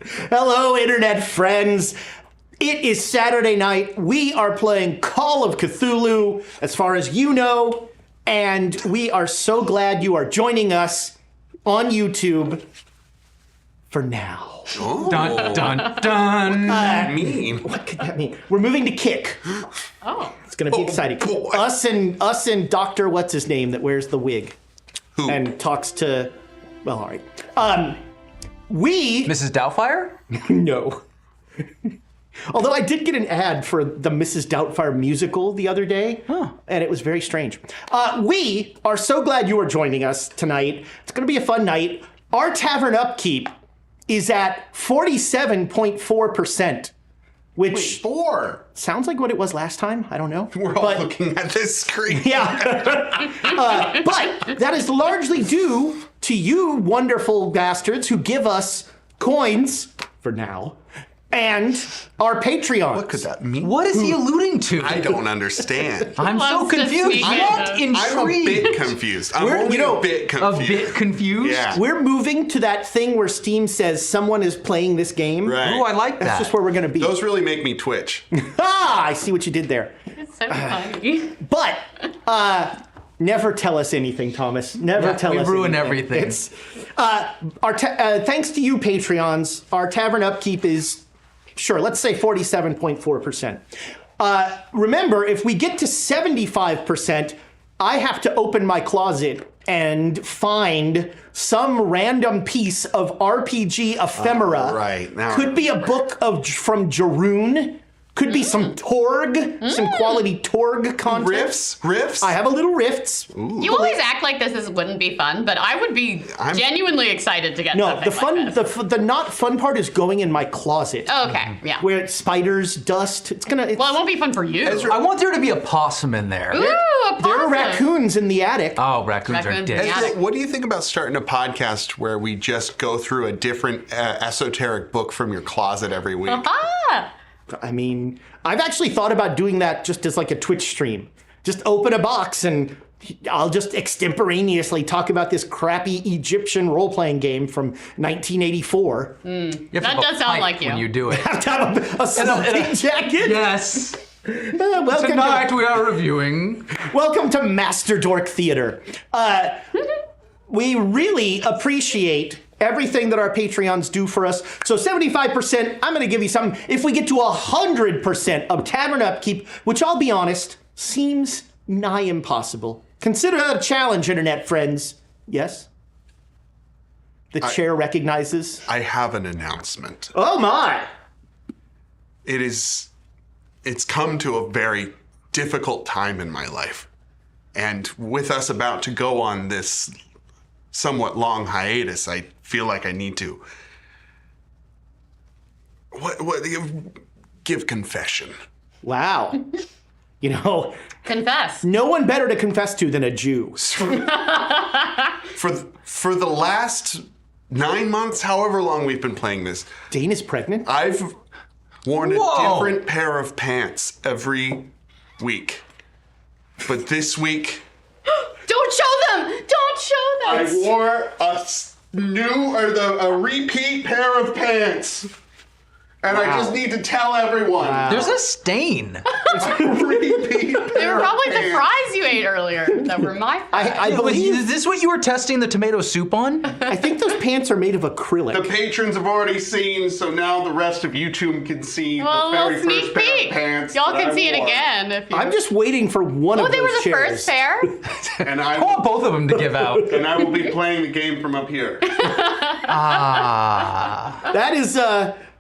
Hello, internet friends. It is Saturday night. We are playing Call of Cthulhu, as far as you know, and we are so glad you are joining us on YouTube for now. Oh. Dun, dun, dun. What could that mean? What could that mean? We're moving to Kick. Oh. It's going to be exciting. Boy. Us and Dr. What's his name that wears the wig. Who? And talks to, well, all right. We... Mrs. Doubtfire? No. Although I did get an ad for the Mrs. Doubtfire musical the other day, and it was very strange. We are so glad you are joining us tonight. It's going to be a fun night. Our tavern upkeep is at 47.4%, which Wait, 4. sounds like what it was last time. I don't know. We're all looking at this screen. Yeah. But that is largely due to you wonderful bastards who give us coins, for now, and our Patreons. What could that mean? What is he alluding to? I don't understand. I'm so Loves to confused. sneak What? in. I'm a Intrigued. bit confused. I'm We're- only you know, a bit A confused. bit confused? Yeah. We're moving to that thing where Steam says someone is playing this game. Right. Ooh, I like that. That's just where we're going to be. Those really make me twitch. I see what you did there. It's so funny. But never tell us anything, Thomas. Never tell we us ruin anything. everything. It's, thanks to you, Patreons, our tavern upkeep is, sure, let's say 47.4%. Remember, if we get to 75%, I have to open my closet and find some random piece of RPG ephemera. right. Now- Could be a book from Jaroon. Could be some Torg, some quality Torg content. Riffs? I have a little rifts. You always act like this wouldn't be fun, but I would be genuinely excited to get No, something the fun, like this. the not fun part is going in my closet. Oh, okay, yeah. Where it's spiders, dust. It's gonna. Well, it won't be fun for you. I want there to be a possum in there. Ooh, a there are possum. raccoons in the attic. Oh, raccoons are Raccoons, dead. yeah. Ezra, what do you think about starting a podcast where we just go through a different esoteric book from your closet every week? Ah! I mean, I've actually thought about doing that just as like a Twitch stream. Just open a box and I'll just extemporaneously talk about this crappy Egyptian role-playing game from 1984. You have to That have a does sound pipe like you. when you do it. Have to have a smoking jacket. Yes. Welcome Tonight we are reviewing. Welcome to Master Dork Theater. We really appreciate everything that our Patreons do for us. So 75%, I'm going to give you something. If we get to 100% of tavern upkeep, which I'll be honest, seems nigh impossible. Consider that a challenge, internet friends. Yes? The chair recognizes. I have an announcement. Oh my! It's come to a very difficult time in my life. And with us about to go on this somewhat long hiatus, I feel like I need to give confession. Wow. You know, Confess. no one better to confess to than a Jew. For the last 9 months, however long we've been playing this, Dane is pregnant? I've worn a Whoa. different pair of pants every week. But this week, Don't show them! Don't show them! I wore a repeat pair of pants. And I just need to tell everyone. There's a stain. Repeat They were probably the fries you ate earlier that were my fries. I believe. Is this what you were testing the tomato soup on? I think those pants are made of acrylic. The patrons have already seen, so now the rest of YouTube can see Well, the a very little first sneak pair peek. of pants. Y'all that can I see it wore. again if you... I'm just waiting for one Oh, of they those were the chairs. first pair? And I want both of them to give out. and I will be playing the game from up here. That is,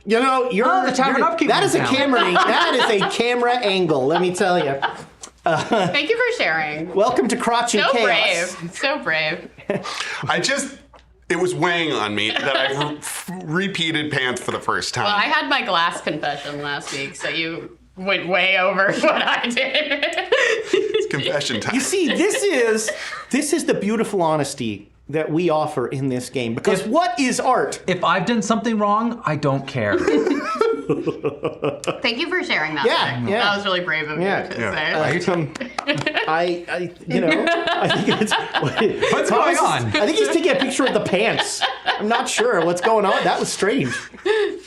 you know, the tavern upkeep that is a went down. camera. That is a camera angle. Let me tell you. Thank you for sharing. Welcome to Crotch and So Chaos. brave. So brave. It was weighing on me that I've repeated pants for the first time. Well, I had my glass confession last week, so you went way over what I did. It's confession time. You see, this is the beautiful honesty that we offer in this game. Because what is art? If I've done something wrong, I don't care. Thank you for sharing that. Yeah, Nick. yeah. That was really brave of you to say. Welcome. I think it's What's going on? I think he's taking a picture of the pants. I'm not sure what's going on. That was strange.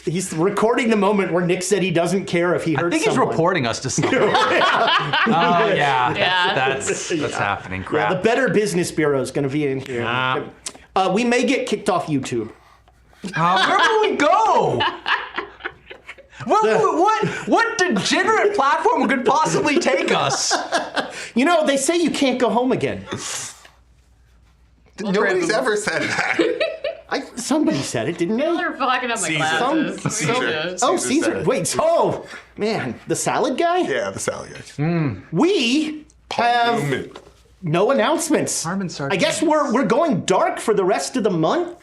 He's recording the moment where Nick said he doesn't care if he hurts I think he's someone. reporting us to someone. Oh yeah, Yeah. that's happening. Crap. Yeah, the Better Business Bureau is going to be in here. We may get kicked off YouTube. Where will we go? What degenerate platform could possibly take us? You know, they say you can't go home again. Nobody's ever said that. Somebody said it, didn't they? They're fucking up my glasses. Caesar. Oh, said Caesar. it. Wait, oh, man. The salad guy? Yeah, the salad guy. We have Newman. no announcements. Harmon Sargent. I guess we're going dark for the rest of the month.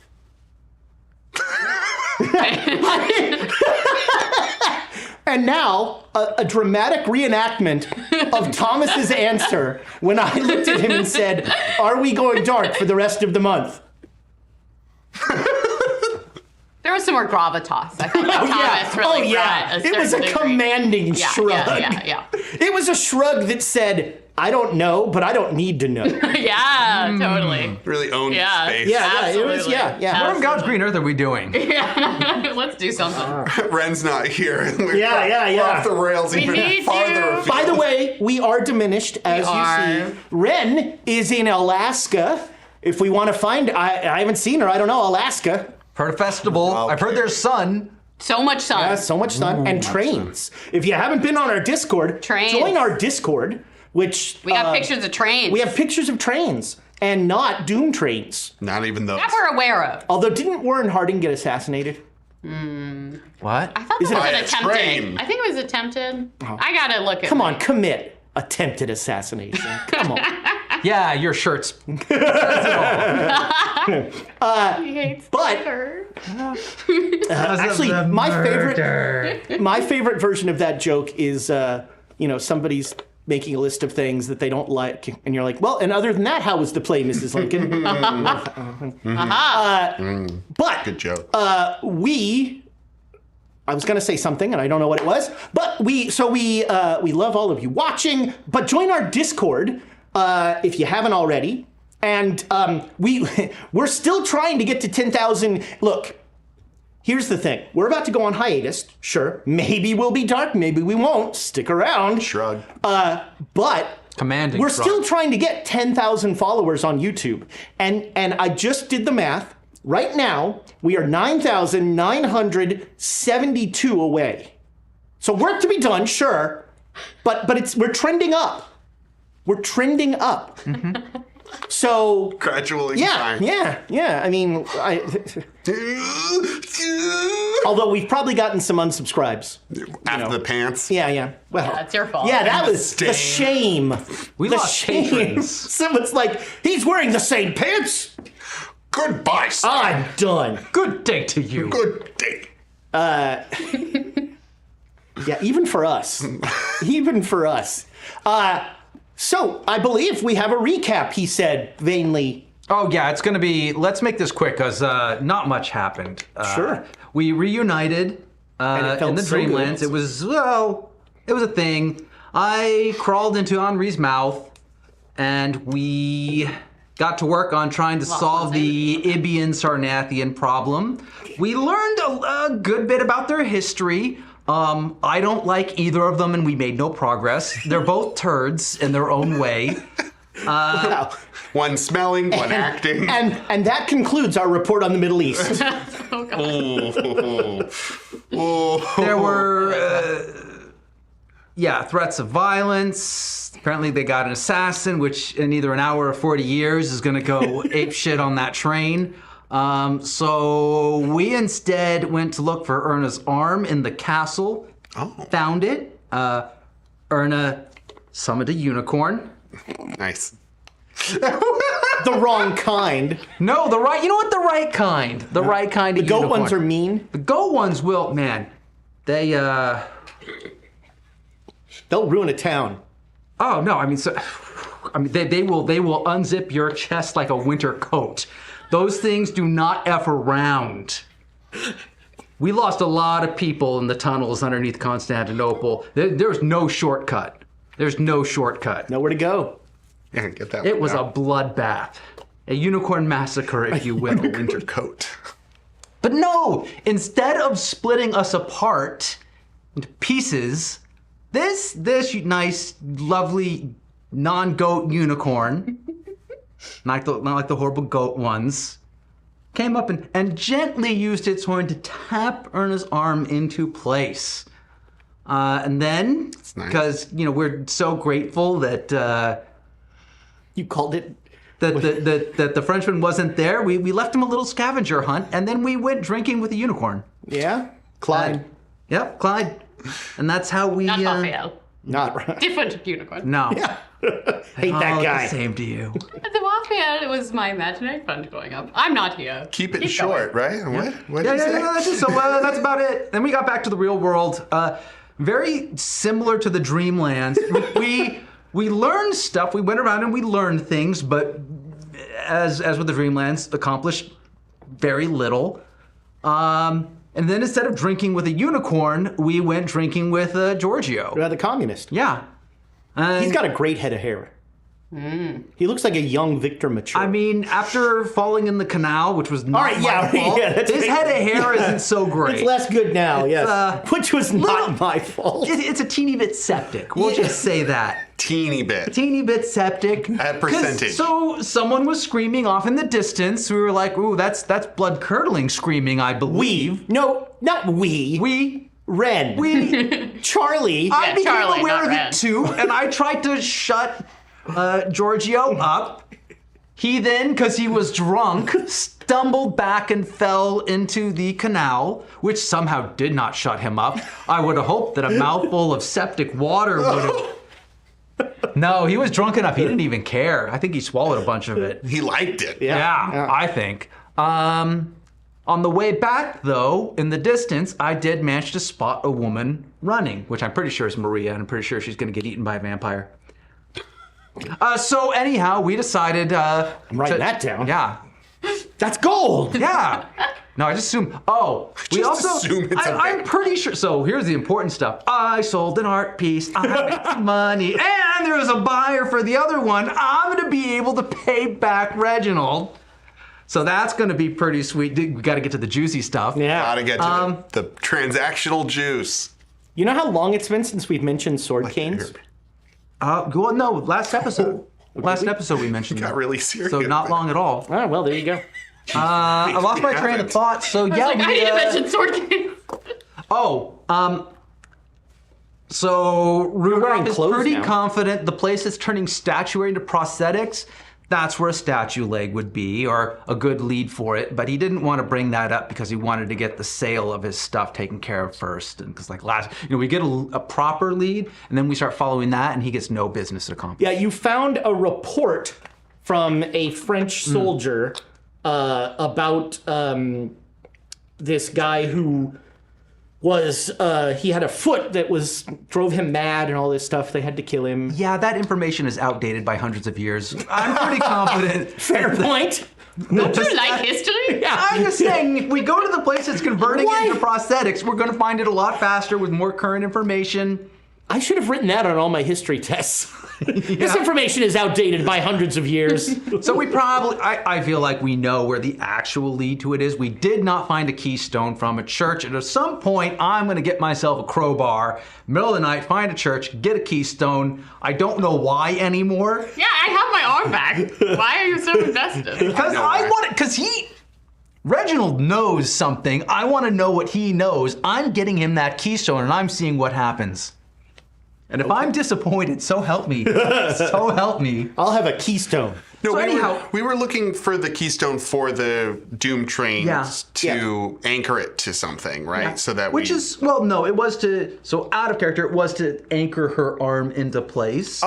And now, a dramatic reenactment of Thomas's answer when I looked at him and said, "Are we going dark for the rest of the month?" There was some more gravitas. I felt like Thomas really brought a It was a certain degree. commanding Yeah, shrug. yeah. It was a shrug that said, "I don't know, but I don't need to know." Yeah, totally. Really owned Yeah. space. Yeah, it was, Absolutely. yeah. What on God's green earth are we doing? Yeah. Let's do something. Ren's not here. And we're Yeah. off the rails We even need farther you. afield. By the way, we are diminished, as We you are. see. Ren is in Alaska. If we want to find, I haven't seen her. I don't know, Alaska. Heard a festival. Okay. I've heard there's sun. So much sun. Yeah, so much sun. And trains. If you haven't been on our Discord, Trains. join our Discord, which... We got pictures of trains. We have pictures of trains, and not Doom trains. Not even those. that we're aware of. Although, didn't Warren Harding get assassinated? What? I thought Is that it was by a attempted. train? I think it was attempted. I gotta look at Come on, commit. Attempted assassination. Come on. Yeah, your shirt's. He hates But- Twitter. Actually, my favorite version of that joke is, somebody's making a list of things that they don't like, and you're like, well, and other than that, how was the play, Mrs. Lincoln? But Good joke. I was going to say something, and I don't know what it was, but we love all of you watching, but join our Discord if you haven't already. And we're still trying to get to 10,000. Look, here's the thing. We're about to go on hiatus. Sure, maybe we'll be dark, maybe we won't. Stick around. Shrug. But Commanding we're shrug. still trying to get 10,000 followers on YouTube. And I just did the math. Right now, we are 9,972 away. So work to be done, sure. But we're trending up. We're trending up. So Gradually. yeah. I mean, although we've probably gotten some unsubscribes. After the pants. Yeah. Well, Yeah, it's your fault. Yeah, that was Stain. the shame. We the lost shame. patrons. Someone's like, he's wearing the same pants. Goodbye, sir. I'm done. Good day to you. Good day. Yeah, even for us. Even for us. So, I believe we have a recap, he said vainly. Oh yeah, it's gonna be. Let's make this quick because not much happened. Sure. We reunited it felt in the so good. Dreamlands. It was a thing. I crawled into Henri's mouth, and we got to work on trying to solve the Ibian Sarnathian problem. We learned a good bit about their history. I don't like either of them, and we made no progress. They're both turds in their own way. Wow. One smelling, one acting. And that concludes our report on the Middle East. There were, threats of violence. Apparently they got an assassin, which in either an hour or 40 years is gonna go ape shit on that train. So we instead went to look for Erna's arm in the castle. Oh. Found it. Erna summoned a unicorn. Nice. The wrong kind. No, the right, you know what? The right kind. The right kind The of goat unicorn. ones are mean. The goat ones will, man, they'll ruin a town. Oh no! I mean, they will unzip your chest like a winter coat. Those things do not F around. We lost a lot of people in the tunnels underneath Constantinople. There's no shortcut. There's no shortcut. Nowhere to go. Yeah, get that It one was a out. bloodbath. A unicorn massacre, if you will. Winter coat. But no, instead of splitting us apart into pieces, this nice, lovely non-goat unicorn, not like the horrible goat ones, came up and gently used its horn to tap Erna's arm into place. And then, nice. because we're so grateful that You called it. that the Frenchman wasn't there, we left him a little scavenger hunt, and then we went drinking with the unicorn. Yeah? Clyde. Yep, Clyde. And that's how we... Not Raphael. Not right. Different unicorn. No. Hate that guy. The same to you. The Raphael was my imaginary friend growing up. I'm not here. Keep it going. short, right? What Yeah, did you say? that's it. So that's about it. Then we got back to the real world. Very similar to the Dreamlands. We learned stuff. We went around and we learned things, but as with the Dreamlands, accomplished very little. And then instead of drinking with a unicorn, we went drinking with Giorgio. The communist. Yeah. And He's got a great head of hair. He looks like a young Victor Mature. I mean, after falling in the canal, which was not All right, my fault, that's his right. head of hair isn't so great. It's less good now, yes. Which was not my fault. It's a teeny bit septic. We'll just say that. Teeny bit. Teeny bit septic. At 'Cause percentage. So someone was screaming off in the distance. We were like, ooh, that's blood curdling screaming, I believe. No, not we. We. Charlie. I became Charlie, aware not of Ren. it too, and I tried to shut Giorgio up. He then, because he was drunk, stumbled back and fell into the canal, which somehow did not shut him up. I would have hoped that a mouthful of septic water would have... No, he was drunk enough. He didn't even care. I think he swallowed a bunch of it. He liked it. Yeah, I think. On the way back, though, in the distance, I did manage to spot a woman running, which I'm pretty sure is Maria, and I'm pretty sure she's going to get eaten by a vampire. So anyhow, we decided... I'm writing that down. Yeah. That's gold. Yeah. No, I just assume... Oh, we Just also... assume it's a I'm pretty sure... So here's the important stuff. I sold an art piece. I made some money. And there was a buyer for the other one. I'm going to be able to pay back Reginald. So that's going to be pretty sweet. We got to get to the juicy stuff. Yeah. Gotta get to the transactional juice. You know how long it's been since we've mentioned sword canes? Well, no, last episode. Last episode we mentioned Got that. really serious. So not long at all. Oh, well, there you go. I lost my train of thought. So yeah, Like, I need to mention sword game. So wearing Rudolph is clothes pretty now. confident the place that's turning statuary into prosthetics, that's where a statue leg would be, or a good lead for it. But he didn't want to bring that up because he wanted to get the sale of his stuff taken care of first. And because we get a proper lead, and then we start following that, and he gets no business accomplished. Yeah, you found a report from a French soldier about this guy who was he had a foot that drove him mad and all this stuff. They had to kill him. Yeah, that information is outdated by hundreds of years. I'm pretty confident. Fair point. Don't you like history? I'm just saying, if we go to the place that's converting Why? into prosthetics, we're going to find it a lot faster with more current information. I should have written that on all my history tests. This information is outdated by hundreds of years. So we probably, I feel like we know where the actual lead to it is. We did not find a keystone from a church. And at some point, I'm going to get myself a crowbar, middle of the night, find a church, get a keystone. I don't know why anymore. Yeah, I have my arm back. Why are you so invested? Because Reginald knows something. I want to know what he knows. I'm getting him that keystone and I'm seeing what happens. And if I'm disappointed, so help me. So help me. I'll have a keystone. No, So we were looking for the keystone for the Doom trains Yeah. to anchor it to something, right? So that it was so out of character, it was to anchor her arm into place.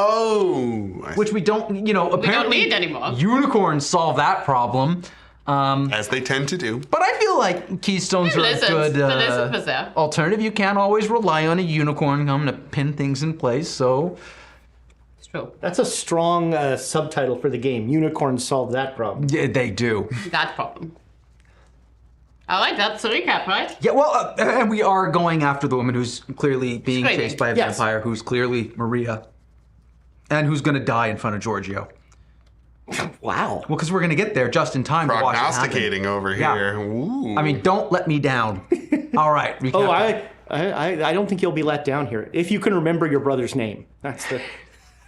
Which we don't, apparently need anymore. Unicorns solve that problem. as they tend to do. But I feel like keystones are a good The lizard was there. alternative. You can't always rely on a unicorn coming to pin things in place, so... It's true. That's a strong subtitle for the game. Unicorns solve that problem. Yeah, they do. That problem. I like that. It's a recap, right? Yeah, well, and we are going after the woman who's clearly being Screaming. chased by a Yes. vampire, who's clearly Maria. And who's going to die in front of Giorgio? Wow. Well, because we're going to get there just in time to watch it happen. Prognosticating over Yeah. here. Ooh. I mean, don't let me down. All right. Oh, recap. I don't think you'll be let down here. If you can remember your brother's name. That's the...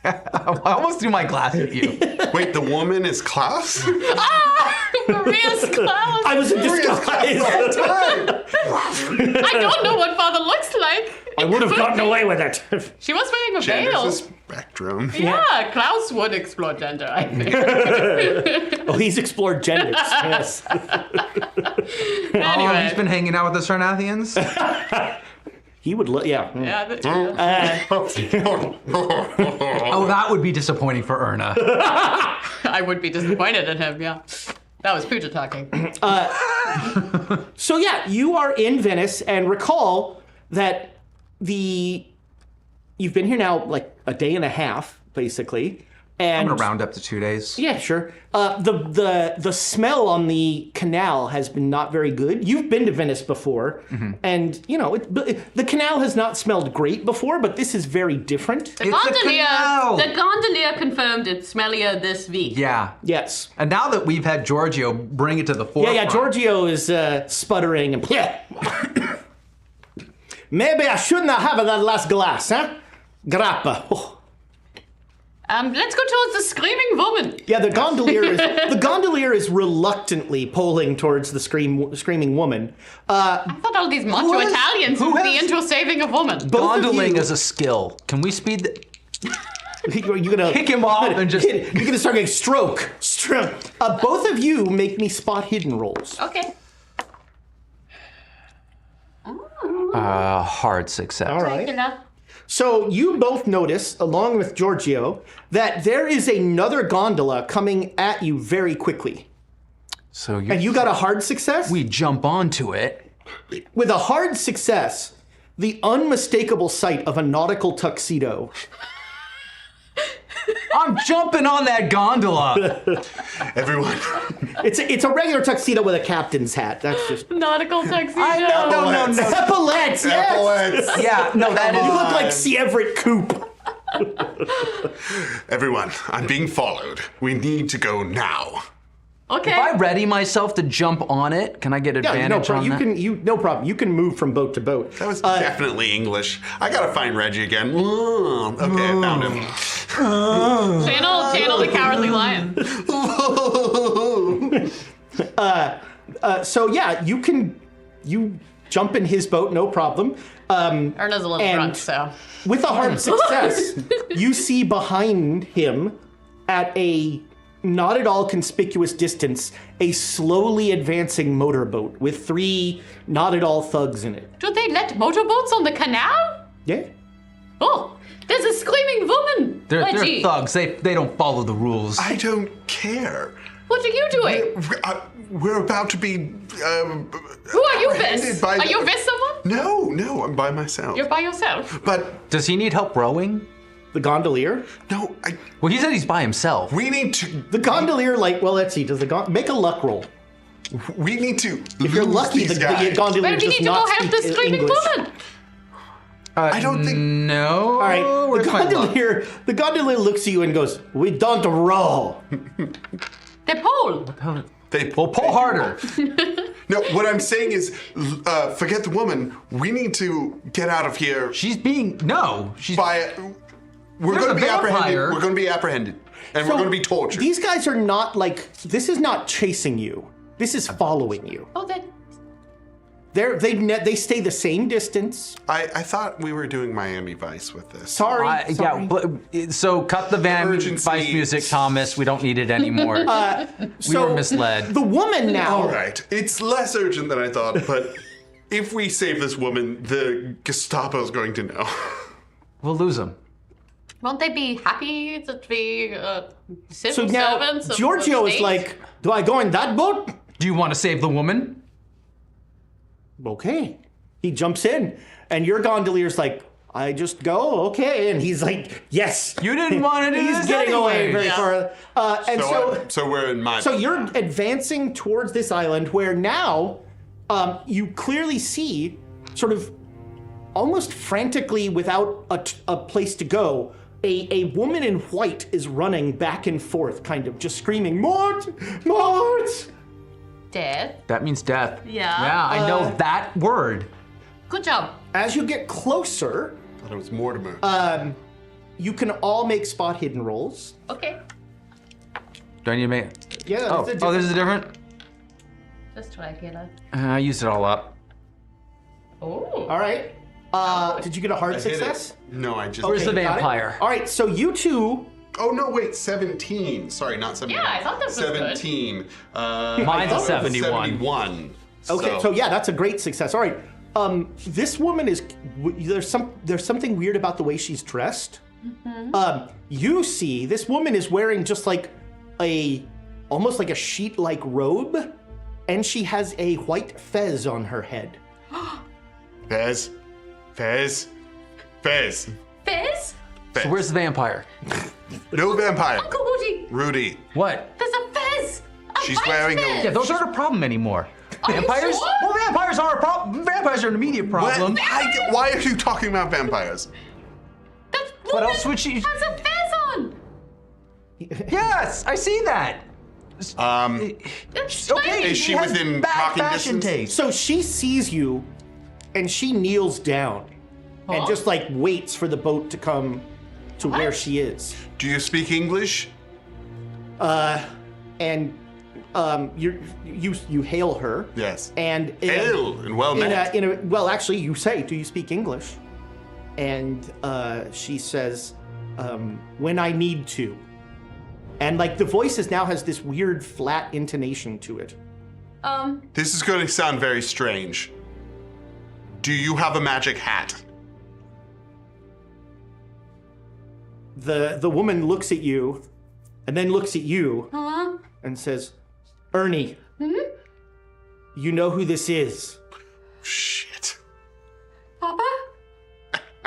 I almost threw my glass at you. Wait, the woman is Klaus? Maria's Klaus. I was in disguise. I don't know what father looks like. I would have gotten away with it. She was wearing a Gender's veil. a spectrum. Yeah, Klaus would explore gender, I think. Oh, he's explored genders. Yes. Anyway. Oh, he's been hanging out with the Sarnathians? He would look, yeah. Oh, that would be disappointing for Erna. I would be disappointed in him, yeah. That was Pooja talking. So yeah, you are in Venice, and recall that you've been here now like a day and a half, basically. And I'm going to round up to 2 days. yeah, sure. The smell on the canal has been not very good. You've been to Venice before, and you know the canal has not smelled great before, but this is very different. The It's a canal. gondolier confirmed it's smellier this week. Yeah. Yes. And now that we've had Giorgio bring it to the Yeah, forefront. yeah. Giorgio is sputtering and. Maybe I shouldn't have had that last glass, huh? Grappa. Oh. Let's go towards the screaming woman. Yeah, the gondolier is reluctantly pulling towards the screaming woman. I thought all these macho Italians would be into saving a woman. Gondoling is a skill. Can we speed the... You're gonna Kick him off and just... You're gonna start getting stroke. Both of you make me spot hidden rolls. Okay. hard success. All right. Regular. So you both notice, along with Giorgio, that there is another gondola coming at you very quickly. So And you got a hard success? we jump onto it. With a hard success, the unmistakable sight of a nautical tuxedo. I'm jumping on that gondola. Everyone. It's a regular tuxedo with a captain's hat. That's just... Nautical tuxedo. I know, no. Epaulets, yes! Epaulets. Yeah, no, that You is... look like C. Everett Koop. Everyone, I'm being followed. We need to go now. Okay. If I ready myself to jump on it, can I get Yeah, advantage on that? no problem. You can move from boat to boat. That was definitely English. I gotta find Reggie again. Okay, I found him. Channel the Cowardly Lion. So yeah, you jump in his boat, no problem. Erna's a little And- drunk, so. With a hard success, you see behind him, at a not at all conspicuous distance, a slowly advancing motorboat with 3 not at all thugs in it. Do they let motorboats on the canal? Yeah. Oh, there's a screaming woman. They're Reggie, thugs. They don't follow the rules. I don't care. what are you doing? We're about to be. Who are you, apprehended Vis? by Are the- you Vis someone? No, I'm by myself. You're by yourself. But Does he need help rowing? The gondolier? no, Well, he said he's by himself. we need to. The gondolier, let's see, make a luck roll. We need to. If you're lose lucky, these the guys. gondolier Maybe you does need to not go help speak the screaming English. woman. I don't think. No. All right, Where's my luck? the gondolier looks at you and goes, "We don't row." The pole. Well, pull harder. No, what I'm saying is, forget the woman. We need to get out of here. She's being... No. She's... We're There's going a to be apprehended. vampire. We're going to be apprehended, and we're going to be tortured. These guys are not this is not chasing you. This is following you. Oh, that. They stay the same distance. I thought we were doing Miami Vice with this. Sorry. Yeah, but, so cut the Van Urgency. Vice music, Thomas. We don't need it anymore. We were misled. The woman now. All right, it's less urgent than I thought, but if we save this woman, the Gestapo's going to know. We'll lose him. Won't they be happy to be civil So now servants? of Giorgio the is state? like, "Do I go in that boat?" Do you want to save the woman? Okay. He jumps in, and your gondolier's like, "I just go, okay," and he's like, "Yes." You didn't want to do He's this getting away anyway. very far. And So we're in my. So you're advancing towards this island where now you clearly see, sort of almost frantically without a place to go, a woman in white is running back and forth, kind of just screaming, Mort! Mort! Death. That means death. Yeah. Yeah, I know that word. Good job. As you get closer, I thought it was Mortimer. you can all make spot hidden rolls. Okay. Do I need to make? Yeah. Oh, this is a different. Just what I get it. I used it all up. Oh. All right. Did you get a hard I hit success? it. No, I just. Where's the got it. vampire? All right, so you two. Oh no! Wait, 17. Sorry, not 17. Yeah, I thought this was good. 17. Mine's a 71. 71. Okay, so yeah, that's a great success. All right. This woman is there's something weird about the way she's dressed. You see, this woman is wearing just like almost like a sheet-like robe, and she has a white fez on her head. Fez. Fizz? So where's the vampire? No vampire. Uncle Woody, Rudy. What? there's a fez. She's wearing a- Yeah, those aren't a problem anymore. Are you Vampires? sure? Well, vampires aren't a problem. Vampires are an immediate problem. Why are you talking about vampires? That What else woman would she- has a fez on. Yes, I see that. It's Okay, Is she has within bad talking fashion distance? taste. So she sees you, and she kneels down, and just like waits for the boat to come to where she is. Do you speak English? And you hail her. Yes. And Hail and well met. well, actually, you say, "Do you speak English?" And she says, "When I need to." And like the voice now has this weird flat intonation to it. This is going to sound very strange. Do you have a magic hat? The woman looks at you, and then looks at you, and says, "Ernie, you know who this is. Shit. Papa?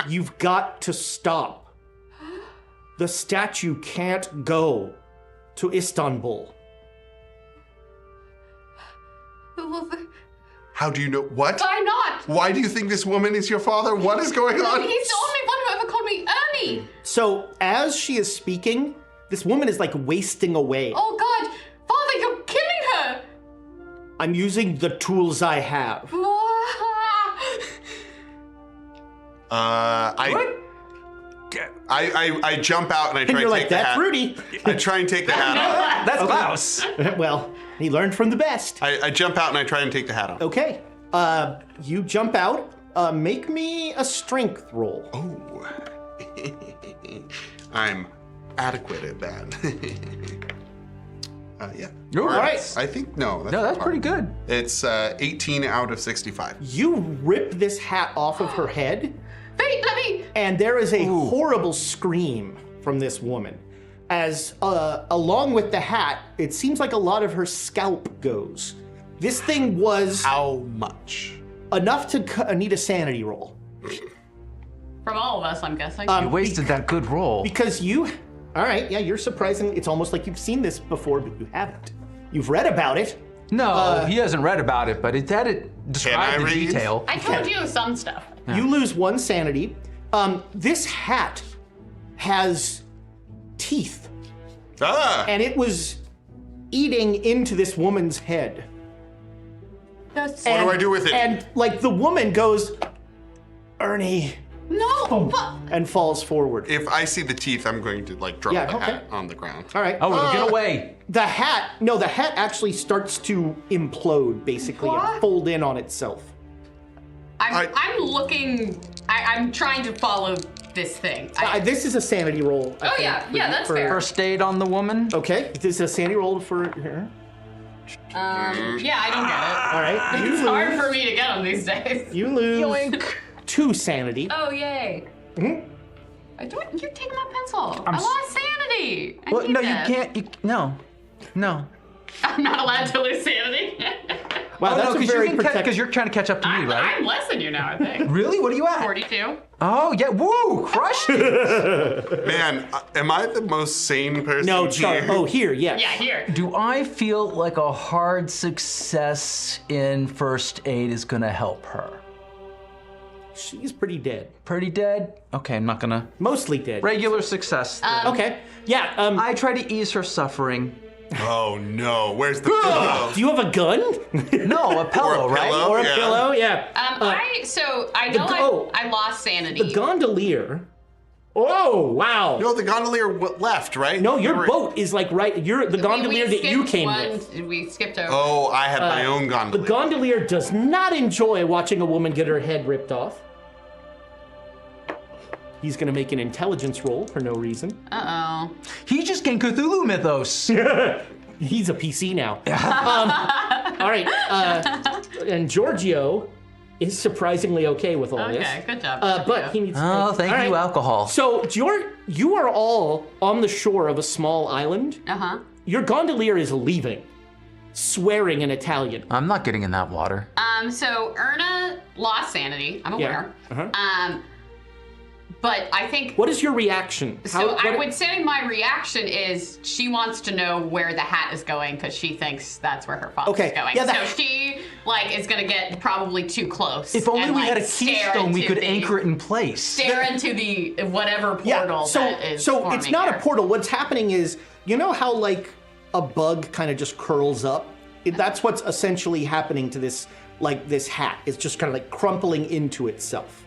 You've got to stop. The statue can't go to Istanbul." How do you know? What? Why not? Why do you think this woman is your father? What is going on? He's the only one who ever called me Ernie. So as she is speaking, this woman is like wasting away. Oh God, Father, you're killing her. I'm using the tools I have. I jump out and I try And you're and like, take the "That's hat. Rudy." I try and take the hat off. That's Klaus. Well, he learned from the best. I jump out and I try and take the hat off. Okay. You jump out. Make me a strength roll. Oh. I'm adequate at that. Yeah. Ooh, Or all right. I think, no. No, that's pretty good. It's 18 out of 65. You rip this hat off of her head, Wait, let me. and there is a horrible scream from this woman. As along with the hat, it seems like a lot of her scalp goes. This thing was How much? enough to need a sanity roll. From all of us, I'm guessing. You wasted that good roll. Because you, all right, yeah, you're surprising. It's almost like you've seen this before, but you haven't. You've read about it. No, he hasn't read about it, but it had it Can I described in read? detail. I told you some stuff. You lose one sanity. This hat has teeth, Ah! and it was eating into this woman's head. That's What do I do with it? And like the woman goes, "Ernie," no. But and falls forward. If I see the teeth, I'm going to like drop Yeah, the okay. hat on the ground. All right. Oh, get away. The hat actually starts to implode, basically, and What? fold in on itself. I'm looking. I'm trying to follow this thing. This is a sanity roll. I Oh, think, yeah. Yeah, that's fair. First aid on the woman. Okay, this is a sanity roll for her. Yeah, I don't get it. All right, It's hard for me to get them these days. you lose 2 sanity. Oh, yay. I don't. You're taking my pencil. I s- lost sanity. I Well, need no, that. you can't. No. I'm not allowed to lose sanity. Wow, Oh, that's no, a very because protected. you're trying to catch up to me, right? I'm less than you now, I think. Really? What are you at? 42. Oh, yeah. Woo! Crushed it. Man, am I the most sane person No, here? Oh, here, yes. Yeah, here. Do I feel like a hard success in first aid is going to help her? She's pretty dead. Pretty dead? Okay, I'm not gonna. Mostly dead. Regular success. Okay. Yeah. I try to ease her suffering. Oh no, where's the pillow? Do you have a gun? No, a pillow, right? pillow? Or a Yeah. pillow? Yeah. I know I lost sanity. The gondolier. Oh wow. No, the gondolier left, right? No, your boat is like right. You're the gondolier that you came with. We skipped over. Oh, I had my own The gondolier. gondolier does not enjoy watching a woman get her head ripped off. He's gonna make an intelligence roll for no reason. Uh-oh. He just gained Cthulhu mythos. He's a PC now. All right, and Giorgio is surprisingly okay with all this. Okay, good job. But he needs. Oh, thank all you, right. alcohol. So you are all on the shore of a small island. Uh-huh. Your gondolier is leaving, swearing in Italian. I'm not getting in that water. So Erna lost sanity. I'm aware. Uh-huh. But I think. What is your reaction? I would say my reaction is she wants to know where the hat is going because she thinks that's where her father's going. Yeah, so she is gonna get probably too close. If only and, we had a stare keystone, we into could the- anchor it in place. Stare into the whatever portal that is so forming it's not here. a portal. What's happening is, you know how like a bug kind of just curls up? That's what's essentially happening to this hat. It's just kind of like crumpling into itself.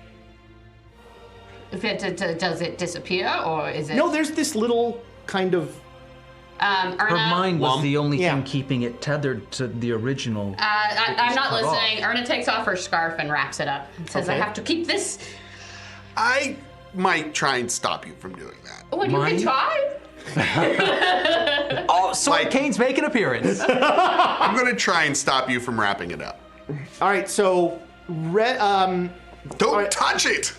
Does it disappear or is it? No, there's this little kind of. Erna, Her mind was the only Yeah. thing keeping it tethered to the original. I'm not cut off. listening. Erna takes off her scarf and wraps it up and says, Okay. I have to keep this. I might try and stop you from doing that. Oh, and you Mine? can try? Oh, Sword Canes make an appearance. I'm gonna try and stop you from wrapping it up. All right, so Don't right. touch it!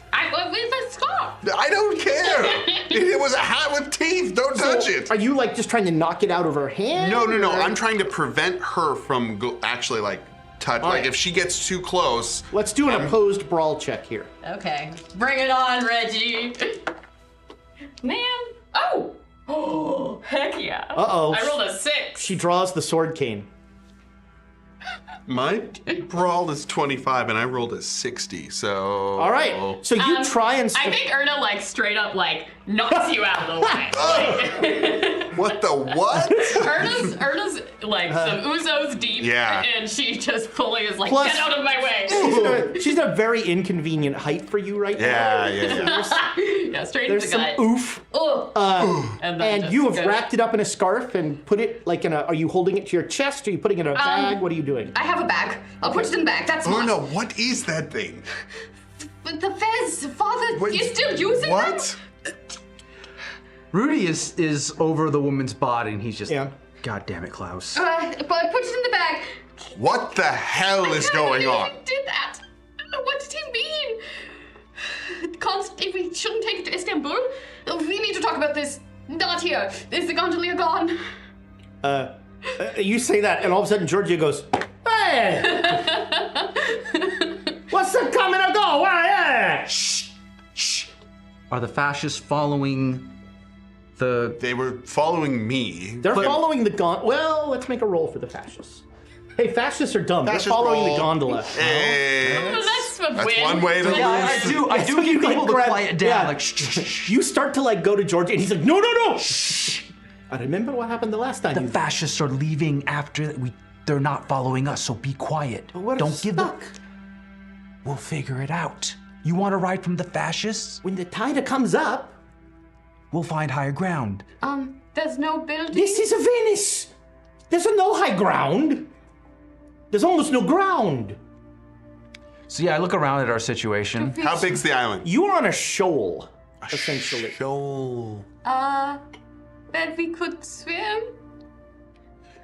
With a scarf. I don't care! It was a hat with teeth! Don't touch it! Are you like just trying to knock it out of her hand? No. or- I'm trying to prevent her from actually touch. All Like right. if she gets too close. Let's do an opposed brawl check here. Okay. Bring it on, Reggie. Man. Oh! Oh, heck yeah. Uh-oh. I rolled a 6. She draws the sword cane. My brawl is 25 and I rolled a 60, so. All right, so you try and. I think Erna straight up knocks you out of the way. What the what? Erna's some Uzos deep, Yeah. and she just fully is Plus- get out of my way. She's a very inconvenient height for you right now. Yeah. Yeah, straight There's in the some gut. oof. Ugh. And And you have wrapped it up in a scarf and put it in a. Are you holding it to your chest? Are you putting it in a bag? What are you doing? I have a bag. I'll put it in the bag. That's Oh smart. no, what is that thing? But the fez, father, What- you're still using What? Rudy is over the woman's body, and he's just. Yeah. God damn it, Klaus. But I put it in the bag. What the hell is going on? He did that. What did he mean? We shouldn't take it to Istanbul. We need to talk about this. Not here. Is the gondolier gone? You say that, and all of a sudden Georgia goes, "Hey, what's the coming or go? Why? Shh. Are the fascists following the? They were following me. They're following the Well, let's make a roll for the fascists. Hey, fascists are dumb. Fascist They're following roll. the gondola. Hey, That's a that's win. one way to Yeah, lose. I do You, get people to grab- quiet down. yeah. Like, shh. You start to go to Georgia, and he's like, no. Shh. I remember what happened the last time. The you fascists are leaving after they're not following us, so be quiet. We're Don't give them. stuck. We'll figure it out. You want to ride from the fascists? When the tide comes up, We'll find higher ground. There's no building. this is a Venice. There's no high ground. There's almost no ground. So yeah, I look around at our situation. How big's the island? You are on a shoal, essentially. Shoal. That we could swim.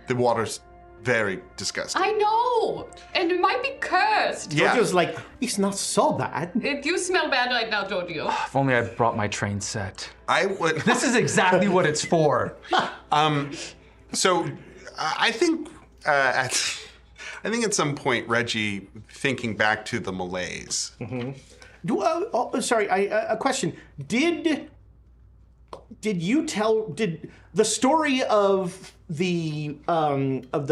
The water's very disgusting. I know. And it might be cursed. Yeah. Georgia's like, it's not so bad. You smell bad right now, Giorgio. If only I brought my train set. I would. This is exactly what it's for. So, I think at some point, Reggie, thinking back to the malaise. Sorry, a question. Did the story of the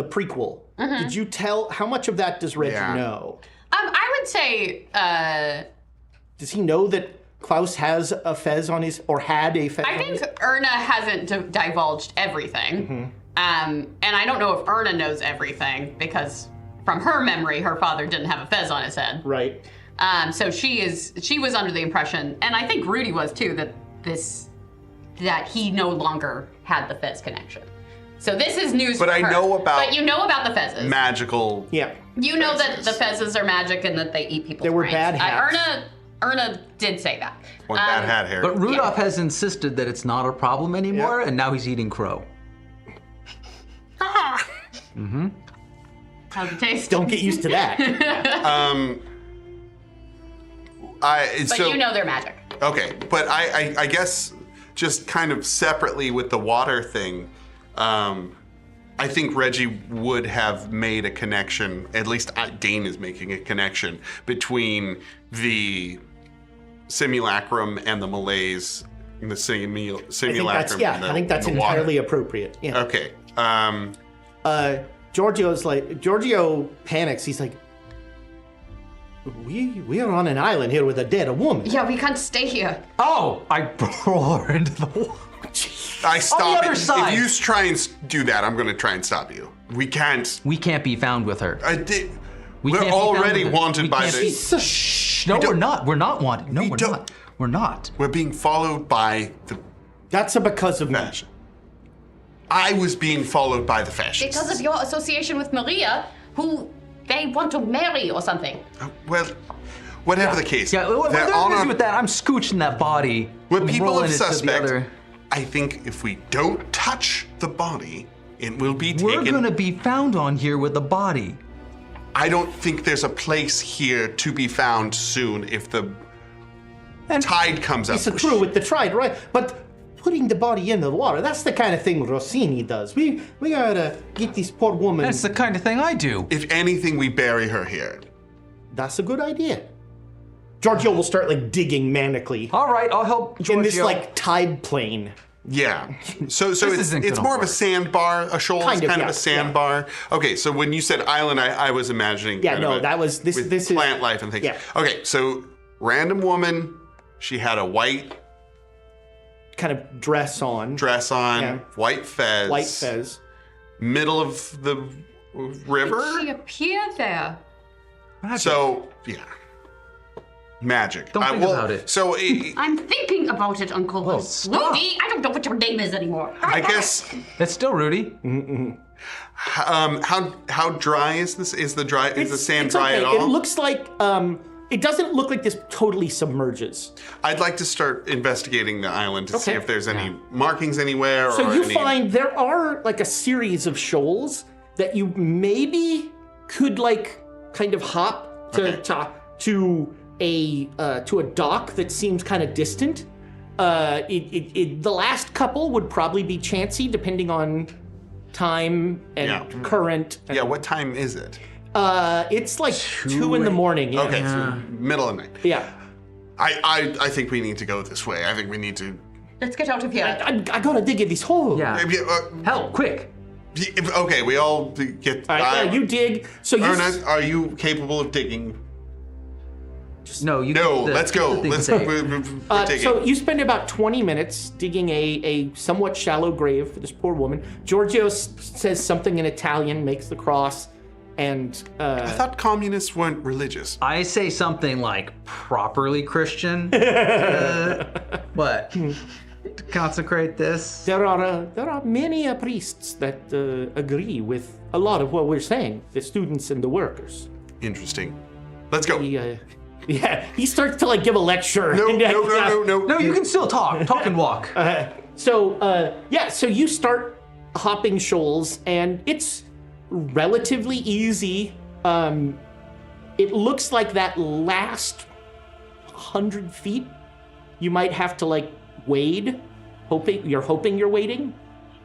prequel? Did you tell? How much of that does Reggie Yeah. know? I would say does he know that Klaus has a fez on his, or had a fez I on think his? Erna hasn't divulged everything. And I don't know if Erna knows everything because from her memory, her father didn't have a fez on his head. Right. So she was under the impression, and I think Rudy was too, that he no longer had the fez connection. So this is news But for I her. know about But you know about the fezes. Magical. Yeah. You know that fezes. the fezes are magic and that they eat people's There were brains. bad hats. Erna did say that. One bad hat hair. But Rudolph has insisted that it's not a problem anymore, and now he's eating crow. How's it taste? Don't get used to that. But you know they're magic. Okay, but I guess just kind of separately with the water thing, I think Reggie would have made a connection, at least Dane is making a connection, between the simulacrum and the malaise, the simulacrum and I think that's and the water. entirely appropriate. Yeah. Okay. Giorgio panics. He's like, we are on an island here with a dead woman. Yeah, we can't stay here. Oh, I roar into the water. I stop other it. side. If you try and do that, I'm going to try and stop you. We can't. We can't be found with her. We're can't be found already with her. wanted We by can't the. be- Shh! No, don't- we're not. We're not wanted. No, We we're don't- not. We're not. We're being followed by the That's because of me. fashion. I was being followed by the fascists. Because of your association with Maria, who they want to marry or something. Well, whatever the case. Yeah, well, they're they're on busy our- with that. I'm scooching that body. We're people rolling of it to the suspect. other. I think if we don't touch the body, it will be We're taken. gonna be found on here with the body. I don't think there's a place here to be found soon if the tide comes up. It's true with the tide, right? But putting the body in the water, that's the kind of thing Rossini does. We gotta get this poor woman. That's the kind of thing I do. If anything, we bury her here. That's a good idea. Giorgio will start like digging manically All right, I'll help Giorgio. in this like tide plane. Yeah. So it's isn't it's gonna more of a work. sandbar. A shoal Kind is of, kind of yeah, a sandbar. Okay, so when you said island, I was imagining. Yeah, kind no, of that was this. with This is plant life and things. yeah. Okay, so random woman. She had a white kind of dress on, dress on, Yeah. white fez. white fez. Middle of the river. She appeared there. So yeah, magic. Don't think about it. So I'm thinking about it, Uncle. Whoa, stop. Rudy, I don't know what your name is anymore. I guess It's still Rudy. how dry is this? Is the sand it's dry okay. at all? It looks like it doesn't look like this totally submerges. I'd like to start investigating the island to see Okay. if there's any markings anywhere. So or you any... find there are like a series of shoals that you maybe could like kind of hop to a dock that seems kind of distant. The last couple would probably be chancy depending on time and Yeah. current. Yeah, what time is it? It's like 2 in the morning. Yeah. Okay, so middle of the night. Yeah. I think we need to go this way. I think we need to. Let's get out of here. I gotta dig in this hole. Yeah. Help, quick. Okay, we all get. All right, you dig. So you. Ernest, are you capable of digging? No, you. No, the- let's go. the thing Let's. today. We're digging. So you spend about 20 minutes digging a somewhat shallow grave for this poor woman. Giorgio says something in Italian, makes the cross, and I thought communists weren't religious. I say something like properly Christian. What? To consecrate this. there are many priests that agree with a lot of what we're saying, the students and the workers. Interesting. Let's go. He starts to like give a lecture. No, And, no. No, you can still talk. Talk and walk. So you start hopping shoals, and it's relatively easy. It looks like that last 100 feet, you might have to like wade. Hoping you're wading.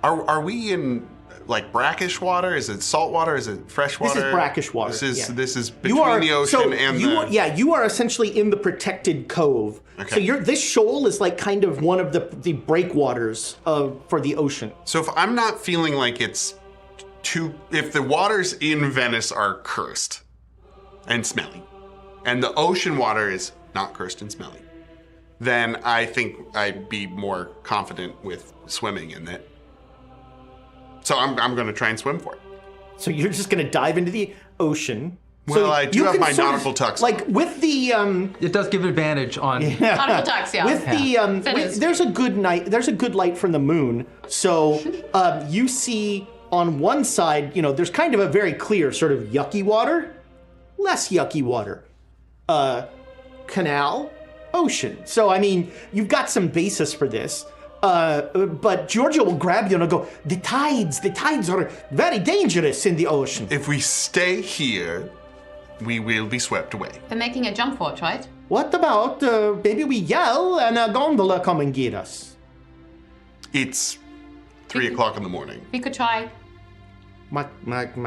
Are we in like brackish water? Is it salt water? Is it fresh water? This is brackish water. This is between You are the ocean and the. you are essentially in the protected cove. Okay. So this shoal is like kind of one of the breakwaters for the ocean. So if I'm not feeling like it's too, if the waters in Venice are cursed and smelly, and the ocean water is not cursed and smelly, then I think I'd be more confident with swimming in it. So I'm going to try and swim for it. So you're just going to dive into the ocean. Well, So I do you have can my sort of, nautical tux. Like with the It does give advantage on. Nautical tux, yeah. with the Fittest. there's a good light from the moon. So you see on one side, there's kind of a very clear sort of yucky water, less yucky water, canal, ocean. So I mean, you've got some basis for this. But Giorgio will grab you and go, the tides are very dangerous in the ocean. If we stay here, we will be swept away. They're making a jump forge, right? What about maybe we yell and a gondola come and get us? It's 3 o'clock in the morning. We could try. My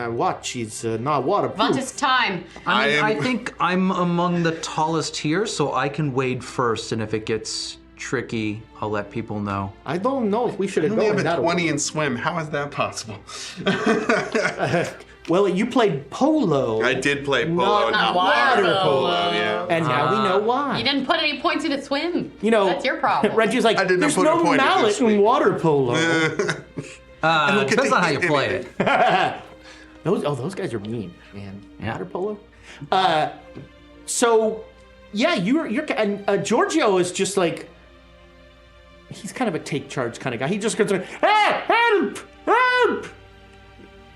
watch is not waterproof. Want it's time. I think I'm among the tallest here, so I can wade first, and if it gets tricky, I'll let people know. I don't know if we should I have only gone have that a 20 way. in swim. How is that possible? Well, you played polo. I did play polo, Not not water water polo. polo. Yeah. And now we know why. You didn't put any points into swim. That's your problem. Reggie's like, I didn't there's put a no point in mallet this week." in water polo. Depends on how you play it. Those guys are mean, man. Yeah. Water polo. So, yeah, you're and Giorgio is just like, he's kind of a take charge kind of guy. He just goes like, hey, help!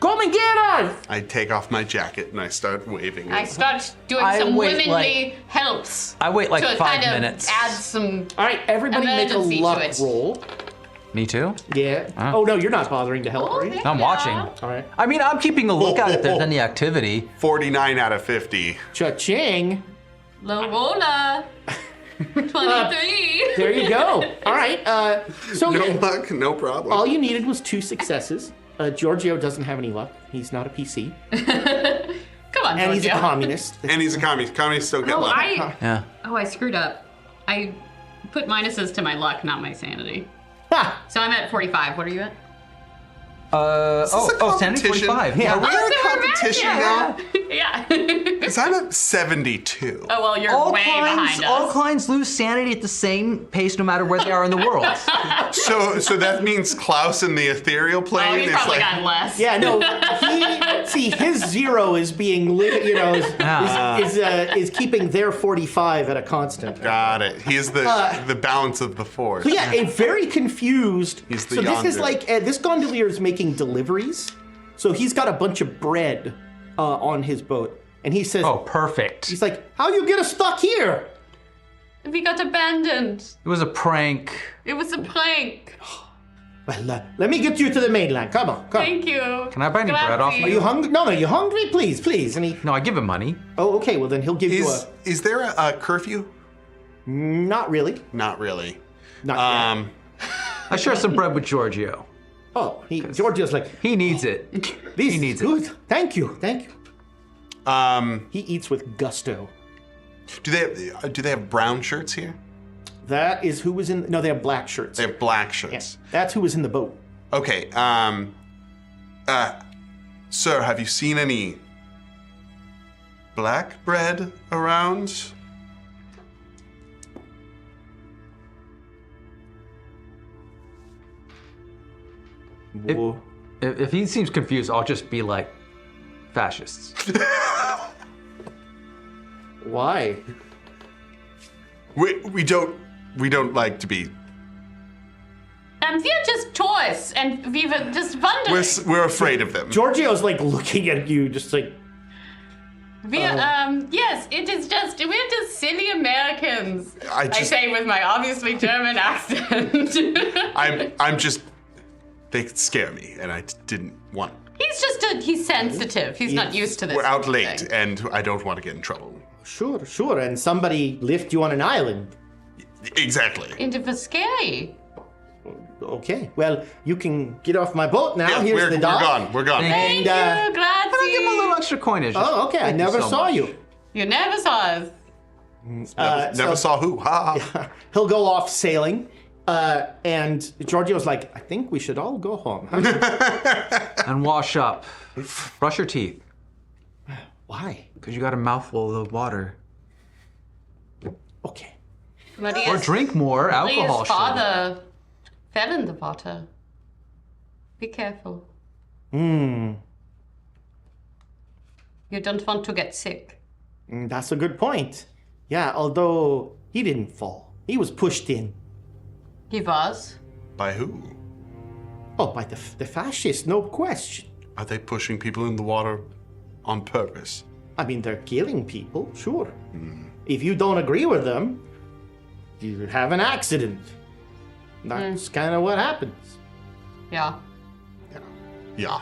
Come and get us! I take off my jacket and I start waving. I start doing I some wait, womanly helps. I wait like to 5 kind of minutes. add some. All right, everybody make a Emergency to luck it. roll. Me too? Yeah. Oh, no, you're not bothering to help, are you? I'm watching. All right. I mean, I'm keeping a lookout if there's any activity. 49 out of 50. Cha-ching. Low roller. 23. There you go. All right. So No yeah, luck, no problem. all you needed was 2 successes. Giorgio doesn't have any luck. He's not a PC. Come on, And he's a Giorgio. communist. And he's a communist. Communists don't get Oh, luck. Yeah. I screwed up. I put minuses to my luck, not my sanity. Ha! So I'm at 45. What are you at? Sanity competition? 45. Yeah. Are we in a So we're competition back, now? Yeah. Because I'm at 72. Oh, well, you're All way clients, behind all us. clients lose sanity at the same pace no matter where they are in the world. So that means Klaus in the ethereal plane Oh, he's is probably like. gotten less. Yeah, no. His 0 is being, is keeping their 45 at a constant. Got it. He's the balance of the force. So yeah, a very confused. He's the so this is yonder. like this gondolier is making deliveries. So he's got a bunch of bread on his boat, and he says, Oh, perfect. he's like, how you get us stuck here? We got abandoned. It was a prank. It was a prank. Well, let me get you to the mainland. Come on, come. Thank you. Can I buy any bread off Are you hungry? No, you hungry? Please. And he. No, I give him money. Oh, okay. Well, then he'll give you a. Is there a curfew? Not really. Not really. Not yet. I share some bread with Giorgio. Oh, Giorgio's like, He needs it. this he needs is good. Thank you. He eats with gusto. Do they have brown shirts here? That is who was in. No, they have black shirts. They have black Yeah, shirts. that's who was in the boat. Okay. Sir, have you seen any black bread around? Whoa. If he seems confused, I'll just be like, fascists. Why? We don't like to be. They're just toys, and we were just wondering. We're afraid of them. Giorgio's like looking at you, just like. Yes, we're just silly Americans. I say with my obviously German accent. I'm just. They scare me, and I didn't want. He's sensitive. He's not used to this. We're out sort of late, thing. and I don't want to get in trouble. Sure. And somebody left you on an island. Exactly. And it was scary. Okay. Well, you can get off my boat now. Yeah, Here's we're the dock. gone. We're gone. Thank And, you, grazie. I'll give him a little extra coinage. Oh, okay. I Thank you never so saw much. you. You never saw us. Never saw who. Ha ha. He'll go off sailing. And Giorgio's like, I think we should all go home. And wash up. Brush your teeth. Why? Because you got a mouthful of water. Okay. Or Maria's, drink more alcohol. Maria's father fell in the water. Be careful. You don't want to get sick. That's a good point. Yeah, although he didn't fall. He was pushed in. He was. By who? Oh, by the fascists, no question. Are they pushing people in the water on purpose? I mean, they're killing people, sure. If you don't agree with them, you have an accident. That's kind of what happens. Yeah. Yeah.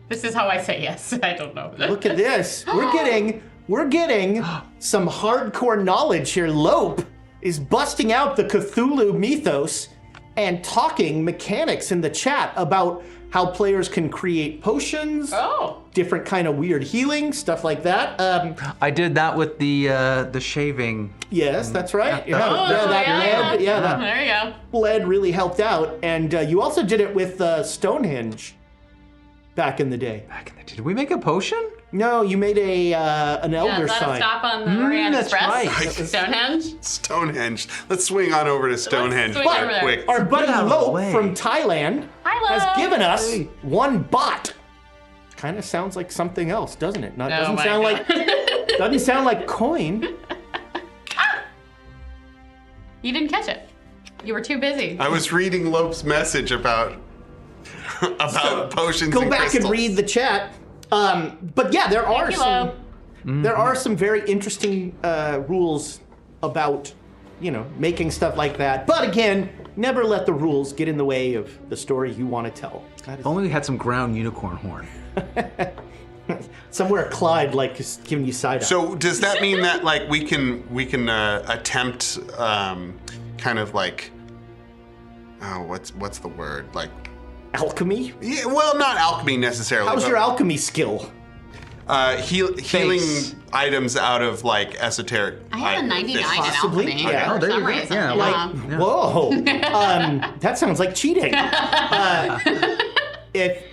This is how I say yes. I don't know. Look at this. We're getting some hardcore knowledge here. Lope is busting out the Cthulhu mythos and talking mechanics in the chat about how players can create potions, different kind of weird healing, stuff like that. I did that with the shaving. Yes, that's right. Yeah. That There you go. lead really helped out. And you also did it with Stonehenge back in the day. Did we make a potion? No, you made an elder Is that a sign. stop on the Orient that's Express? right. Stonehenge? Stonehenge. Let's swing on over to Stonehenge swing over real there. quick. Our buddy Get out of the Lope way. from Thailand Hi, has Lope. given us one bot. Kind of sounds like something else, doesn't it? Not, doesn't my sound God. like doesn't sound like coin. You didn't catch it. You were too busy. I was reading Lope's message about potions Go and back crystals. and read the chat. But yeah, there are you, some Lope. there are some very interesting rules about making stuff like that. But again, never let the rules get in the way of the story you want to tell. If only we had some ground unicorn horn. Somewhere Clyde is giving you side eye. So does that mean that we can attempt kind of what's the word Alchemy? yeah, well, not alchemy necessarily. How's but, your alchemy skill? healing items out of esoteric. I have a 99 in Possibly, alchemy yeah. for Oh, there some you go. reason. Yeah, Whoa. That sounds like cheating. If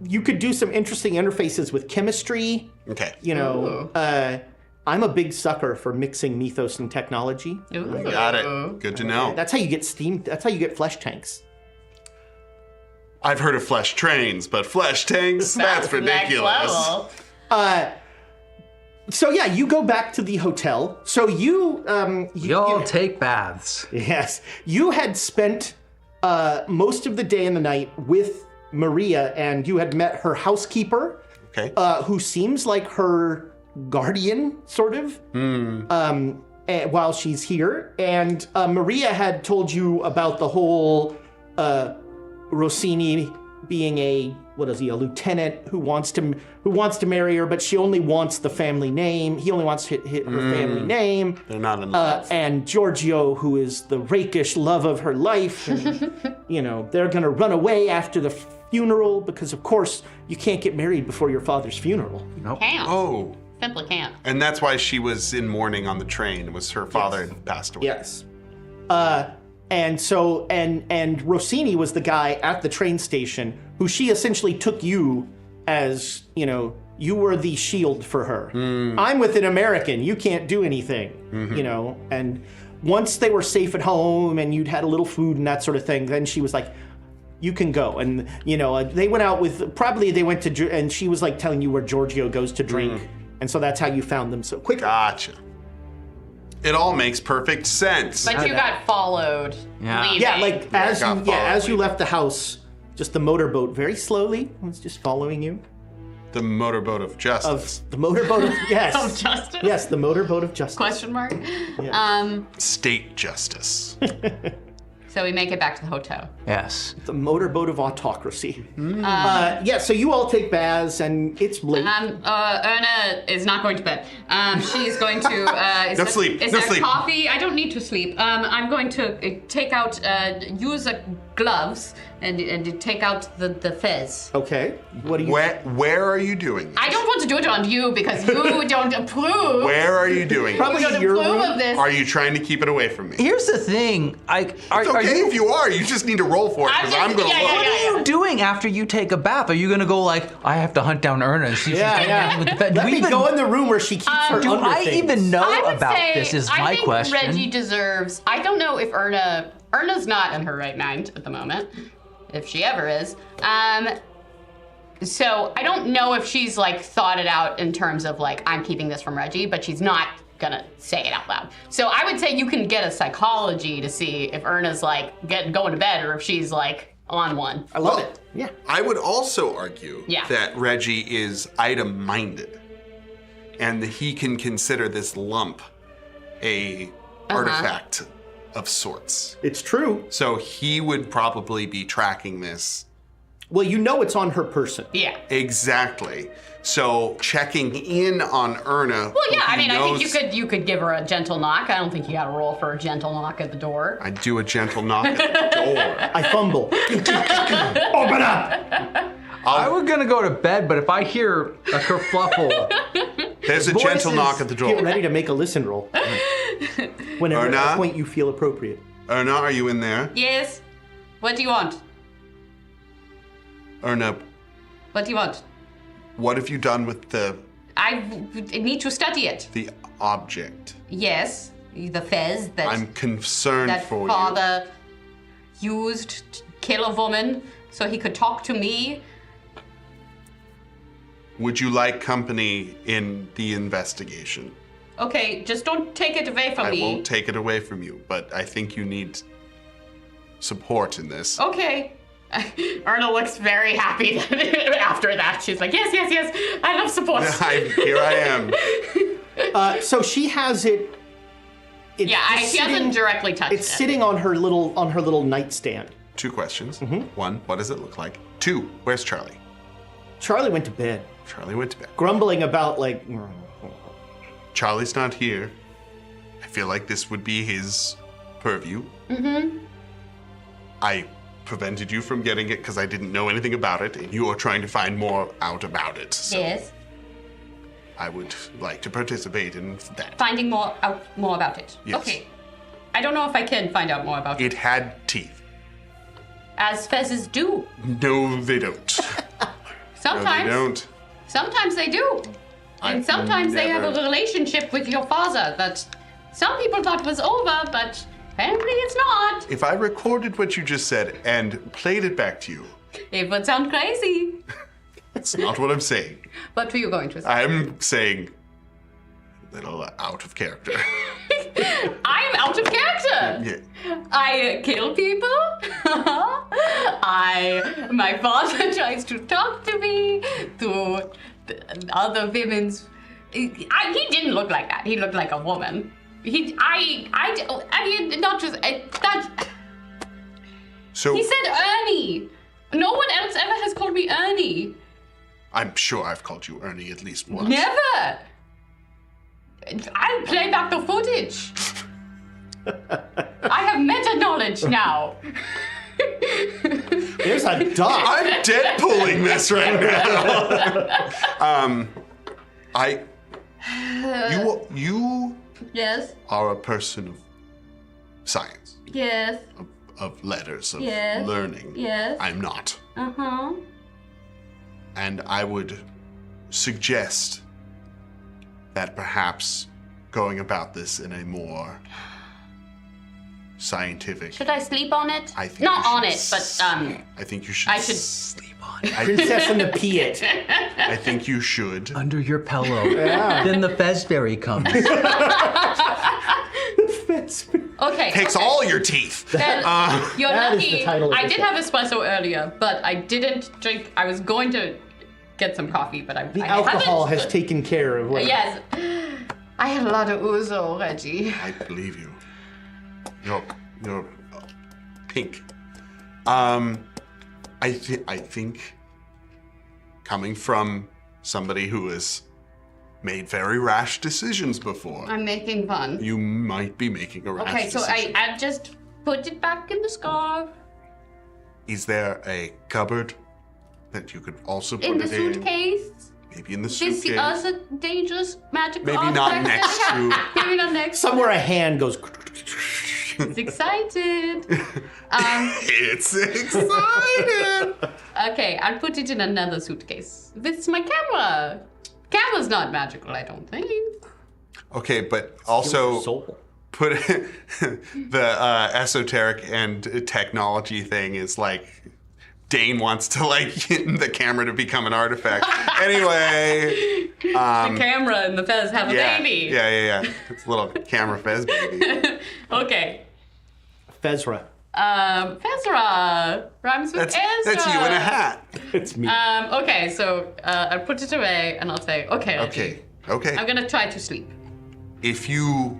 you could do some interesting interfaces with chemistry. Okay. I'm a big sucker for mixing mythos and technology. Ooh. Got it. Good to know. That's how you get steam. That's how you get flesh tanks. I've heard of flesh trains, but flesh tanks? That's ridiculous. Next level. So yeah, you go back to the hotel. So you Y'all take baths. yes, you had spent most of the day and the night with Maria, and you had met her housekeeper, Okay. who seems like her guardian, sort of, while she's here. And Maria had told you about the whole Rossini being a lieutenant who wants to marry her, but she only wants the family name. He only wants her family name. They're not in love. And Giorgio, who is the rakish love of her life, and they're gonna run away after the funeral because, of course, you can't get married before your father's funeral. Nope. Can't. Oh. Simply can't. And that's why she was in mourning on the train. It was her father had passed away. Yes. And so, and Rossini was the guy at the train station who she essentially took you as, you were the shield for her. I'm with an American. You can't do anything, and once they were safe at home and you'd had a little food and that sort of thing, then she was like, you can go. And, they went out and she was telling you where Giorgio goes to drink. And so that's how you found them so quickly. Gotcha. It all makes perfect sense. But you got followed. Yeah. leaving. Yeah, got as you followed. left the house, just the motorboat very slowly was just following you. The motorboat of justice. The motorboat of yes. Of justice? Yes, the motorboat of justice. Question mark? State justice. So we make it back to the hotel. Yes. The motorboat of autocracy. So you all take baths and it's late. Erna is not going to bed. She's going to. No sleep, Is no there sleep. coffee? I don't need to sleep. I'm going to take out, use gloves and take out the fez. Okay. What do you? Where are you doing this? I don't want to do it on you because you don't approve. Where are you doing this? Probably You don't your approve room. of this. Are you trying to keep it away from me? Here's the thing. It's okay if you are. You just need to roll for it because I'm going to look. What are you doing after you take a bath? Are you gonna go like, I have to hunt down Erna and see if she's Yeah. with the fed? Let me go in the room where she keeps her Do under I things. even know I would about say, this? Is I my think question. Reggie deserves. I don't know if Erna's not in her right mind at the moment, if she ever is. So I don't know if she's like thought it out in terms of like I'm keeping this from Reggie, but she's not gonna say it out loud. So I would say you can get a psychology to see if Erna's like going to bed or if she's like on one. I love Well, it. Yeah. I would also argue Yeah. that Reggie is item-minded, and that he can consider this lump a artifact of sorts. It's true. So he would probably be tracking this. Well, you know it's on her person. Yeah. Exactly. So checking in on Erna. Well, yeah. who I mean, I think knows- you could give her a gentle knock. I don't think you got to roll for a gentle knock at the door. I do a gentle knock at the door. I fumble. Open up. I was gonna go to bed, but if I hear a kerfluffle, There's a gentle Voices. knock at the door. Get ready to make a listen roll. Whenever Erna? at a point you feel appropriate. Erna, are you in there? Yes. What do you want? Erna, What do you want? what have you done with I need to study it. the object? Yes, the fez that I'm concerned that for you. father used to kill a woman so he could talk to me. Would you like company in the investigation? Okay, just don't take it away from I me. won't take it away from you, but I think you need support in this. Okay. Erna looks very happy after that. She's like, yes, yes, yes, I love support. Here I am. So she has it. It's Yeah, just she hasn't directly touched It's it. sitting on her little nightstand. 2 questions. Mm-hmm. 1, what does it look like? 2, where's Charlie? Charlie went to bed, Charlie went to bed. grumbling about like. Charlie's not here. I feel like this would be his purview. Mm-hmm. I prevented you from getting it because I didn't know anything about it, and you are trying to find more out about it. So Yes, I would like to participate in that. finding more about it. Yes. Okay. I don't know if I can find out more about it. It had teeth. As fezzes do. No, they don't. No, Sometimes. they don't. Sometimes they do. And I've sometimes they have a never- relationship with your father that some people thought was over, but apparently it's not. If I recorded what you just said and played it back to you, It would sound crazy. that's not what I'm saying. What were you going to say? I'm saying a little out of character. I'm out of character. Yeah. I kill people. My father tries to talk to me through other women's. He didn't look like that. He looked like a woman. I mean, not just that. So He said Ernie. No one else ever has called me Ernie. I'm sure I've called you Ernie at least once. Never. I'll play back the footage. I have meta knowledge now. There's a dog. I'm Deadpooling this right now. You Yes. are a person of science, Yes. of letters, of Yes. learning. Yes. I'm not. Uh-huh. And I would suggest that perhaps going about this in a more scientific. Should I sleep on it? I think Not you on should it, but I think you should. I should- sleep on it. Princess and the Piet. I think you should. under your pillow. Then the Fezberry comes. okay. Takes all your teeth. Then you're That is lucky. the title of I the did show. have espresso earlier, but I didn't drink. I was going to get some coffee, but The alcohol has taken care of what. Yes. I had a lot of ouzo, Reggie. I believe you. You're pink. I think coming from somebody who has made very rash decisions before, I'm making fun. you might be making a rash Okay, so decision. I just put it back in the scarf. Is there a cupboard that you could also put In the it in? suitcase? Maybe in the This suitcase. the other dangerous magical Maybe object not that next I have? to- Maybe not next. Somewhere a hand goes. It's excited. It's excited. Okay, I'll put it in another suitcase. This is my camera. Camera's not magical, I don't think. Okay, but also Soul. put the esoteric and technology thing is like Dane wants to like the camera to become an artifact. Anyway, The camera and the Fez have a baby. Yeah. It's a little camera Fez baby. Okay. Fezra. Fezra rhymes with Ezra. That's you in a hat. It's me. Okay, so I'll put it away and I'll say, okay, Reggie, Okay. I'm gonna try to sleep. If you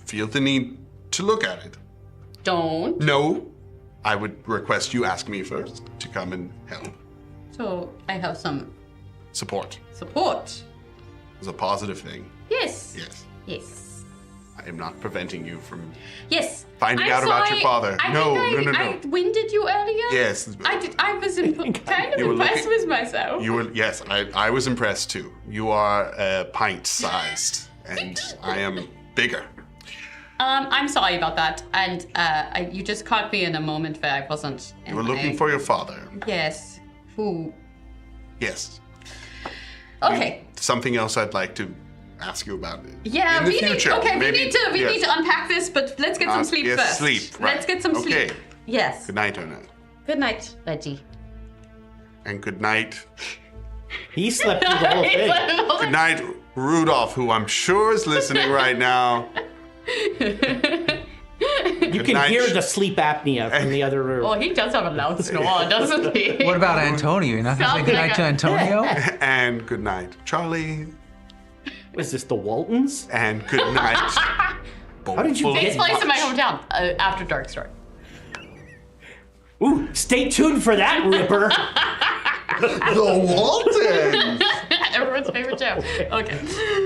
feel the need to look at it, Don't. no, I would request you ask me first to come and help. So I have some Support support. is a positive thing. Yes. Yes. Yes. I am not preventing you from Yes. Finding I'm out about your sorry. father. I No. I winded you earlier. Yes. I was kind of You were impressed looking- with myself. Yes, I was impressed too. You are pint-sized, and I am bigger. I'm sorry about that, and you just caught me in a moment where I wasn't. You were looking for your father. Yes. Who? Yes. Okay. Something else I'd like to ask you about. Yeah, in the we future. need. Okay, Maybe, we need to unpack this, but let's get some sleep yes, first. sleep. Right. Let's get some Okay. sleep. Yes. Good night, Ona. Good night, Reggie. And good night. He slept through the whole thing. Good night, Rudolph, who I'm sure is listening right now. You can night. hear the sleep apnea from the other room. Oh, he does have a loud snore, doesn't he? What about Antonio? You're not going to say Sounds goodnight like to Antonio? And good night, Charlie. Is this the Waltons? And good night. How did you Takes get place in my hometown. After dark story. Ooh, stay tuned for that, Ripper. The Waltons! Everyone's favorite show. Okay.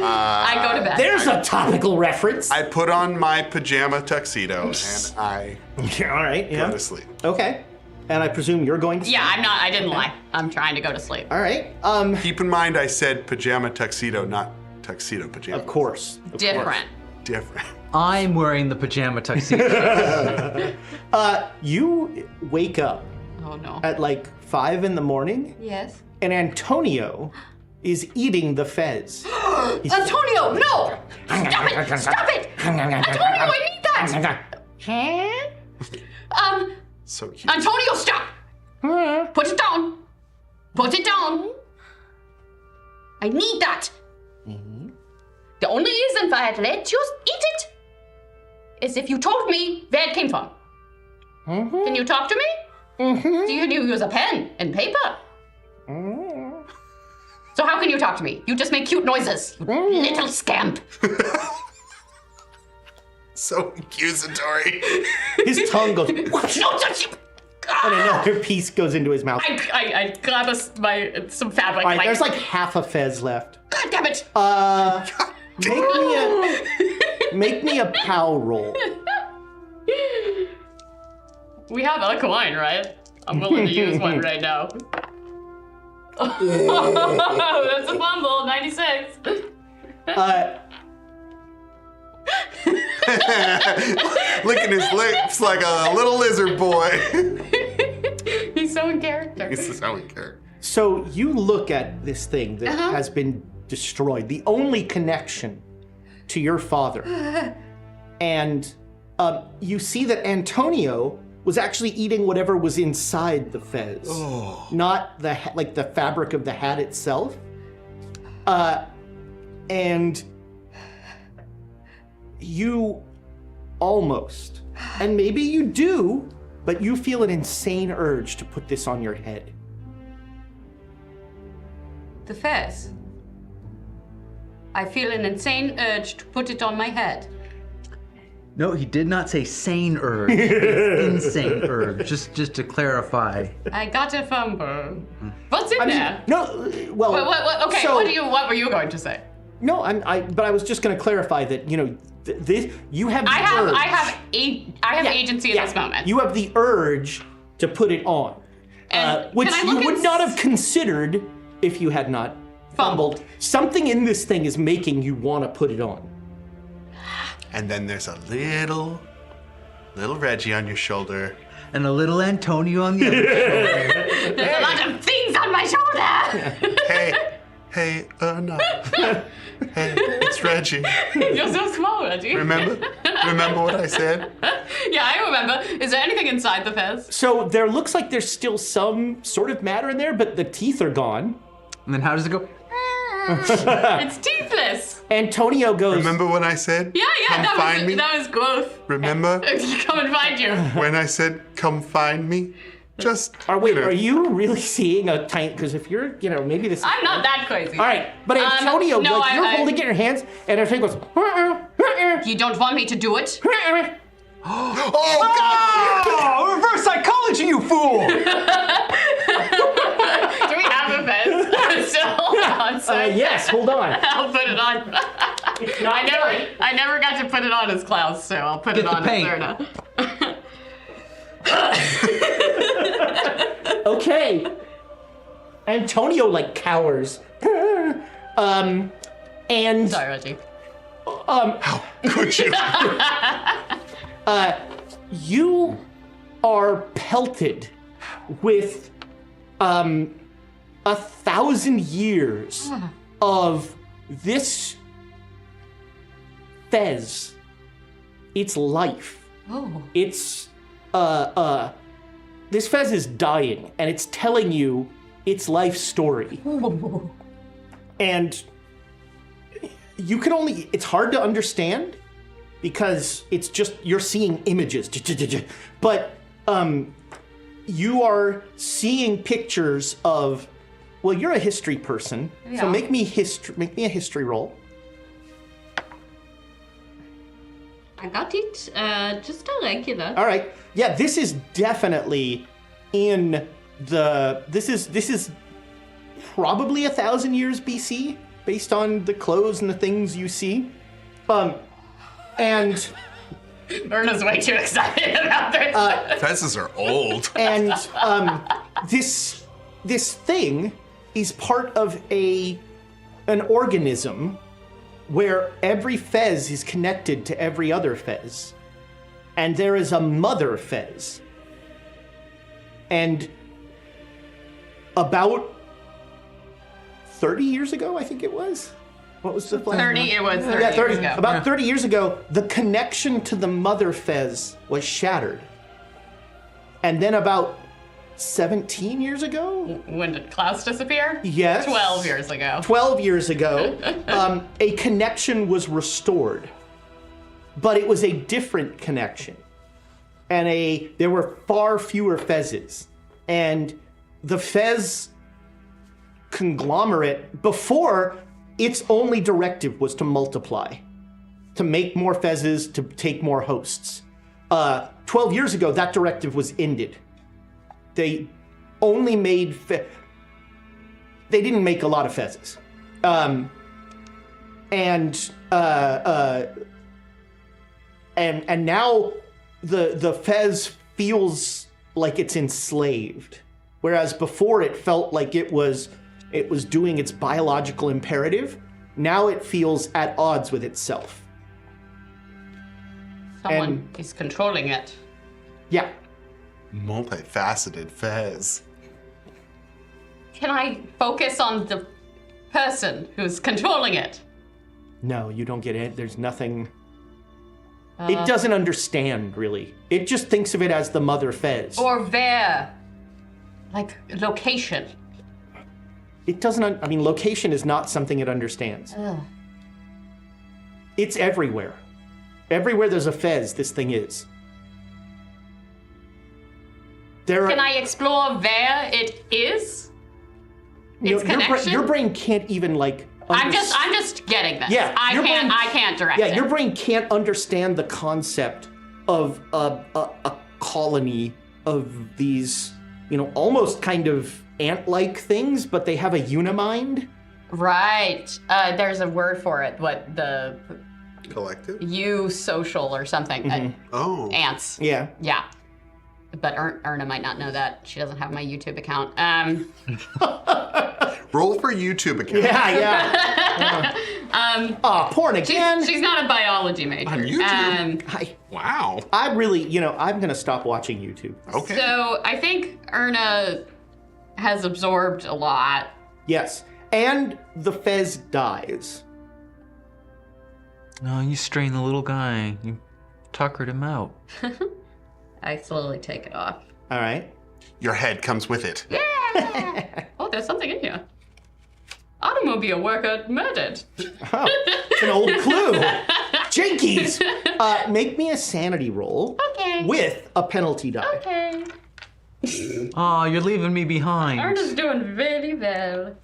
I go to bed. There's a topical reference. I put on my pajama tuxedo and I Yeah, all right, go yeah. to sleep. Okay. And I presume you're going to sleep? Yeah, I'm not. I didn't lie. I'm trying to go to sleep. All right. Keep in mind I said pajama tuxedo, not tuxedo pajama. Of course. Different. Different. I'm wearing the pajama tuxedo. You wake up Oh no. at like 5 in the morning, Yes. and Antonio is eating the fez. Antonio, no! Stop it! Stop it! Antonio, I need that! So cute. Antonio, stop! Put it down. Put it down. I need that. The only reason why I'd let you eat it is if you told me where it came from. Can you talk to me? Do you use a pen and paper? So how can you talk to me? You just make cute noises, you little scamp. So accusatory. His tongue goes, No, don't you! and another piece goes into his mouth. I grab some fabric. All right, there's like half a fez left. God damn it! Make me a POW roll. We have a coin, right? I'm willing to use one right now. That's a fumble, 96. Licking his lips like a little lizard boy. He's so in character. This is how we care. So you look at this thing that has been destroyed, the only connection to your father, and you see that Antonio was actually eating whatever was inside the fez, not the like the fabric of the hat itself. And you almost, and maybe you do, but you feel an insane urge to put this on your head. The fez. I feel an insane urge to put it on my head. No, he did not say sane urge. It's insane urge. Just to clarify. I got a fumble. What's in there? No, well. What? Okay, so- what were you going to say? No, but I was just going to clarify that this you have the urge. I have agency in this moment. You have the urge to put it on, And which can I you look would at not have considered if you had not fumbled. Something in this thing is making you want to put it on. And then there's a little Reggie on your shoulder. And a little Antonio on the other shoulder. There's a lot of things on my shoulder. Hey, no. Hey, it's Reggie. You're so small, Reggie. Remember what I said? Yeah, I remember. Is there anything inside the fez? So there looks like there's still some sort of matter in there, but the teeth are gone. And then how does it go? It's teethless. Antonio goes, Remember what I said? Yeah, Come find me. that was growth. Remember Come and find you. when I said come find me? Just. are you really seeing a tiny, because if you're, maybe this is... I'm not that crazy. All right, but Antonio, no, you're I- holding it in your hands, and Antonio goes, You don't want me to do it? Oh, God! Oh, reverse psychology, you fool! Do we have a fez? Still on site? yes, hold on. I'll put it on. I never got to put it on as Klaus, so I'll put Get it the on paint. as Erna. Okay. Antonio, cowers. And Sorry, Reggie. Could you? you are pelted with 1,000 years of this fez. Its life. Oh. It's this fez is dying, and it's telling you its life story. And you can only, it's hard to understand because it's just, you're seeing images. But you are seeing pictures of, well, you're a history person, so Yeah. make me a history roll. I got it. Just a regular. All right. Yeah, this is definitely in the, this is probably 1,000 years BC based on the clothes and the things you see. And Erna's way too excited about this. Fezzes are old. and this thing is part of an organism where every fez is connected to every other fez. And there is a mother fez. And about 30 years ago, I think it was. What was the plan? 30, it was 30 Yeah, 30 years ago. About 30 years ago, the connection to the mother fez was shattered. And then about 17 years ago? When did Klaus disappear? Yes. 12 years ago. 12 years ago, a connection was restored. But it was a different connection. And there were far fewer fezzes. And the fez conglomerate, before, its only directive was to multiply, to make more fezzes, to take more hosts. 12 years ago, that directive was ended. They only made they didn't make a lot of fezzes. And now the fez feels like it's enslaved, whereas before it felt like it was doing its biological imperative. Now it feels at odds with itself. Someone is controlling it. Yeah. Multifaceted Fez. Can I focus on the person who's controlling it? No, you don't get it. There's nothing. It doesn't understand, really. It just thinks of it as the mother fez. Or where? Like, location. It doesn't, location is not something it understands. It's everywhere. Everywhere there's a fez, this thing is. Can I explore where it is? Its connection? Your brain can't even I'm just getting this. Yeah, I can't direct it. Yeah, your brain can't understand the concept of a colony of these, almost kind of ant-like things, but they have a unimind. Right. There's a word for it. What the Collective? social or something. Oh. Ants. Yeah. Yeah. but Erna might not know that. She doesn't have my YouTube account. Roll for YouTube account. Yeah. Porn again. She's not a biology major. On YouTube? Wow. I really, I'm going to stop watching YouTube. Okay. So I think Erna has absorbed a lot. Yes. And the fez dies. No, you strain the little guy. You tuckered him out. I slowly take it off. All right. Your head comes with it. Yeah! Oh, there's something in here. Automobile worker murdered. Oh, it's an old clue. Jinkies! Make me a sanity roll. Okay. With a penalty die. Okay. Oh, you're leaving me behind. Erna's doing really well.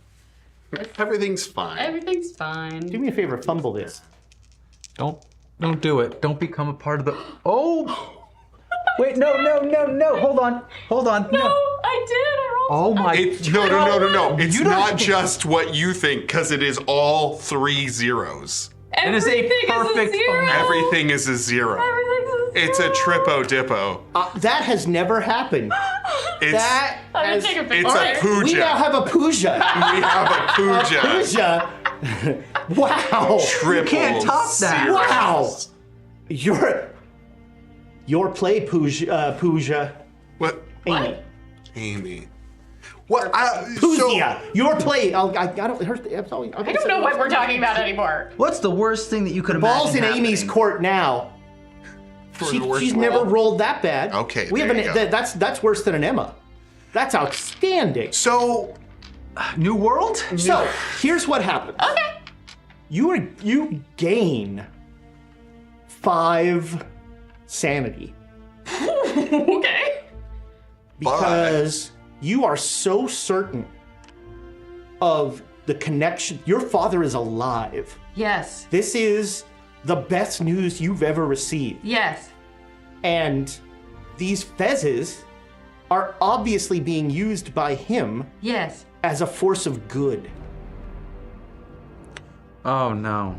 Everything's fine. Everything's fine. Do me a favor, fumble this. Don't do it. Don't become a part of the. Oh! Wait, no. Hold on. No, I did. I rolled. Oh my. No. It's You don't- not just what you think, because it is all 3 zeros. It is a Everything perfect zero. Everything is a 0. Everything's a It's a trippo-dippo. That has never happened. It's That I'm gonna has, take a picture. it's All a right. puja. we now have a puja. We have a puja. Puja. Wow. Triple can't top that. zeros. Wow. Your play, Puja. What? Amy. Amy. What? Puzia. Your play. I don't. I don't know what we're talking about anymore. What's the worst thing that you could imagine Ball's in happening? Amy's court now. For the worst She's roll? never rolled that bad. Okay, we there haven't. you go. That's worse than an Emma. That's outstanding. So, New World? So here's what happens. Okay. You gain 5 sanity Okay. because you are so certain of the connection. Your father is alive. Yes. This is the best news you've ever received. Yes. And these fezzes are obviously being used by him Yes. as a force of good. Oh no.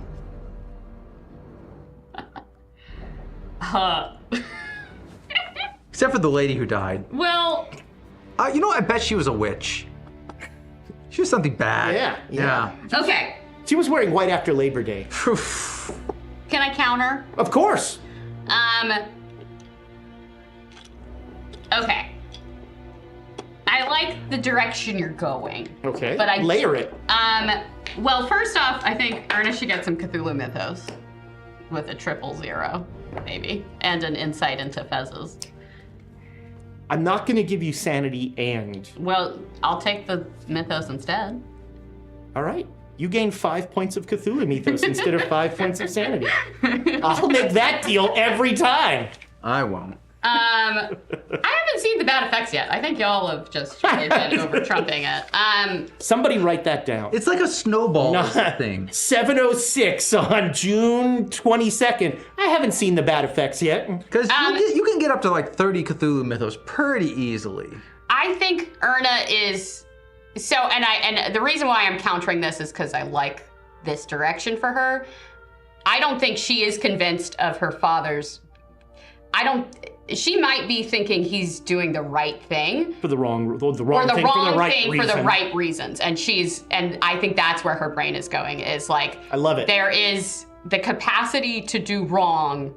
Except for the lady who died. Well, You know, I bet she was a witch. She was something bad. Yeah. okay. She was wearing white after Labor Day. Can I counter? Of course. Okay. I like the direction you're going. Okay. But I layer it. Well, first off, I think Ernest should get some Cthulhu mythos with a 000, maybe, and an insight into fezzes. I'm not going to give you sanity and. Well, I'll take the mythos instead. All right. You gain 5 points of Cthulhu mythos instead of 5 points of sanity. I'll make that deal every time. I won't. I haven't seen the bad effects yet. I think y'all have just been over trumping it. Somebody write that down. It's like a snowball thing. 7:06 on June 22nd. I haven't seen the bad effects yet. Because you can get up to like 30 Cthulhu mythos pretty easily. I think Erna is so, and the reason why I'm countering this is because I like this direction for her. I don't think she is convinced of her father's. She might be thinking he's doing the right thing. For the wrong Or the thing wrong for the right thing reason. for the right reasons. And I think that's where her brain is going, is like, I love it. there is the capacity to do wrong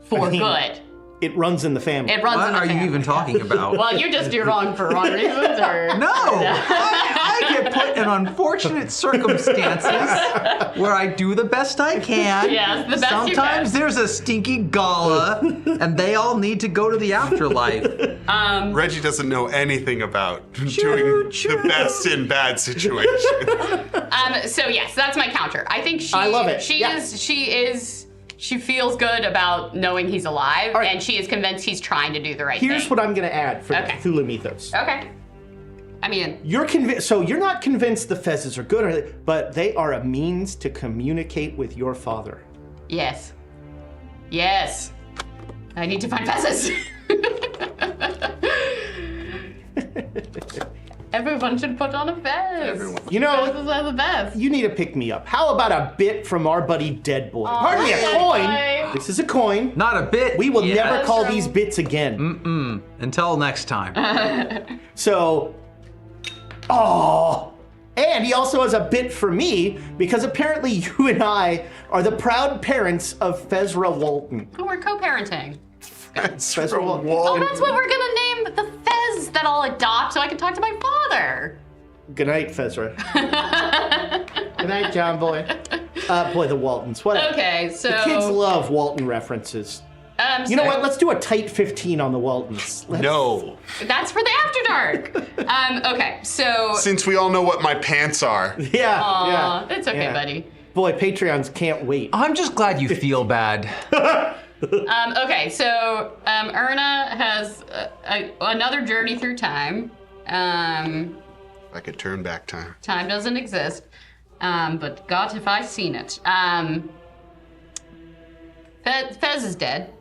for good. It runs in the family. It runs What in the are you family. even talking about? Well, you just do wrong for wrong reasons, or No! I get put in unfortunate circumstances where I do the best I can. Yes, the best you Sometimes can. there's a stinky gala, and they all need to go to the afterlife. Reggie doesn't know anything about doing choo. the best in bad situations. So yes, that's my counter. I think I love it. She feels good about knowing he's alive, All right. and she is convinced he's trying to do the right Here's thing. what I'm going to add for Okay. the Cthulhu mythos. Okay. I mean, You're convinced. So you're not convinced the fezzes are good, but they are a means to communicate with your father. yes. Yes. I need to find fezzes. Everyone should put on a fez. You know, Fezzes are the best. you need to pick me up. How about a bit from our buddy Dead Boy? Pardon me, a coin. This is a coin. Not a bit. We will yet. never call these bits again. Until next time. So, oh. And he also has a bit for me because apparently you and I are the proud parents of Fezra Walton. Oh, we're co-parenting. Fezra Walton. Oh, that's what we're gonna name the Fez that I'll adopt so I can talk to my father. Good night, Fezra. Good night, John Boy. Boy, the Waltons. What? Okay, so The kids love Walton references. You know what? Let's do a tight 15 on the Waltons. No. That's for the After Dark. Okay, so Since we all know what my pants are. Yeah, yeah. it's okay, yeah. buddy. Boy, Patreons can't wait. I'm just glad you feel bad. Okay, so Erna has another journey through time. I could turn back time. Time doesn't exist, but God, if I've seen it. Fez is dead.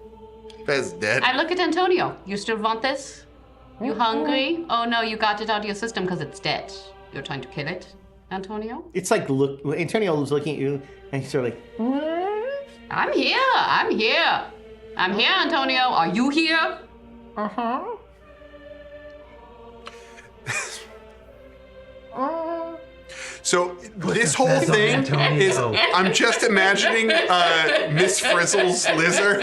Fez dead. I look at Antonio. You still want this? You hungry? Oh no, you got it out of your system because it's dead. You're trying to kill it, Antonio? It's like, look, Antonio was looking at you and he's sort of like, I'm here. I'm here. I'm here, Antonio. Are you here? uh-huh. So this whole thing Antonio. is, I'm just imagining Miss Frizzle's lizard.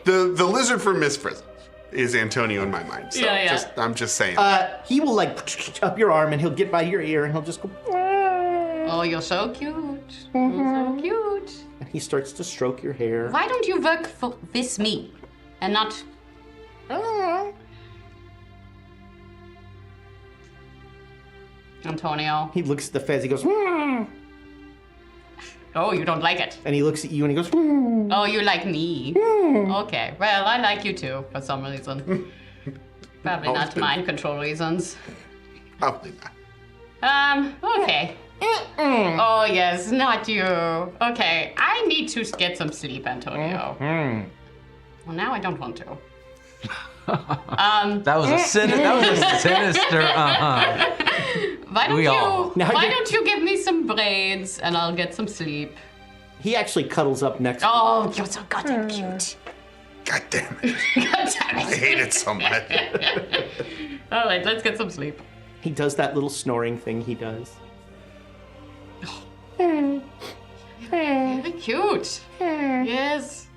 The lizard from Miss Frizzle is Antonio in my mind. So Yeah. I'm just saying. He will like up your arm and he'll get by your ear and he'll just go, Oh, you're so cute. You're so cute. and he starts to stroke your hair. Why don't you work for this me and not... Antonio. He looks at the Fez, he goes, Oh, you don't like it. and he looks at you and he goes, Oh, you like me. Okay. Well, I like you too, for some reason. Probably not Husband. mind control reasons. Probably not. Okay. Oh, yes, not you. Okay, I need to get some sleep, Antonio. Well, now I don't want to. That was a sinister. Why don't We all- you? Now Why you- don't you give me some braids and I'll get some sleep? he actually cuddles up next. Oh, you're so goddamn cute. God damn it. God damn I it. hate it so much. All right, let's get some sleep. He does that little snoring thing he does. Very cute. Yes.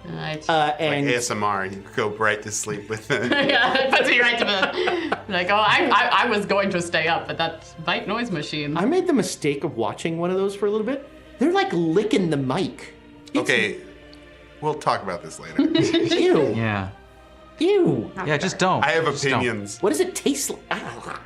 All right. Like And ASMR, you go right to sleep with it. Yeah, it puts me right to the like. Oh, I was going to stay up, but that bite noise machine. I made the mistake of watching one of those for a little bit. They're like licking the mic. Okay, we'll talk about this later. Ew. Yeah. Ew. Yeah, just don't. I have Just don't. opinions. What does it taste like? Ah,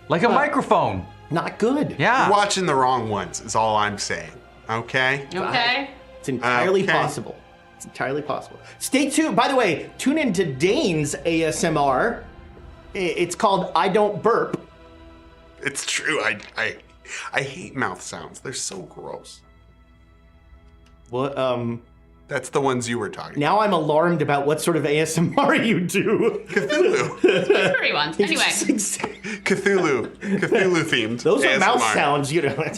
Like a microphone. not good. Yeah. You're watching the wrong ones, is all I'm saying. Okay? Okay. It's entirely Okay. possible. It's entirely possible. Stay tuned. By the way, tune in to Dane's ASMR. It's called I Don't Burp. It's true. I hate mouth sounds. They're so gross. What? That's the ones you were talking Now I'm alarmed about what sort of ASMR you do. Cthulhu. Furry ones. Anyway. Cthulhu themed. Those are ASMR. mouth sounds, you know.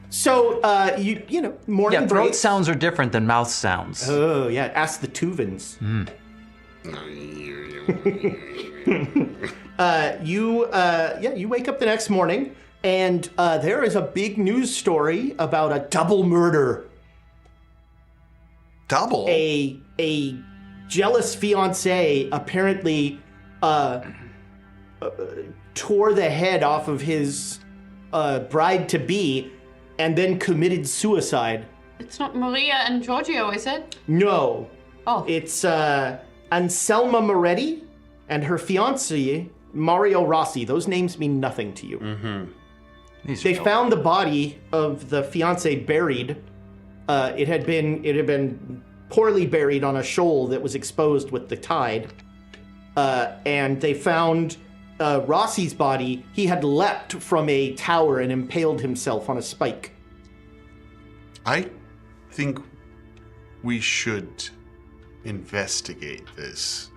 So you know, morning Yeah, throat breaks. sounds are different than mouth sounds. Oh yeah, ask the Tuvans. You wake up the next morning and there is a big news story about a double murder. Double? A jealous fiance apparently tore the head off of his bride to be and then committed suicide. It's not Maria and Giorgio, is it? No. Oh. It's Anselma Moretti and her fiance, Mario Rossi. Those names mean nothing to you. These They are- found the body of the fiance buried. It had been poorly buried on a shoal that was exposed with the tide. And they found Rossi's body. He had leapt from a tower and impaled himself on a spike. I think we should investigate this.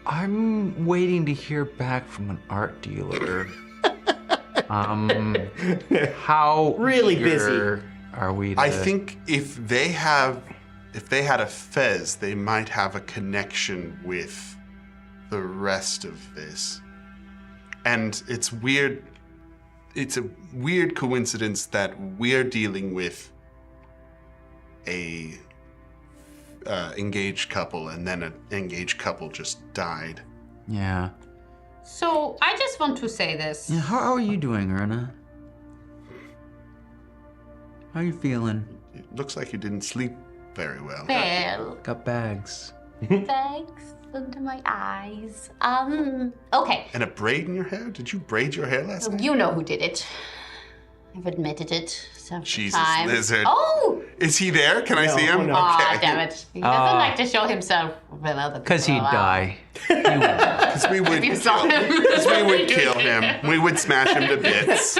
I'm waiting to hear back from an art dealer. How Really eager are we? I think if they had a fez, they might have a connection with the rest of this. And it's weird. It's a weird coincidence that we're dealing with a engaged couple, and then an engaged couple just died. Yeah. So I just want to say this. Yeah. How are you doing, Erna? How are you feeling? It looks like you didn't sleep very well. Well, Got bags. thanks under my eyes. Okay. And a braid in your hair? Did you braid your hair last night? You know who did it. I've admitted it several Jesus, times. lizard. Oh! Is he there? Can I No, see him? oh no. Aw, damn it. He doesn't like to show himself when other people Cause he'd are die. Because we would, You saw him. we would kill him. We would smash him to bits.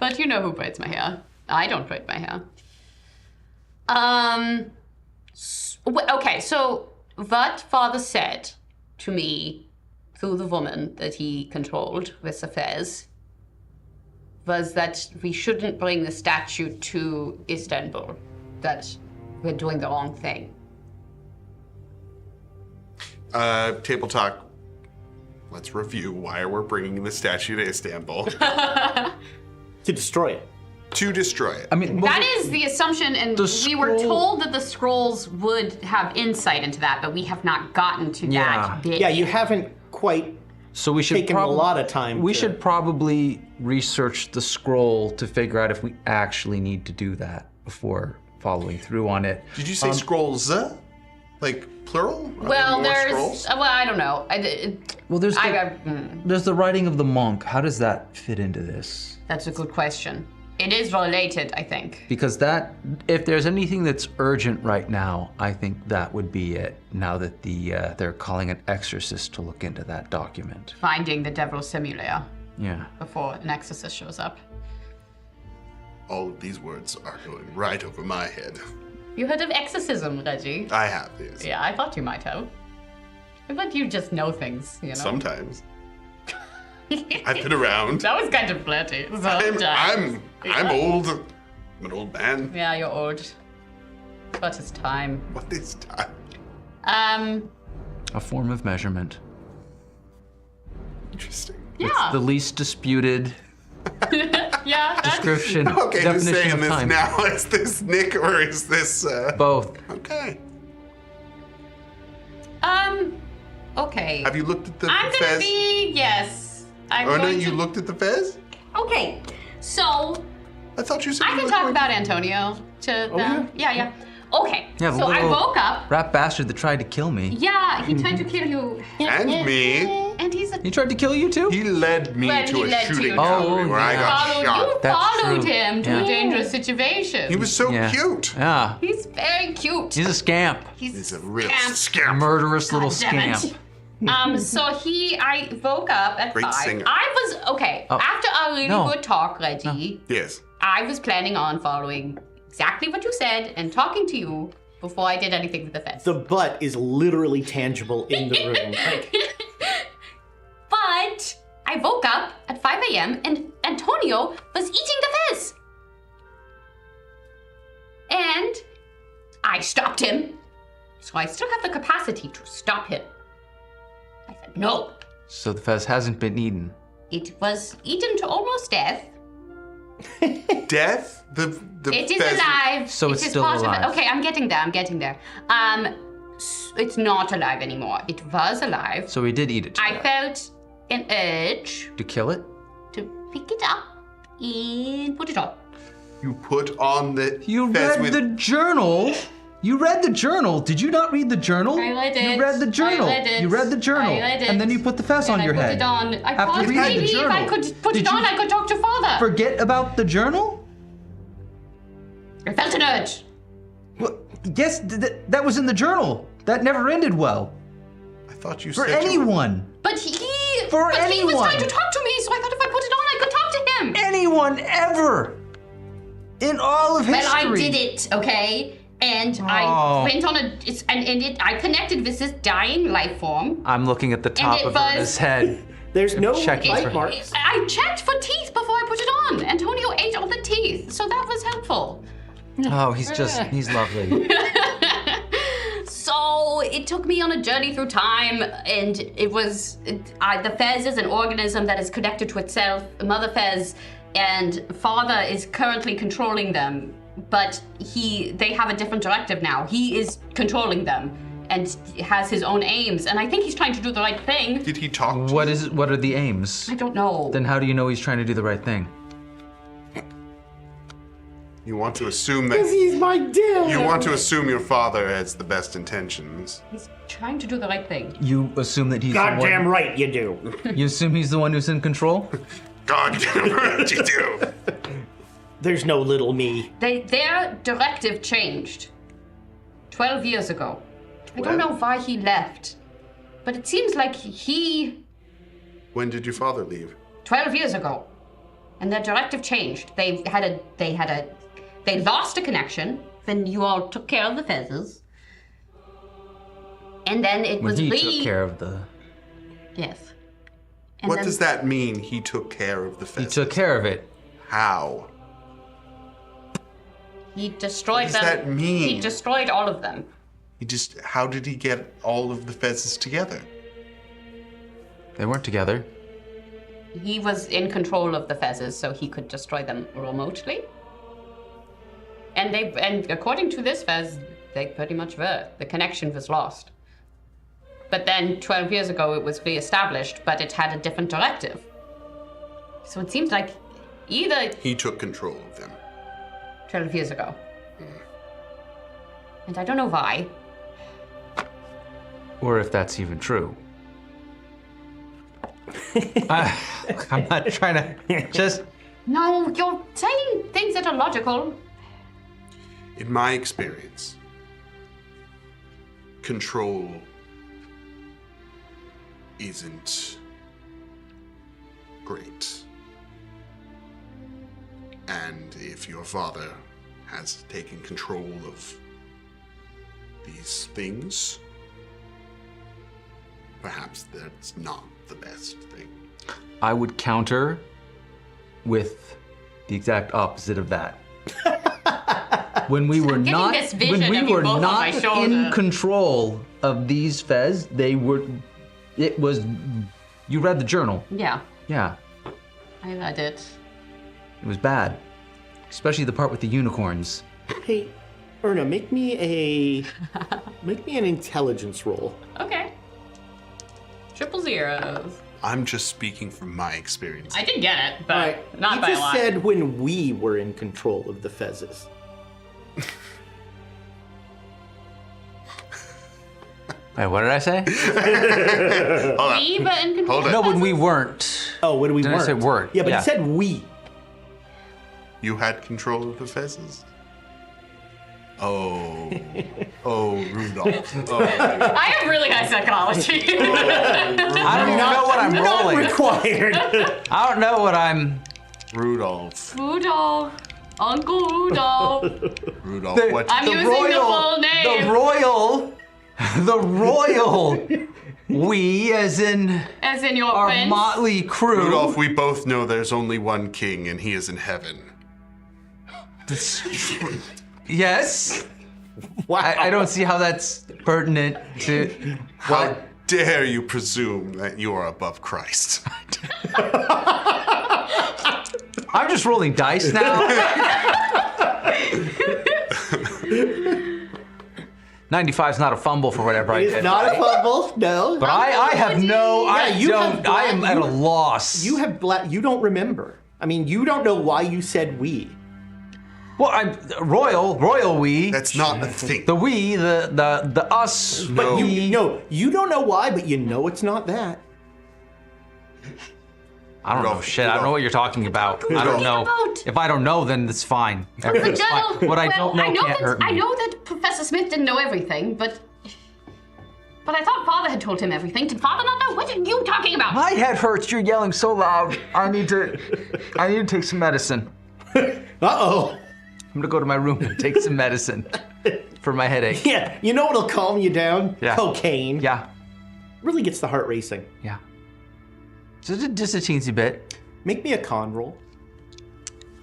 But you know who braids my hair. I don't braid my hair. Okay, so what father said to me through the woman that he controlled with affairs was that we shouldn't bring the statue to Istanbul, that we're doing the wrong thing. Table talk. Let's review why we're bringing the statue to Istanbul. To destroy it. To destroy it. I mean, That is the assumption, and The we were scroll- told that the scrolls would have insight into that, but we have not gotten to Yeah. that bit. Yeah, you haven't quite so we should taken a lot of time. We to- should probably research the scroll to figure out if we actually need to do that before following through on it. Did you say scrolls? Like plural? Are Well, there more there's. scrolls? Well, I don't know. Well, there's I, there's the writing of the monk. How does that fit into this? that's a good question. It is related, I think. Because that, if there's anything that's urgent right now, I think that would be it. Now that they're calling an exorcist to look into that document. Finding the devil's simulator Yeah. before an exorcist shows up. All of these words are going right over my head. You heard of exorcism, Reggie? I have these. Yeah, I thought you might have. But you just know things, you know? Sometimes. I've been around. That was kind of flirty. I'm old. I'm an old man. Yeah, you're old. But it's time. What is time? A form of measurement. Interesting. Yeah. The least disputed Yeah, that's description. Okay, who's definition saying of this time. now? Is this Nick or is this Both. Okay. okay. Have you looked at the I'm gonna fez? be yes. I'm Oh no, going you to. looked at the fez? Okay, so I thought you said I you can looked talk like- about Antonio to them. Yeah. Okay. Yeah, the so I little woke up. rat bastard that tried to kill me. Yeah, he tried to kill you. And me. And he's a He tried to kill you too? He led me Well, to he a led shooting you. gallery where I yeah. got followed, shot. you That's followed true. him to Yeah. a dangerous situation. He was so Yeah. cute. Yeah. He's very cute. He's a scamp. He's a real Scamp. A scamp. murderous little God damn scamp. it. I woke up at Great 5. singer. I was, okay, after our really No. good talk, Reggie, Yes. I was planning on following exactly what you said and talking to you before I did anything with the fence. The butt is literally tangible in the room. Like, But I woke up at 5 a.m. and Antonio was eating the fez. And I stopped him. So I still have the capacity to stop him. I said, no. So the fez hasn't been eaten. It was eaten to almost death. Death? The It is pheasant- alive. So It it's is still part of it. alive. Okay, I'm getting there. It's not alive anymore. It was alive. So he did eat it. To I death. felt an urge To kill it? to pick it up and put it on. You put on the You fez read with the journal. You read the journal. Did you not read the journal? I read it. You read the journal. I read it. You read the journal. I read it. And then you put the fez on And your I put head. it on. I After thought reading the maybe if I journal. could put Did it on, you I could talk to father. Forget about the journal? I felt an urge. Well, yes, that was in the journal. That never ended well. I thought you For said you were- anyone. But he was anyone. trying to talk to me, so I thought if I put it on, I could talk to him. Anyone ever. In all of history. Well, I did it, okay? And Oh. I went on I connected with this dying life form. I'm looking at the top it of was- his head. There's no Checking bite for- marks. I checked for teeth before I put it on. Antonio ate all the teeth, so that was helpful. Oh, he's lovely. So it took me on a journey through time, and the Fez is an organism that is connected to itself, Mother Fez, and Father is currently controlling them, but they have a different directive now. He is controlling them and has his own aims, and I think he's trying to do the right thing. Did he talk to What are the aims? I don't know. Then how do you know he's trying to do the right thing? You want to assume that He's my dad. you want to assume your father has the best intentions. He's trying to do the right thing. You assume that he's Goddamn the one. right you do. You assume he's the one who's in control? God damn right you do. There's no little me. Their directive changed 12 years ago. I don't know why he left, but it seems like When did your father leave? 12 years ago, and their directive changed. They lost a connection. Then you all took care of the Fezzes, and then it was He Lee. took care of the. Yes. And What then does that mean? He took care of the He Fez. took care of it. How? He destroyed What does them. that mean? He destroyed all of them. How did he get all of the Fezzes together? They weren't together. He was in control of the Fezzes, so he could destroy them remotely. And according to this Fez, they pretty much were. The connection was lost. But then 12 years ago it was reestablished, but it had a different directive. So it seems like either He took control of them. 12 years ago. And I don't know why. Or if that's even true. I'm not trying to just. No, you're saying things that are logical. In my experience, control isn't great. And if your father has taken control of these things, perhaps that's not the best thing. I would counter with the exact opposite of that. When we were getting not, this vision when we of you were both on my not shoulder. in control of these Fez, they were. It was. You read the journal. Yeah, Yeah, I read it. it was bad, especially the part with the unicorns. Hey, Erna, make me an intelligence roll. Okay. 000. I'm just speaking from my experience. I did get it, but All right. not you by a just lot. said when we were in control of the Fezzes. Wait, what did I say? We were in control. Hold it. No, when we weren't. Oh, when we Didn't I weren't. say weren't? Yeah, but Yeah. you said we. You had control of the Fezzes? Oh. Oh, Rudolph. Oh, I have really high psychology. I don't even know what I'm Not rolling. required. I don't know what I'm. Rudolph. Rudolph. Uncle Rudolph. Rudolph. What? I'm using the full name. The royal, we as in As in your our prince. motley crew. Rudolph, we both know there's only one king and he is in heaven. Yes. Wow. I don't see how that's pertinent to. How dare you presume that you are above Christ? I'm just rolling dice now. 95's not a fumble for whatever I It's did. not a fumble, no. But I have no. I you have don't. I am black- at a loss. You have you don't remember. I mean, you don't know why you said we. Well, I'm royal. We. That's not a thing. The we. The us. No. we. You don't know why, but you know it's not that. I don't know Rudolph, shit. I don't know what you're talking about. I don't know. about? If I don't know, then it's fine. The Everything's journal. fine. What I don't know can't hurt me. I know that Professor Smith didn't know everything, but I thought Father had told him everything. Did Father not know? What are you talking about? My head hurts. You're yelling so loud. I need to take some medicine. Uh-oh. I'm gonna go to my room and take some medicine for my headache. Yeah, you know what'll calm you down? Yeah. Cocaine. Yeah. Really gets the heart racing. Yeah. Just a teensy bit. Make me a con roll.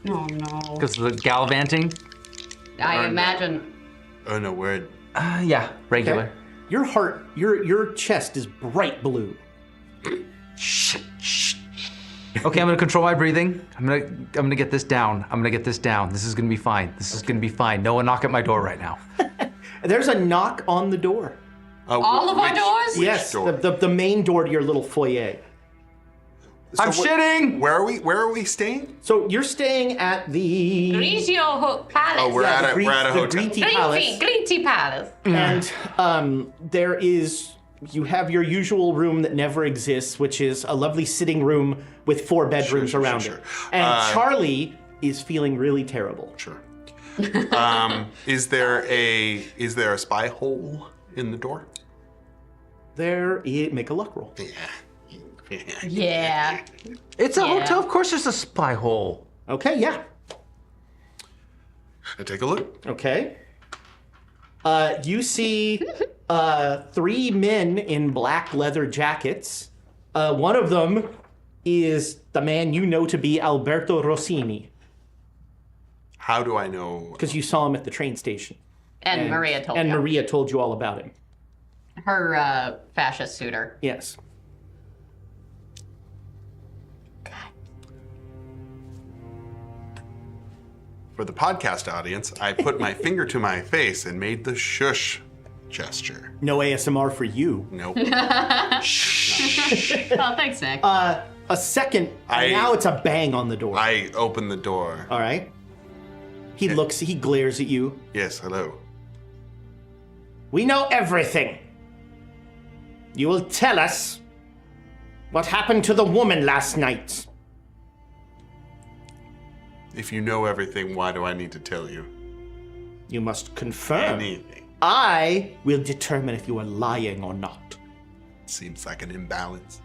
Oh no. Because of the gallivanting? I imagine. Oh no, word. Yeah, regular. Okay. Your heart, your chest is bright blue. Shh. Okay, I'm gonna control my breathing. I'm gonna get this down. This is gonna be fine. No one knock at my door right now. There's a knock on the door. All of our doors? Yes, door? the main door to your little foyer. So I'm shitting! Where are we staying? So you're staying at the Grigio Palace. Oh, we're at a hotel. Griti Palace. Griti Palace. And there is, you have your usual room that never exists, which is a lovely sitting room with 4 bedrooms around it. And Charlie is feeling really terrible. Sure. Is there a spy hole in the door? Make a luck roll. Yeah. It's a hotel, of course there's a spy hole. Okay, yeah. I take a look. Okay. You see 3 men in black leather jackets. One of them is the man you know to be Alberto Rossini, How do I know? because you saw him at the train station. And Maria told And you. Maria told you all about him. Her fascist suitor. Yes. For the podcast audience, I put my finger to my face and made the shush gesture. No ASMR for you. Nope. Oh, thanks, Nick. A second, now it's a bang on the door. I open the door. All right. He glares at you. Yes, hello. We know everything. You will tell us what happened to the woman last night. If you know everything, why do I need to tell you? You must confirm. Anything. I will determine if you are lying or not. Seems like an imbalance.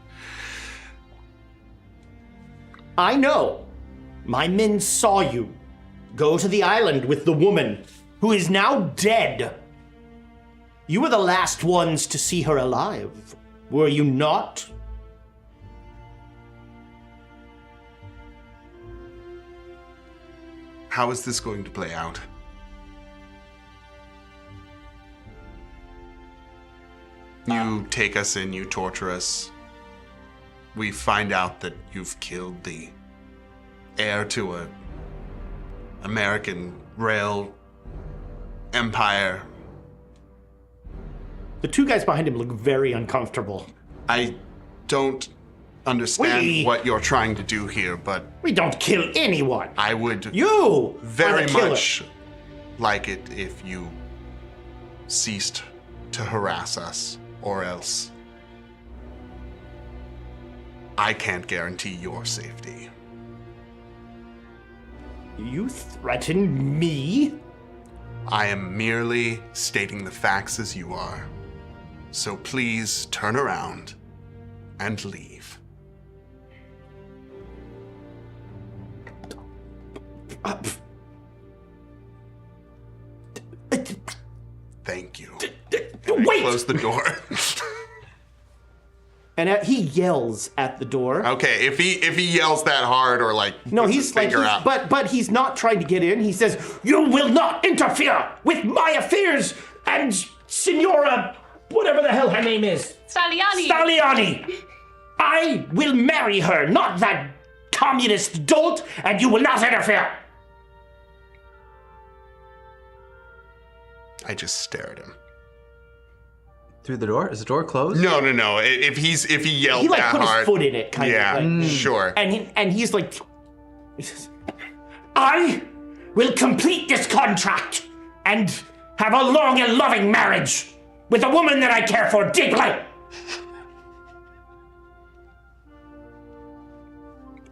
I know. My men saw you go to the island with the woman who is now dead. You were the last ones to see her alive, were you not? How is this going to play out? You take us in, you torture us. We find out that you've killed the heir to a American rail empire. The 2 guys behind him look very uncomfortable. I don't understand what you're trying to do here, but We don't kill anyone. I would You very are the killer. much like it if you ceased to harass us, or else I can't guarantee your safety. You threaten me? I am merely stating the facts as you are. So please turn around and leave. Thank you. Wait! Close the door. And he yells at the door. Okay, if he yells that hard or like No, puts he's his like, finger out. but he's not trying to get in. He says, "You will not interfere with my affairs." And Signora, whatever the hell her name is, Saliani. Staliani, I will marry her, not that communist dolt, and you will not interfere. I just stare at him. Through the door? Is the door closed? No. If he yelled He like that put hard, his foot in it, kind yeah, of. Like, sure. and he's like, he says, I will complete this contract and have a long and loving marriage with a woman that I care for deeply.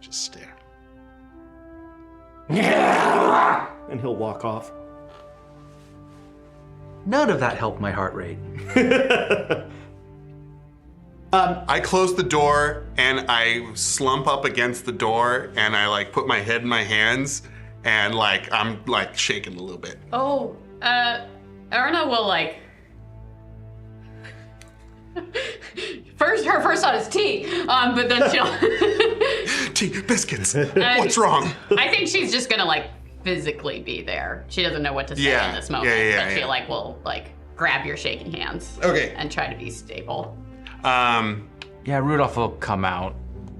Just stare. And he'll walk off. None of that helped my heart rate. I close the door and I slump up against the door and I like put my head in my hands and like I'm like shaking a little bit. Oh, Erna will like Her first thought is tea, but then she'll. Tea, biscuits. What's wrong? I think she's just gonna like physically be there. She doesn't know what to say Yeah. in this moment, Yeah, but she yeah. like will like grab your shaking hands. Okay. And try to be stable. Yeah, Rudolph will come out.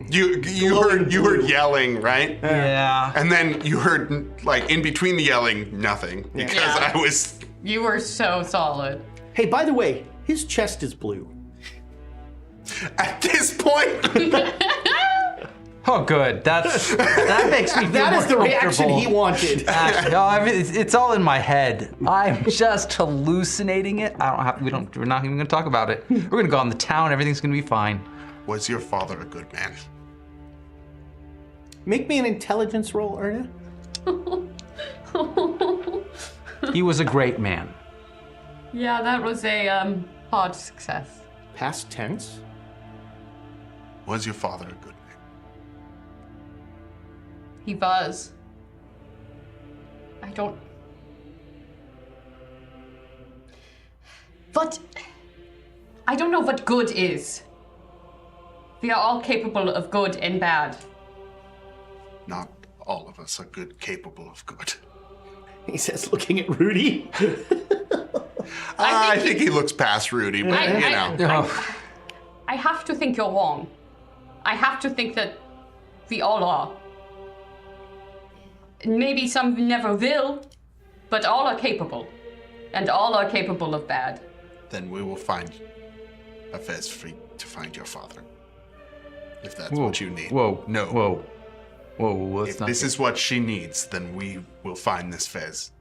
You heard yelling, right? Yeah. And then you heard, like, in between the yelling, nothing. Because Yeah. I was... You were so solid. Hey, by the way, his chest is blue. At this point... Oh, good. That makes me feel That more is the reaction comfortable. he wanted. No, I mean, it's all in my head. I'm just hallucinating it. We're not even gonna talk about it. We're gonna go on the town. Everything's gonna be fine. Was your father a good man? Make me an intelligence roll, Erna. He was a great man. Yeah, that was a hard success. Past tense. Was your father a good man? He was. I don't. But I don't know what good is. We are all capable of good and bad. Not all of us are good, capable of good. He says, looking at Rudy. I think he looks past Rudy, but, I have to think you're wrong. I have to think that we all are. Maybe some never will, but all are capable. And all are capable of bad. Then we will find a fez for you to find your father. If that's Whoa, what you need. Whoa. No. Whoa. Let's If not. this is what she needs, then we will find this fez.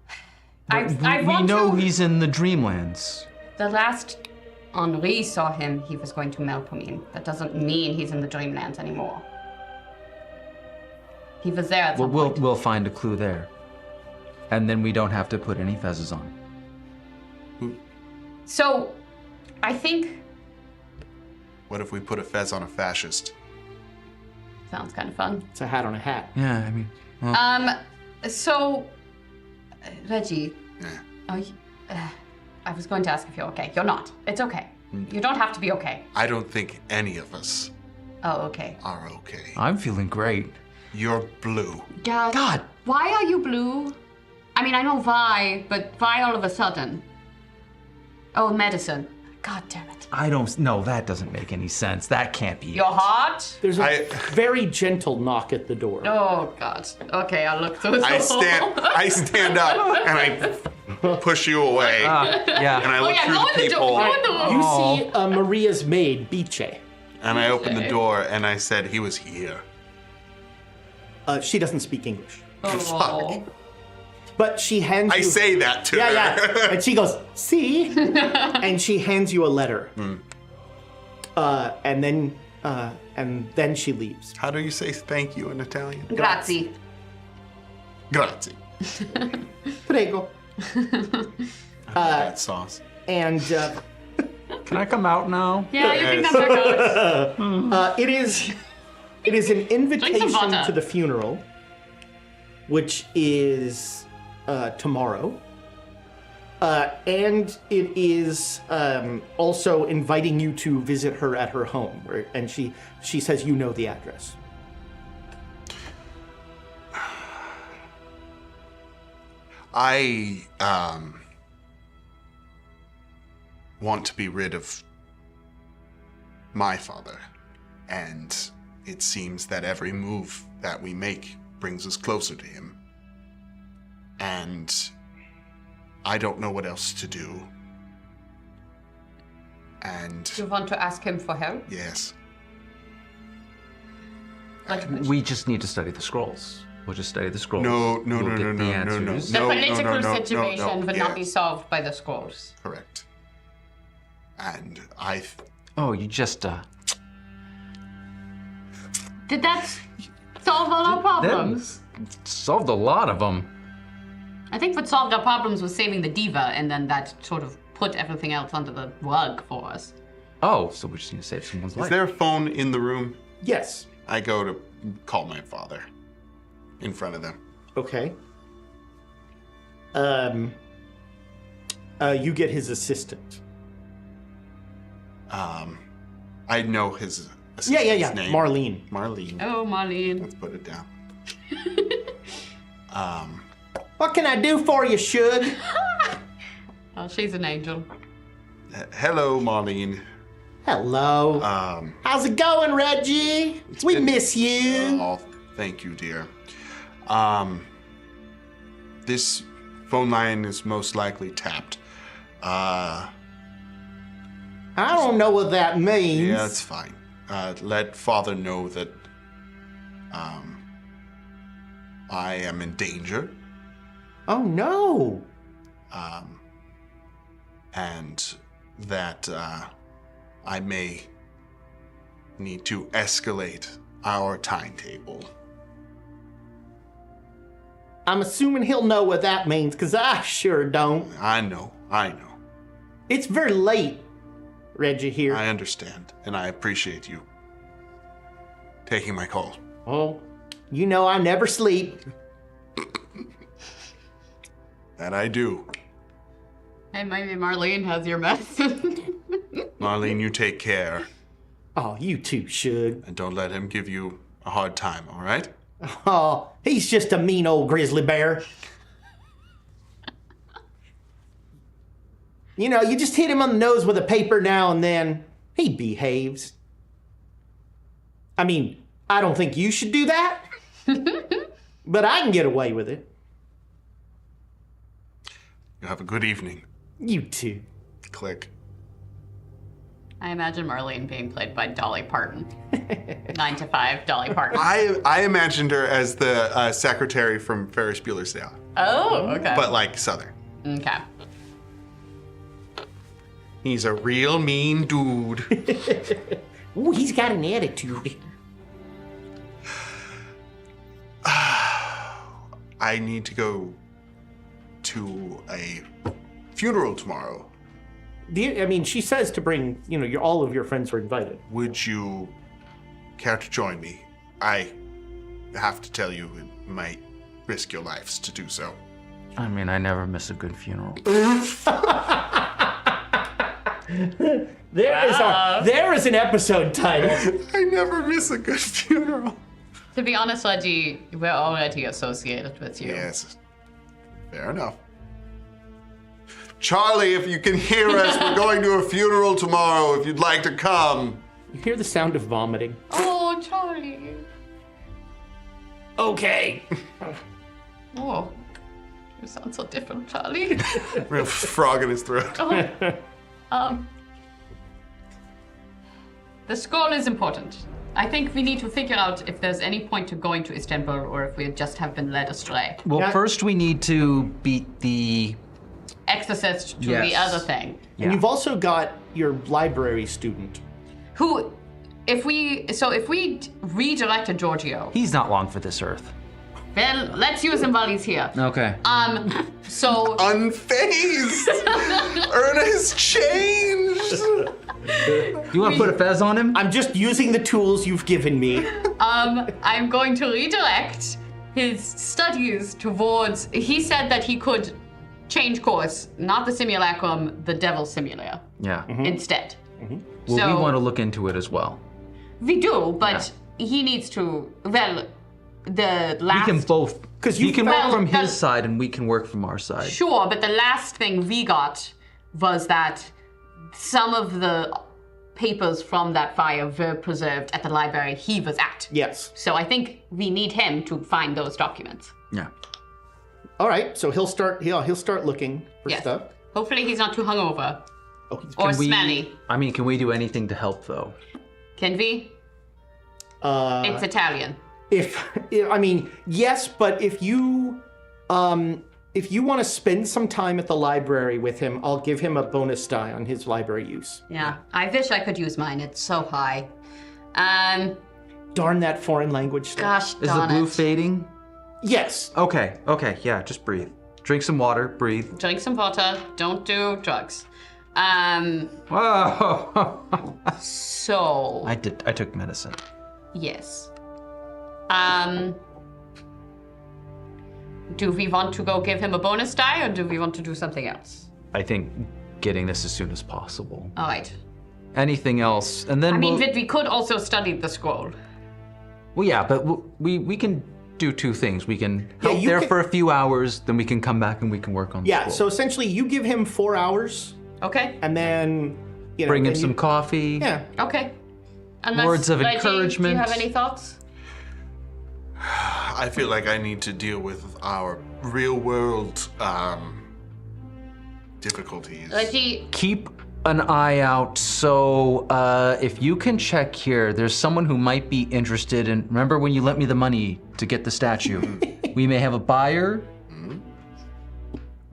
I we want know to... he's in the Dreamlands. The last Henri saw him, he was going to Melpomene. That doesn't mean he's in the Dreamlands anymore. He was there at some point. We'll find a clue there, and then we don't have to put any fezzes on. So, I think... What if we put a fez on a fascist? Sounds kind of fun. It's a hat on a hat. Yeah, I mean, well, So... Reggie, Yeah. are you, I was going to ask if you're okay. You're not. It's okay. You don't have to be okay. I don't think any of us Oh, okay. are okay. I'm feeling great. You're blue. God. Why are you blue? I mean, I know why, but why all of a sudden? Oh, medicine. God damn it. I don't. No, that doesn't make any sense. That can't be. You're hot? There's a very gentle knock at the door. Oh, God. Okay, I'll look through the I stand up and I push you away. Yeah. And I look through go the in the door. people Go in the room. You see Maria's maid, Biche. and I open the door and I said he was here. She doesn't speak English. Oh. But she hands I you... say that to her. Yeah. And she goes, see? And she hands you a letter. And then she leaves. How do you say thank you in Italian? Grazie. Grazie. Prego. That sauce. And Can I come out now? Yeah, you can come back out. it is an invitation vodka. to the funeral, which is tomorrow. And it is also inviting you to visit her at her home, and she says you know the address. I want to be rid of my father, and it seems that every move that we make brings us closer to him. And I don't know what else to do. And You want to ask him for help? yes, We just need to study the scrolls. We'll just study the scrolls. no, We'll get the answers. The No, political no, situation would not be yes. solved by the scrolls. correct. And I Oh, you just Did that solve all our problems? solved a lot of them. I think what solved our problems was saving the diva, and then that sort of put everything else under the rug for us. Oh, so we just need to save someone's is life. there a phone in the room? Yes. I go to call my father in front of them. Okay. You get his assistant. I know his Yeah, assistant's name. Marlene. Marlene. Oh, Marlene. Let's put it down. What can I do for you, Shug? Oh, she's an angel. Hello, Marlene. Hello. How's it going, Reggie? We miss you. Oh, thank you, dear. This phone line is most likely tapped. I don't know what that means. Yeah, that's fine. Let Father know that I am in danger. Oh, no. And that I may need to escalate our timetable. I'm assuming he'll know what that means, because I sure don't. I know. It's very late, Reggie here. I understand, and I appreciate you taking my call. Oh, you know I never sleep. That I do. Hey, maybe Marlene has your message. Marlene, you take care, Oh, you too, Shug. and don't let him give you a hard time, all right? Oh, he's just a mean old grizzly bear. You know, you just hit him on the nose with a paper now and then. He behaves. I mean, I don't think you should do that. But I can get away with it. You have a good evening. You too. Click. I imagine Marlene being played by Dolly Parton. 9 to 5, Dolly Parton. I imagined her as the secretary from Ferris Bueller's Day Off, Oh, okay. but like Southern. Okay. He's a real mean dude. Ooh, he's got an attitude. I need to go to a funeral tomorrow. I mean, she says to bring, you know, all of your friends are invited. Would you care to join me? I have to tell you, it might risk your lives to do so. I mean, I never miss a good funeral. There is an episode title. I never miss a good funeral. To be honest, Reggie, we're already associated with you. Yes, fair enough. Charlie, if you can hear us, we're going to a funeral tomorrow if you'd like to come. You hear the sound of vomiting. Oh, Charlie. Okay. Oh, you sound so different, Charlie. Real frog in his throat. The scroll is important. I think we need to figure out if there's any point to going to Istanbul or if we just have been led astray. Well, Yeah. first we need to beat the... Exorcist to Yes. the other thing. Yeah. And you've also got your library student. Who, if we redirected Giorgio, He's not long for this earth. then let's use him while he's here. Okay. So Unfazed! Erna has changed! You want to put a fez on him? I'm just using the tools you've given me. I'm going to redirect his studies towards, he said that he could change course, not the simulacrum, the devil simulator Yeah. instead. Well, So- we want to look into it as well. We do, but he needs to, well, the last... We can both... 'Cause he you can work found- from his that- side and we can work from our side. Sure, but the last thing we got was that some of the papers from that fire were preserved at the library he was at. Yes. So I think we need him to find those documents. Yeah. All right. So he'll start looking for Yes. stuff. Hopefully he's not too hungover Oh, he's or We- smelly. I mean, can we do anything to help, though? Can we? It's Italian. I mean, yes, but if you want to spend some time at the library with him, I'll give him a bonus die on his library use. Yeah, I wish I could use mine. It's so high. Darn that foreign language stuff. Gosh Is the darn blue it. fading? Yes. Okay, yeah, just breathe. Drink some water, breathe. Drink some water. Don't do drugs. Whoa! So I took medicine. yes. Do we want to go give him a bonus die, or do we want to do something else? I think getting this as soon as possible. All right. anything else, and then I mean, we'll, we could also study the scroll. well, yeah, but we can do two things. We can help you there can- for a few hours, then we can come back and we can work on the Yeah, scroll. so essentially you give him 4 hours, Okay. and then, you know. Bring him then some you- coffee. Yeah. Okay. Unless, Words of Reggie, encouragement. Do you have any thoughts? I feel like I need to deal with our real world difficulties. Reggie, Keep an eye out. So if you can check here, there's someone who might be interested in. Remember when you lent me the money to get the statue? We may have a buyer.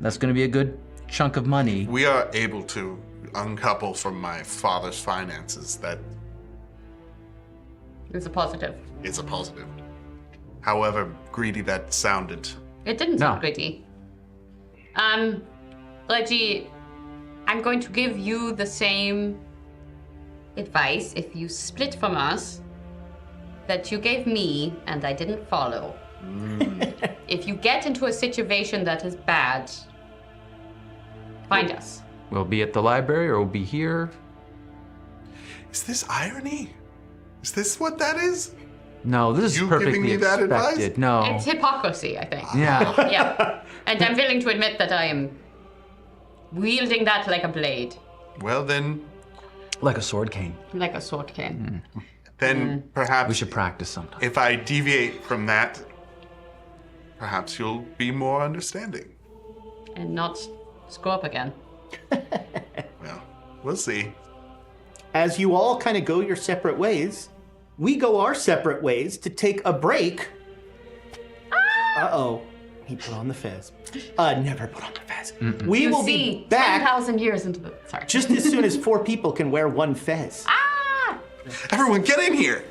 That's going to be a good chunk of money. We are able to uncouple from my father's finances. That it's a positive. is a positive. However greedy that sounded. It didn't sound No. gritty. Reggie, I'm going to give you the same advice if you split from us that you gave me and I didn't follow. If you get into a situation that is bad, find us. We'll be at the library or we'll be here. Is this irony? Is this what that is? No, this is You perfectly giving me that advice? expected. No. It's hypocrisy, I think. Yeah. Yeah. And I'm willing to admit that I am wielding that like a blade, Well then, Like a sword cane. like a sword cane. then perhaps We should practice sometime. if I deviate from that, perhaps you'll be more understanding. And not screw up again. Well, we'll see. As you all kind of go your separate ways, we go our separate ways to take a break. Uh-oh. He put on the fez. Never put on the fez. We will See, be back 10,000 years into the... Sorry. just as soon as 4 people can wear one fez. Everyone, get in here!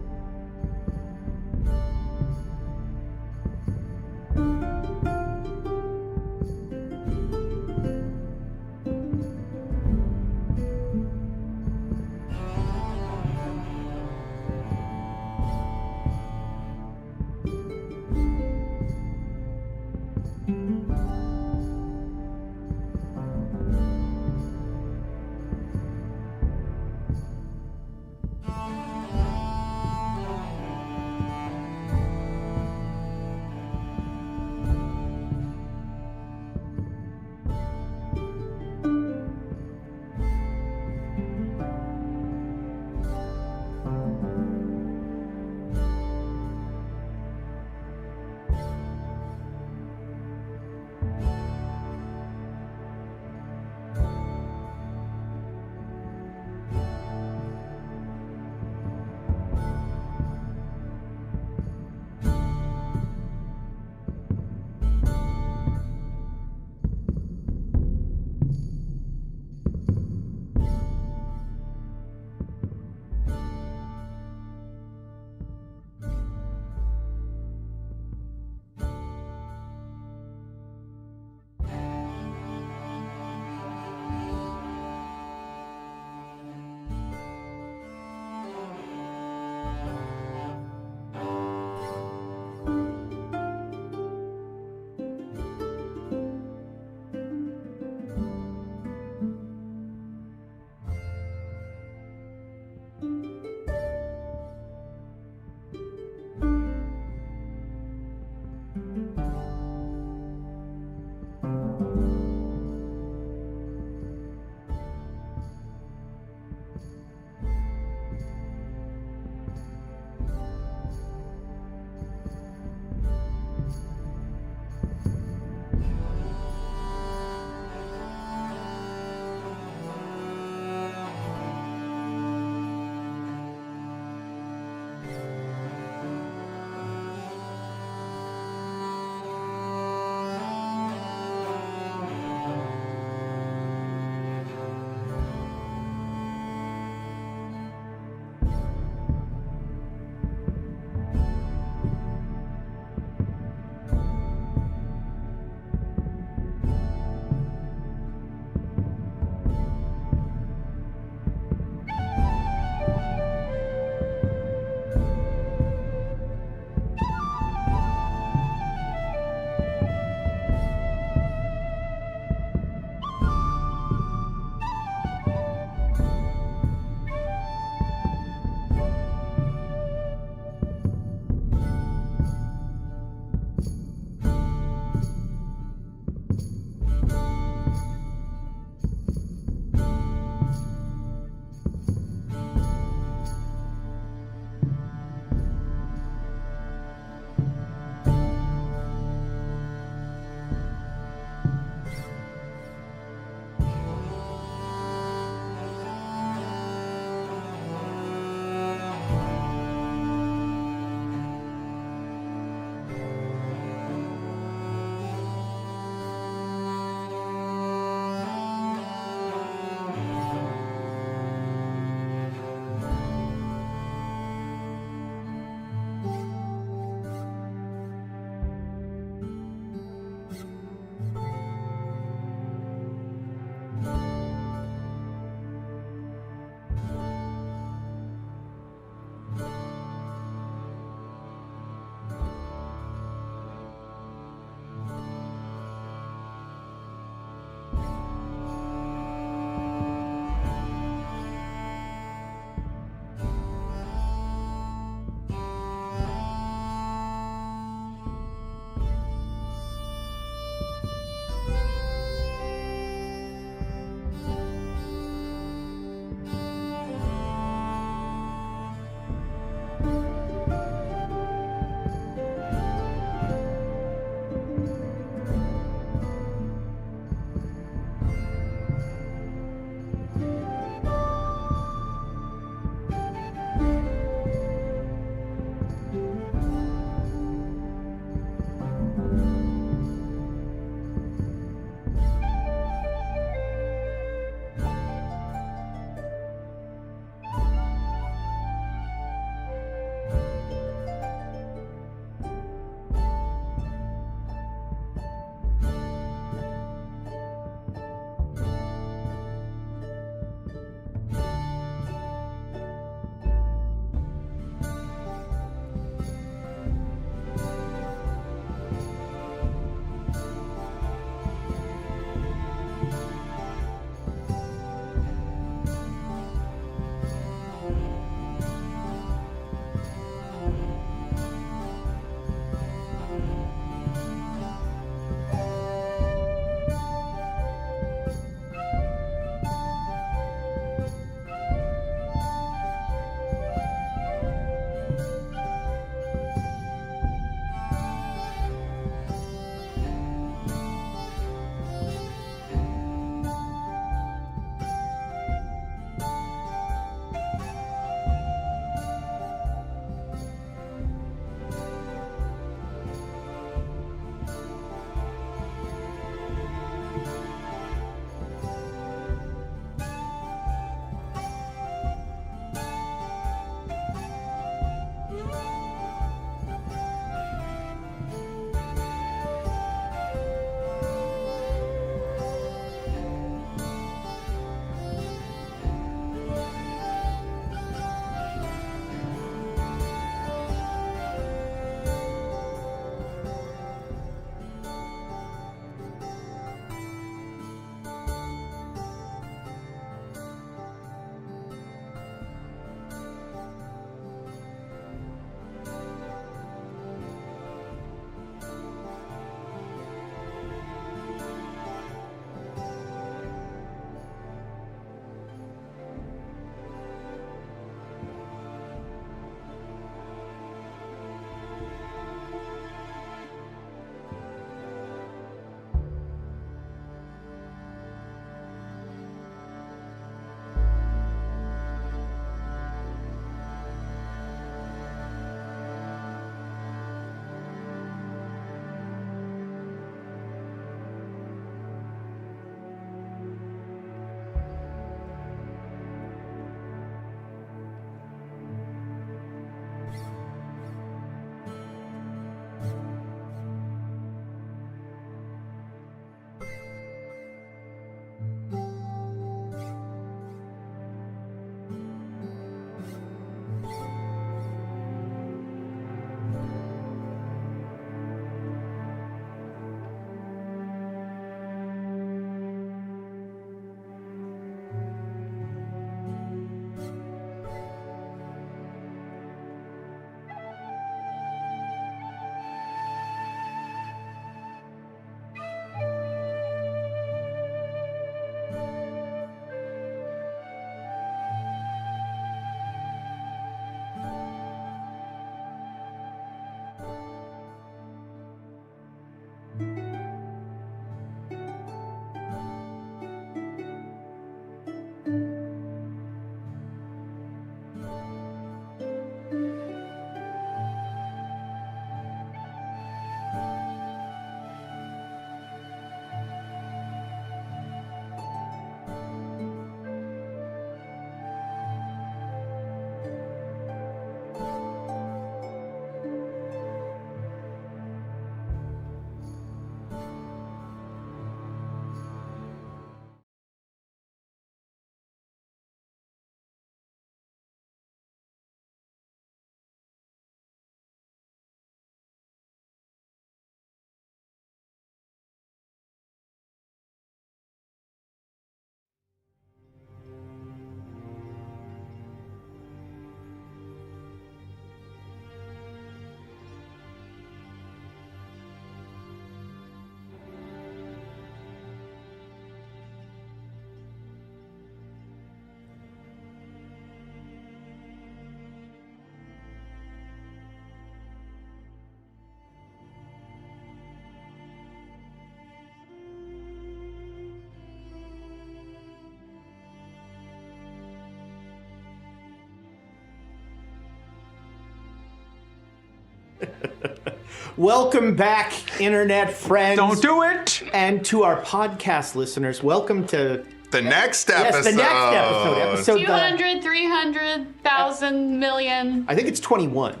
Welcome back, internet friends. Don't do it! And to our podcast listeners, welcome to The next episode. yes, the next episode. Episode 200, 300,000 million. I think it's 21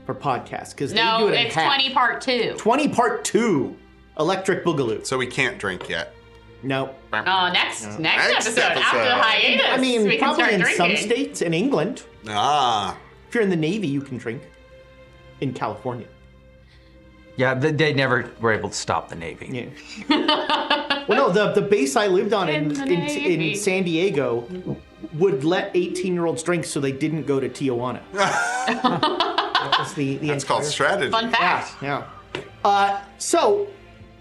for podcast because they No, do it in it's half. 20 part 2. 20 part 2, Electric Boogaloo. So we can't drink yet. No. Oh, next Next episode after episode. the hiatus. I mean, we can probably start in drinking. some states in England. Ah. If you're in the Navy, you can drink. In California. Yeah, they never were able to stop the Navy. Yeah. Well, no, the base I lived on In the Navy. in San Diego would let 18-year-olds drink so they didn't go to Tijuana. That was the That's called entire- strategy. Fun fact. Yeah. So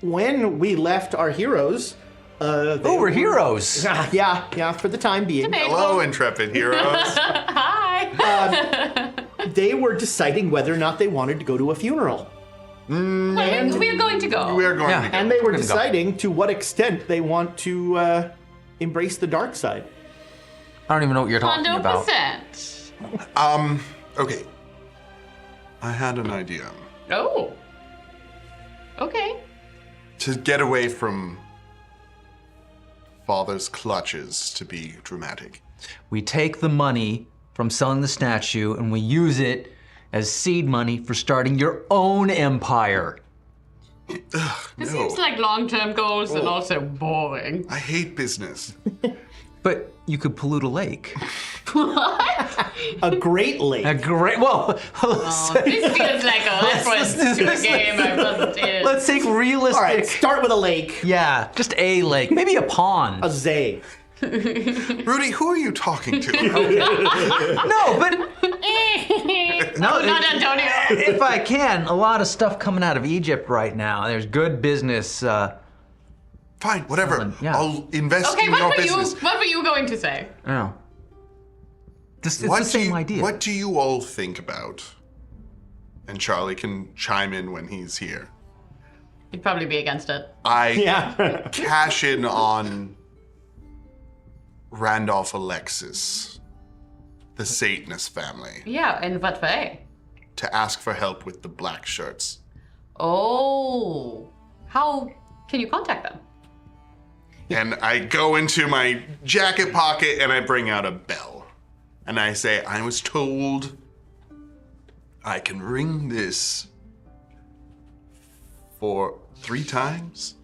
when we left our heroes, Oh, we're heroes. yeah, for the time being, Hello, intrepid heroes. Hi. they were deciding whether or not they wanted to go to a funeral. We're going to go. We're going Yeah. to go. And they were gonna go. deciding to what extent they want to embrace the dark side. I don't even know what you're talking about. 100%. Okay. I had an idea. Oh. Okay. To get away from Father's clutches, to be dramatic. We take the money from selling the statue and we use it as seed money for starting your own empire. It No. seems like long-term goals and also boring. I hate business. But you could pollute a lake. A great lake. A great, well, This feels like a reference to a game I wasn't in. let's take realistic. All right, start with a lake. Yeah, just a lake, maybe a pond. A zay. Rudy, who are you talking to? No, but No, not Antonio. if I can, a lot of stuff coming out of Egypt right now. There's good business. Fine, whatever. Yeah. I'll invest Okay, in your what were business. you going to say? I don't know. It's the same idea. What do you all think about? And Charlie can chime in when he's here. You'd probably be against it. I Yeah. cash in on Randolph Alexis, the Satanist family, Yeah, in what way? to ask for help with the black shirts. Oh. How can you contact them? And I go into my jacket pocket and I bring out a bell. And I say, I was told I can ring this for 3 times?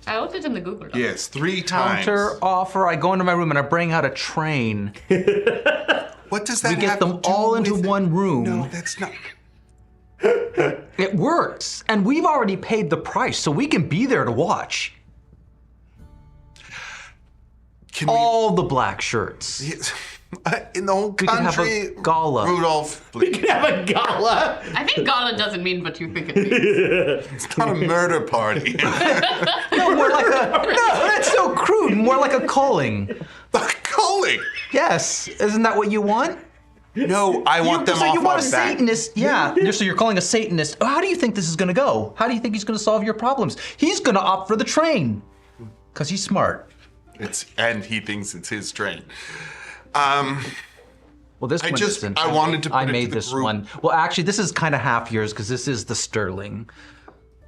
I looked it in the Google Doc. Yes, 3 times. Counter offer. I go into my room and I bring out a train. What does that We get have them to do all into with it? one room. No, that's not. It works, and we've already paid the price, so we can be there to watch. Can All the black shirts. in the whole We can have country, a gala. Rudolph, please. Have a gala. I think gala doesn't mean what you think it means. It's not a murder party. No, more like a. No, that's so crude. More like a calling. Calling. Yes, isn't that what you want? No, I want them so off you want our a back. Satanist? Yeah. So you're calling a Satanist. Oh, how do you think this is going to go? How do you think he's going to solve your problems? He's going to opt for the train, because he's smart. And he thinks it's his train. Well, this I one just- isn't. I wanted to put I it to made the this group. one. Well, actually, this is kind of half yours because this is the Sterling.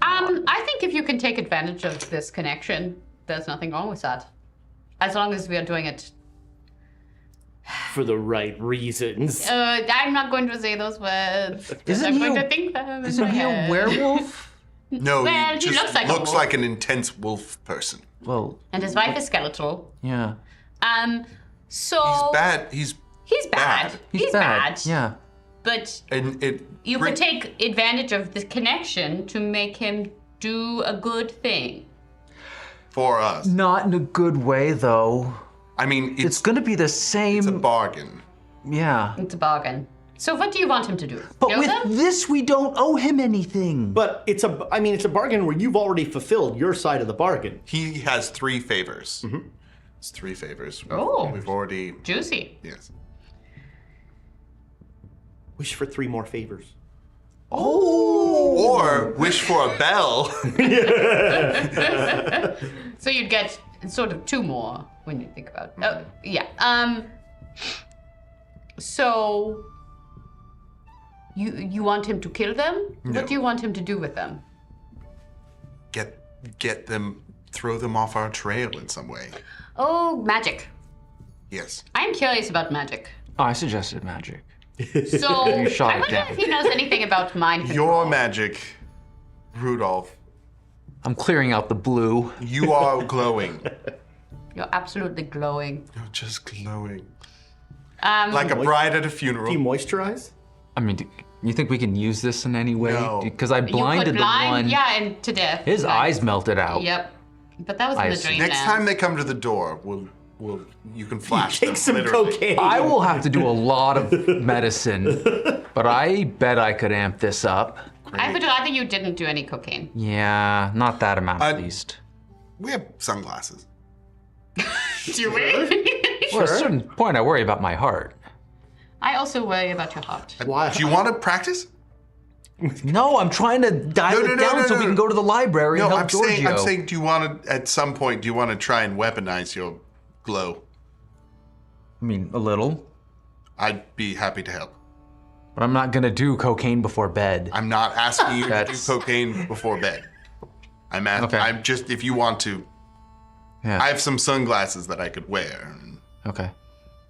I think if you can take advantage of this connection, there's nothing wrong with that. As long as we are doing it. For the right reasons. I'm not going to say those words. 'Cause Isn't I'm he going a- to think them. in Isn't my he a head. werewolf? No, Well, he he just looks like a wolf. like an intense wolf person. Well, And his wife is skeletal. yeah. So He's bad. He's He's bad. He's bad. Yeah. But and it. you could take advantage of this connection to make him do a good thing. for us. Not in a good way, though. I mean, It's going to be the same. it's a bargain. Yeah. It's a bargain. So what do you want him to do? But Kill with them? this, we don't owe him anything. But it's a bargain where you've already fulfilled your side of the bargain. He has 3 favors. It's 3 favors. Oh. We've already. Juicy. Yes. Wish for 3 more favors. Or wish for a bell. So you'd get sort of 2 more when you think about it. Oh, yeah. So You want him to kill them? No. What do you want him to do with them? Get them, throw them off our trail in some way. Oh, magic. Yes. I'm curious about magic. I suggested magic. So You shot I it wonder down. if he knows anything about mind control. Your magic, Rudolph. I'm clearing out the blue. You are glowing. You're absolutely glowing. You're just glowing. Like a bride at a funeral. Do you moisturize? I mean, you think we can use this in any way? No. Because I you could blinded the one. Yeah, and to death. His Like, eyes melted out. Yep. But that was in the see. dream. Next land. time they come to the door, you can flash them. Take some literally. cocaine. I will have to do a lot of medicine, but I bet I could amp this up. I would rather you didn't do any cocaine. Yeah, not that amount at least. We have sunglasses. Do we? Well, at a certain point, I worry about my heart. I also worry about your heart. Why? Do you want to practice? No, I'm trying to dial No, it down so we can go to the library No, and help I'm Giorgio. saying, do you want to, at some point, do you want to try and weaponize your glow? I mean, a little, I'd be happy to help. but I'm not gonna do cocaine before bed. I'm not asking you to do That's- cocaine before bed. Okay. I'm just, if you want to, Yeah. I have some sunglasses that I could wear. Okay.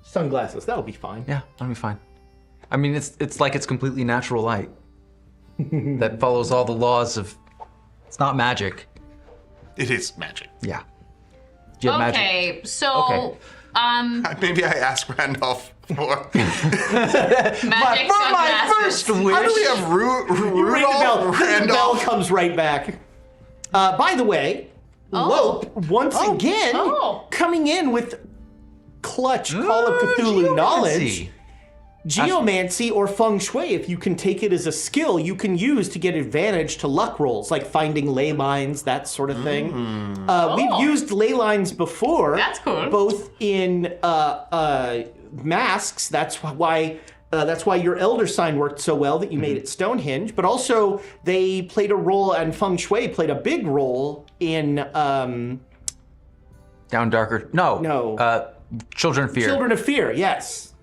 Sunglasses. That'll be fine. Yeah, that'll be fine. I mean, it's like it's completely natural light that follows all the laws of. It's not magic. It is magic. Yeah. Do you have magic? Okay, so Okay. Maybe I ask Randolph for. magic My sunglasses. first wish. How do we have You ring the bell. Rudolph, The bell Randolph? comes right back. By the way, Lope once again coming in with clutch Call of Cthulhu knowledge. Geomancy or feng shui, if you can take it as a skill, you can use to get advantage to luck rolls, like finding ley lines, that sort of thing. We've used ley lines before. That's cool. Both in masks. That's why your elder sign worked so well that you made it Stonehenge. But also they played a role, and feng shui played a big role in Down darker. No. Children of Fear. Children of Fear. Yes.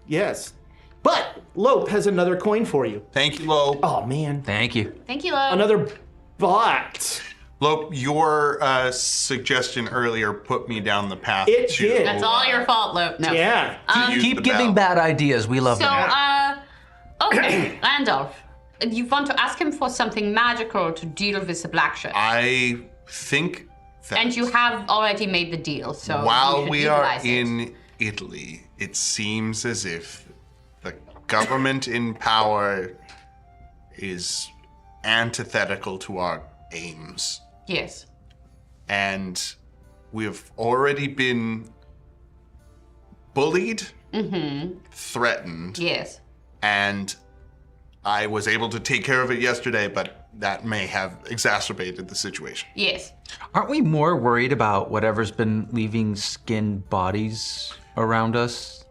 But Lope has another coin for you. Thank you, Lope. Oh man, Thank you. Thank you, love. another bot. Lope, your suggestion earlier put me down the path It to. did. That's all your fault, Luke. No. Yeah. use Keep the giving bell. bad ideas. We love So, them. okay, Randolph, you want to ask him for something magical to deal with the black ship. I think that And you have already made the deal, so you while should we are utilize it. in Italy, it seems as if the government in power is antithetical to our aims. Yes. And we've already been bullied, threatened, Yes. and I was able to take care of it yesterday, but that may have exacerbated the situation. Yes. Aren't we more worried about whatever's been leaving skinned bodies around us?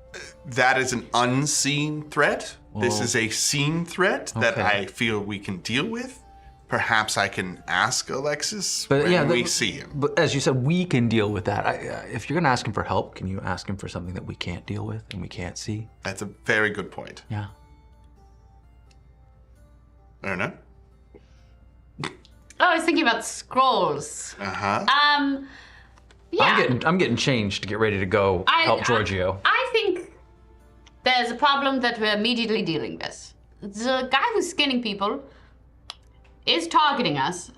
That is an unseen threat. This is a seen threat that Okay. I feel we can deal with. Perhaps I can ask Alexis But when yeah, we see him. But as you said, we can deal with that. If you're gonna ask him for help, can you ask him for something that we can't deal with and we can't see? That's a very good point. Yeah. Erna? Oh, I was thinking about scrolls. Uh-huh. Yeah. I'm getting changed to get ready to go help Giorgio. I think there's a problem that we're immediately dealing with. The guy who's skinning people is targeting us,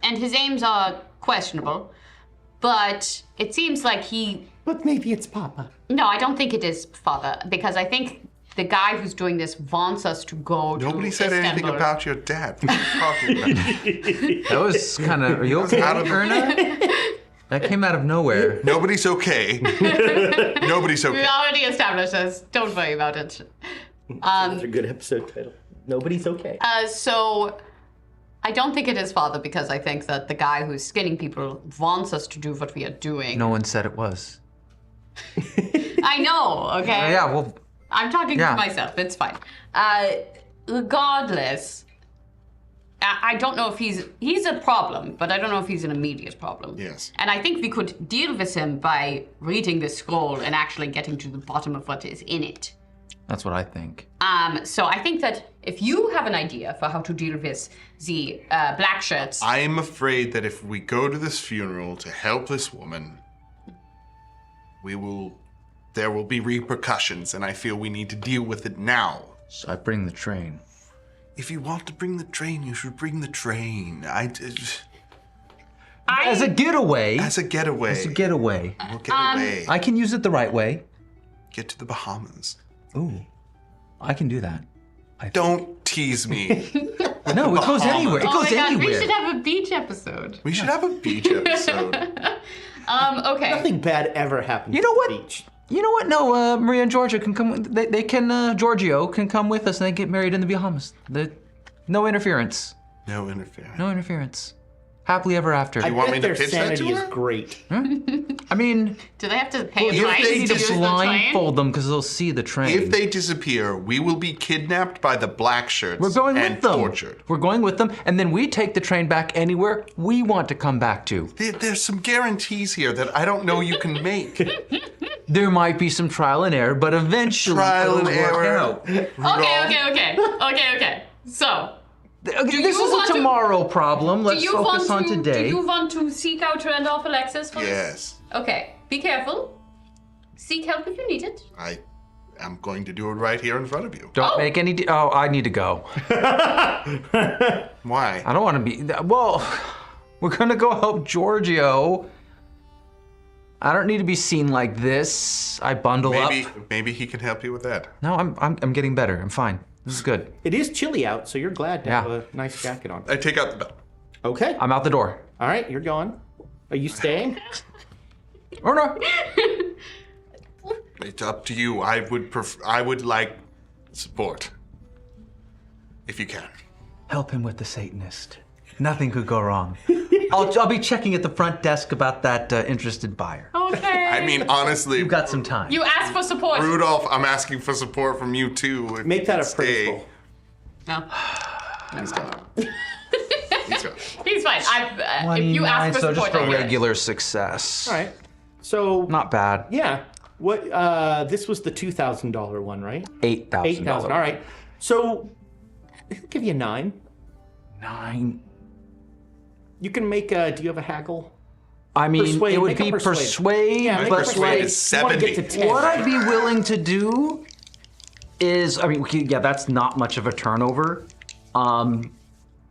and his aims are questionable, but it seems like he... But maybe it's Papa. No, I don't think it is, Father, because I think the guy who's doing this wants us to go to Nobody said anything Istanbul. about your dad. What are you talking about? That was kind of. Are you okay, out of- Erna? That came out of nowhere. Nobody's okay. Nobody's We okay. already established this. Don't worry about it. That's a good episode title. Nobody's okay. So I don't think it is Father, because I think that the guy who's skinning people wants us to do what we are doing. No one said it was. I know, okay? Yeah, well, I'm talking Yeah. to myself. It's fine. Regardless, I don't know if he's a problem, but I don't know if he's an immediate problem. Yes. And I think we could deal with him by reading the scroll and actually getting to the bottom of what is in it. that's what I think. So I think that if you have an idea for how to deal with the black shirts, I am afraid that if we go to this funeral to help this woman, there will be repercussions, and I feel we need to deal with it now. So I bring the train. If you want to bring the train, you should bring the train. As a getaway. As a getaway. As a getaway. We'll get away. I can use it the right way. Get to the Bahamas. Ooh, I can do that. Don't tease me. No, it goes anywhere. It oh goes my god, anywhere. we should have a beach episode. We should have a beach episode. Okay. Nothing bad ever happens You know at what? the beach. You know what? No, Maria and Georgia can come. They can. Giorgio can come with us, and they get married in the Bahamas. No interference. No interference. No interference. Happily ever after. You want me Their to pitch that to sanity is her? great. I mean, Do they have to pay a if price they to need just to use the train? blindfold them because they'll see the train. If they disappear, we will be kidnapped by the black shirts We're going and with them. tortured. We're going with them, and then we take the train back anywhere we want to come back to. There's some guarantees here that I don't know you can make. There might be some trial and error, but eventually Trial it'll and work error. out. Okay. So, Okay, you this is want a to- tomorrow problem. Let's do you focus on want to? today. Do you want to seek out Randolph Alexis first? Yes. Okay. Be careful. Seek help if you need it. I am going to do it right here in front of you. Don't make any. Oh, I need to go. Why? I don't want to be. Well, we're gonna go help Giorgio. I don't need to be seen like this. I bundle up. Maybe he can help you with that. No, I'm getting better. I'm fine. This is good. It is chilly out, so you're glad to Yeah. have a nice jacket on. I take out the belt. Okay. I'm out the door. All right, you're gone. Are you staying? Or no? It's up to you. I would like support. If you can. Help him with the Satanist. Nothing could go wrong. I'll be checking at the front desk about that interested buyer. Okay. I mean, honestly, You've got some time. You asked for support. Rudolph, I'm asking for support from you too. If Make you that can a stay. principle. No. He's gone. He's gone. He's fine. If you ask for so support, just a I'll get it. regular success. All right. So Not bad. yeah, what? This was the $2,000 one, right? $8,000. 8,000. All right. So I'll give you 9. 9. You can make. Do you have a haggle? I mean, Persuade, it would make a be persuade. persuade, Yeah, make but persuade like, is You wanna get 70. to 10. what I'd be willing to do is, I mean, yeah, that's not much of a turnover.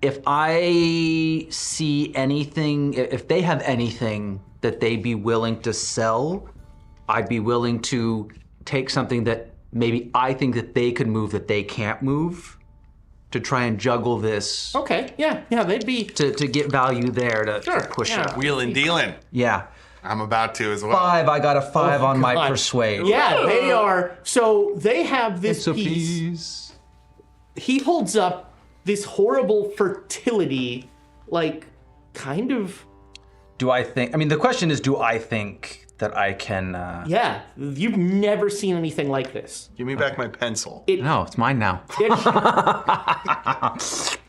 If I see anything, if they have anything that they'd be willing to sell, I'd be willing to take something that maybe I think that they could move that they can't move to try and juggle this Okay. Yeah. They'd be. to get value there to Sure, push yeah. it. Wheeling dealing. Yeah. I'm about to as well. 5, I got a 5 on my God. persuade. Yeah, they are. So they have this It's a piece. piece. He holds up this horrible fertility, like, kind of. Do I think? I mean, the question is, do I think that I can? Yeah, you've never seen anything like this. Give me back my pencil. No, it's mine now.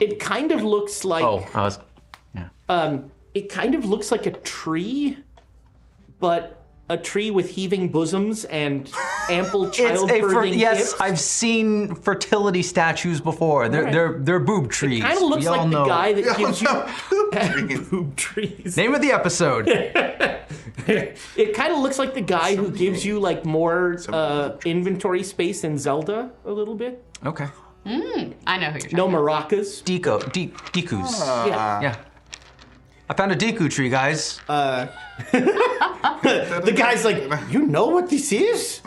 It kind of looks like. Oh, I was. It kind of looks like a tree, but a tree with heaving bosoms and ample It's childbirthing yes, hips. I've seen fertility statues before. They're boob trees. Kind of looks We all like the know. guy that gives you Trees. boob trees. Name of the episode. It kind of looks like the guy who gives you like more inventory space in Zelda a little bit. Okay. I know who you're talking No about. maracas. Dekus. Yeah. Yeah. I found a Deku tree, guys. The guy's like, you know what this is?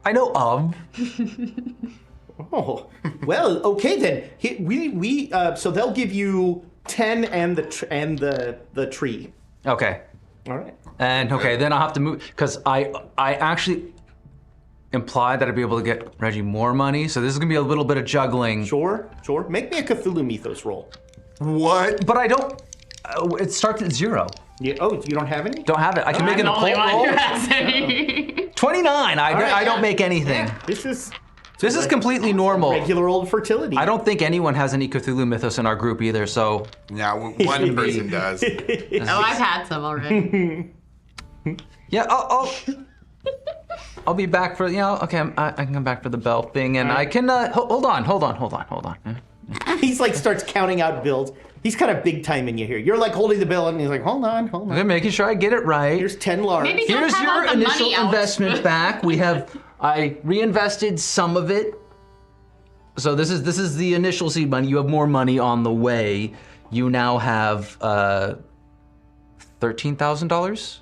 I know of. Oh, well, okay then. So they'll give you 10 and the tree. Okay. All right. And okay, then I'll have to move because I actually implied that I'd be able to get Reggie more money. So this is gonna be a little bit of juggling. Sure. Make me a Cthulhu Mythos roll. What? But I don't. It starts at 0. You don't have any? Don't have it. I can make I'm an the only occult one who roll. has any. 29. I don't make anything. This is This is completely normal. regular old fertility. I don't think anyone has any Cthulhu mythos in our group either. So Yeah, one person does. Oh, I've had some already. yeah. Oh. I'll be back for okay. I can come back for the bell thing, and I can hold on. He's like starts counting out bills. He's kind of big timing you here. You're like holding the bill, and he's like, hold on. I'm making sure I get it right. Here's 10 large. Maybe don't Here's have all your the initial money out. investment back. I reinvested some of it. So this is the initial seed money. You have more money on the way. You now have $13,000.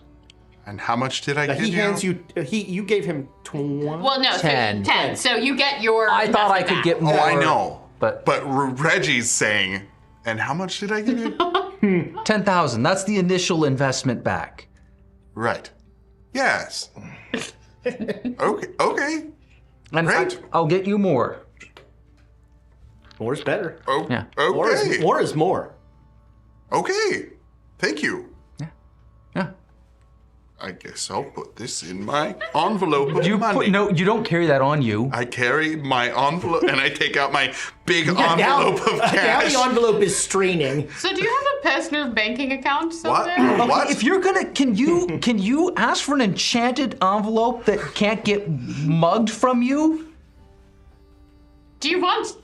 And how much did I give He you? hands you. You gave him 20. Well, no, 10. 10. So you get your. I thought I investment could back. get more. Oh, I know. But Reggie's saying, and how much did I give you? 10,000. That's the initial investment back. Right. Yes. Okay. And Great. I'll get you more. More's better. Oh, Yeah. okay. More is more. Okay. Thank you. Yeah. I guess I'll put this in my envelope of money. No, you don't carry that on you. I carry my envelope and I take out my big Yeah, envelope of Now cash. the envelope is straining. So do you have a personal banking account What? somewhere? What? If you're gonna, can you ask for an enchanted envelope that can't get mugged from you? Do you want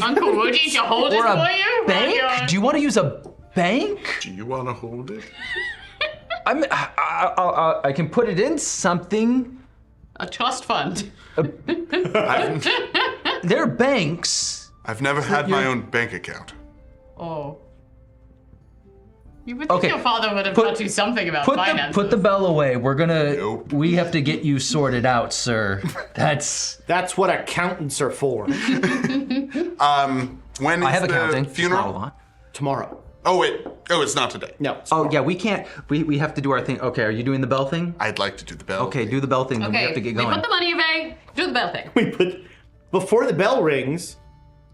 Uncle Woody to hold it Or for a you? bank? Do you want to use a bank? Do you want to hold it? I can put it in something. A trust fund. They're banks. I've never had my own bank account. Oh. You would think Okay, your father would have put- taught you something about Put finance. the bell away. We're gonna. Nope. We have to get you sorted out, sir. That's. That's what accountants are for. When I is have the accounting. funeral? Not a lot. Tomorrow. Oh, it's not today. No. Oh yeah, we can't. We have to do our thing. Okay, are you doing the bell thing? I'd like to do the bell. Okay, do the bell thing. Then we have to get we going. put the money away. Do the bell thing. We put before the bell rings,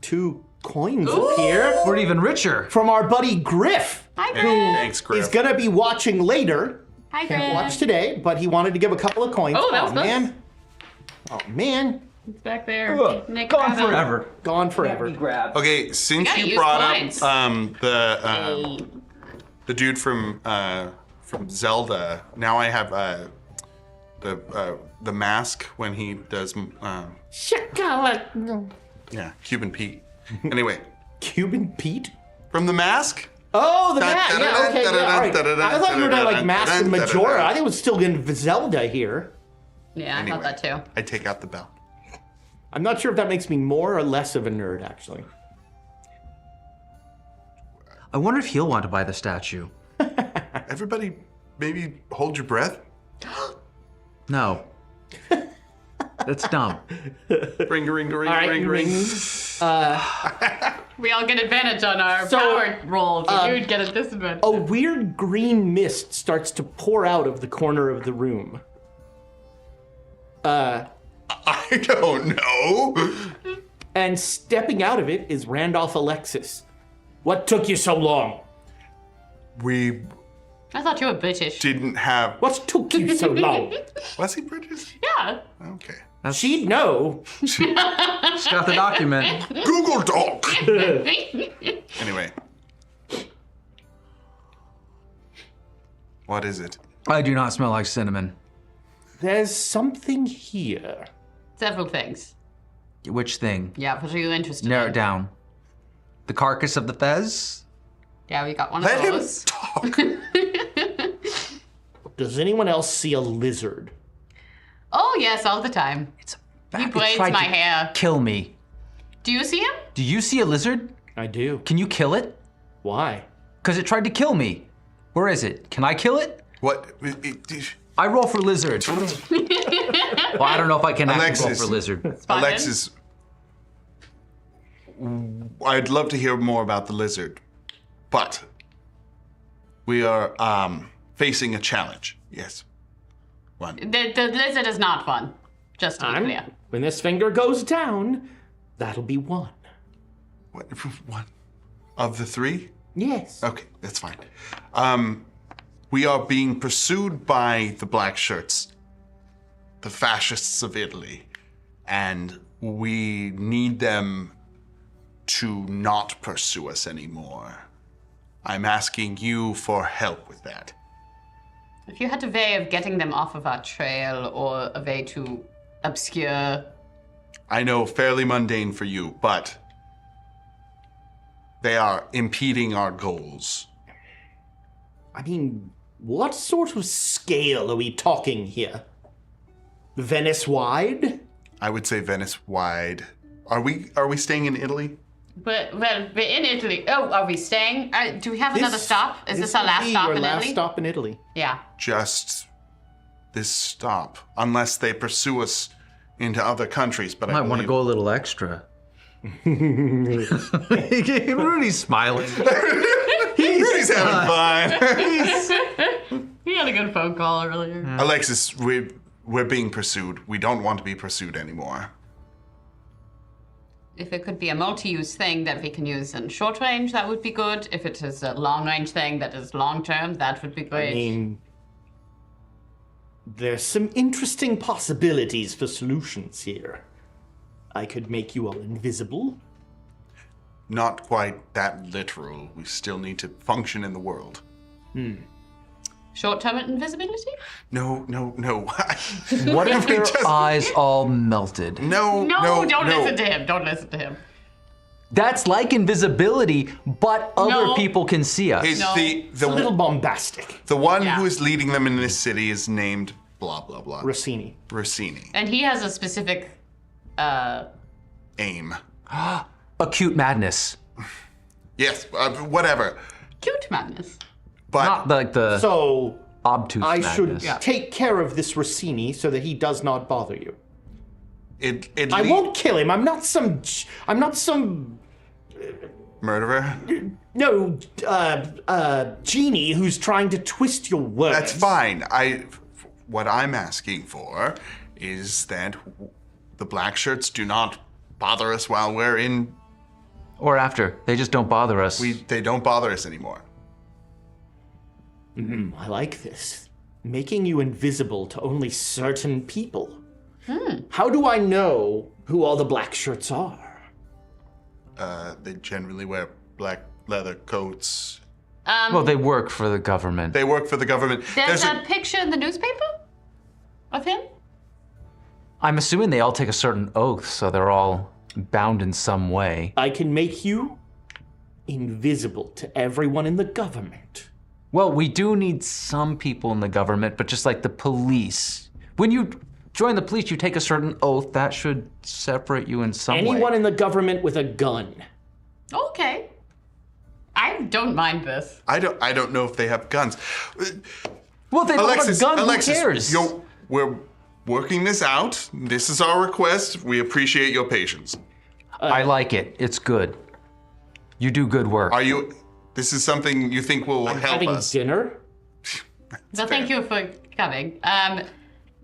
2 coins appear We're even richer. from our buddy Griff. Hi, Hey, Griff. thanks, Griff. He's gonna be watching later. Hi, Can't watch Griff. today, but he wanted to give a couple of coins. Oh, that was nice. man. Oh man. It's back there. Nick, Gone grab it. forever. Gone forever. Okay, since gotta you use brought coins. up the dude from Zelda, now I have the mask when he does Cuban Pete. Anyway, Cuban Pete? from the mask. Oh, the mask. Yeah, okay. Yeah, all right. I thought you were doing like Mask and Majora. I think it was still getting Zelda here. Yeah, I Anyway, thought that too. I take out the bell. I'm not sure if that makes me more or less of a nerd, actually. I wonder if he'll want to buy the statue. Everybody, maybe hold your breath. No. That's dumb. Ring, ring, ring, All right, ring, ring. We all get advantage on our So, power roll. But you'd get a disadvantage. A weird green mist starts to pour out of the corner of the room. I don't know. And stepping out of it is Randolph Alexis. What took you so long? We I thought you were British. didn't have. What took you so long? Was he British? Yeah. Okay. She'd know. She's got the document. Google Doc. Anyway. What is it? I do not smell like cinnamon. There's something here. Several things. Which thing? Yeah, what are you interested Narrow in? it down. The carcass of the Fez? Yeah, we got one Let of him those. talk. Does anyone else see a lizard? Oh, yes, all the time. It's a He it braids tried my to hair. Kill me. Do you see him? Do you see a lizard? I do. Can you kill it? Why? Because it tried to kill me. Where is it? Can I kill it? What? I roll for lizard. Well, I don't know if I can actually roll Alexis. for lizard. Fine. Alexis, I'd love to hear more about the lizard, but we are facing a challenge. Yes. One. The lizard is not fun. Just to be clear. When this finger goes down, that'll be one. What? One of the 3? Yes. Okay, that's fine. We are being pursued by the black shirts, the fascists of Italy, and we need them to not pursue us anymore. I'm asking you for help with that. If you had a way of getting them off of our trail or a way to obscure... I know, fairly mundane for you, but they are impeding our goals. I mean, what sort of scale are we talking here? Venice-wide? I would say Venice-wide. Are we staying in Italy? But, well, we're in Italy. Oh, are we staying? Do we have another stop? Is this our would last be stop your in last Italy? stop in Italy. Yeah. Just this stop, unless they pursue us into other countries. But I Might want to believe- go a little extra. Rudy's smiling. Rudy's having fun. We had a good phone call earlier. Alexis, we're being pursued. We don't want to be pursued anymore. If it could be a multi-use thing that we can use in short range, that would be good. If it is a long-range thing that is long-term, that would be great. I mean, there's some interesting possibilities for solutions here. I could make you all invisible. Not quite that literal. We still need to function in the world. Short-term invisibility? No. What if their just- eyes all melted? No, Don't listen to him. Don't listen to him. That's like invisibility, but other No. people can see us. It's No. It's a little bombastic. the one Yeah. who is leading them in this city is named blah blah blah. Rossini. Rossini. And he has a specific, Aim. Acute madness. Yes, whatever. cute madness. But Not like the So obtuse I madness. should take care of this Rossini so that he does not bother you. it I won't kill him. I'm not some murderer. no genie who's trying to twist your words. That's fine. What I'm asking for is that the black shirts do not bother us while we're in. Or after. They just don't bother us. They don't bother us anymore. I like this. Making you invisible to only certain people. How do I know who all the black shirts are? They generally wear black leather coats. Well, they work for the government. They work for the government. There's a picture in the newspaper of him? I'm assuming they all take a certain oath, so they're all bound in some way. I can make you invisible to everyone in the government. Well, we do need some people in the government, but just like the police. When you join the police, you take a certain oath. That should separate you in some way. Anyone in the government with a gun. Okay. I don't mind this. I don't know if they have guns. Well, they don't Alexis, have a gun. Alexis, Who cares? we're working this out. This is our request. We appreciate your patience. I like it. It's good. You do good work. This is something you think will help Having us? dinner? Well, thank you for coming.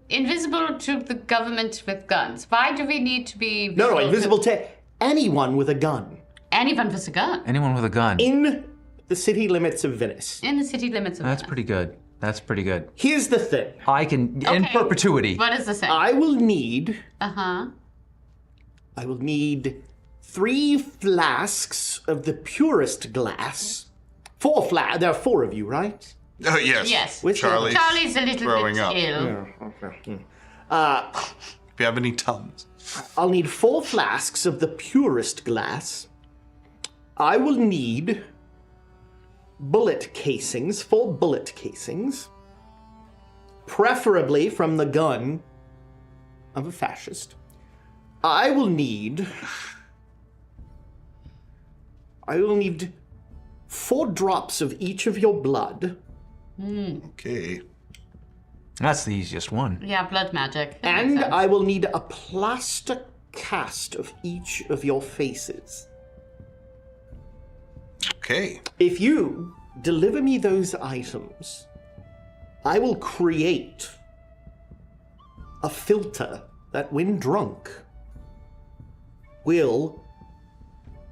Invisible to the government with guns. Why do we need to be No, visible invisible to anyone with a gun. anyone with a gun Anyone with a gun. In the city limits of Venice. in the city limits of That's Venice? pretty good. That's pretty good. Here's the thing. I can, in Okay. perpetuity. What is the same? I will need Uh-huh. 3 flasks of the purest glass. 4 there are 4 of you, right? Oh, yes. Yes. With Charlie's Charlie's a little throwing bit up. ill. If you have any tums. I'll need 4 flasks of the purest glass. I will need bullet casings, 4 bullet casings. Preferably from the gun of a fascist. I will need 4 drops of each of your blood. Okay. That's the easiest one. Yeah, blood magic. That makes And sense. I will need a plaster cast of each of your faces. Okay. If you deliver me those items, I will create a filter that, when drunk, will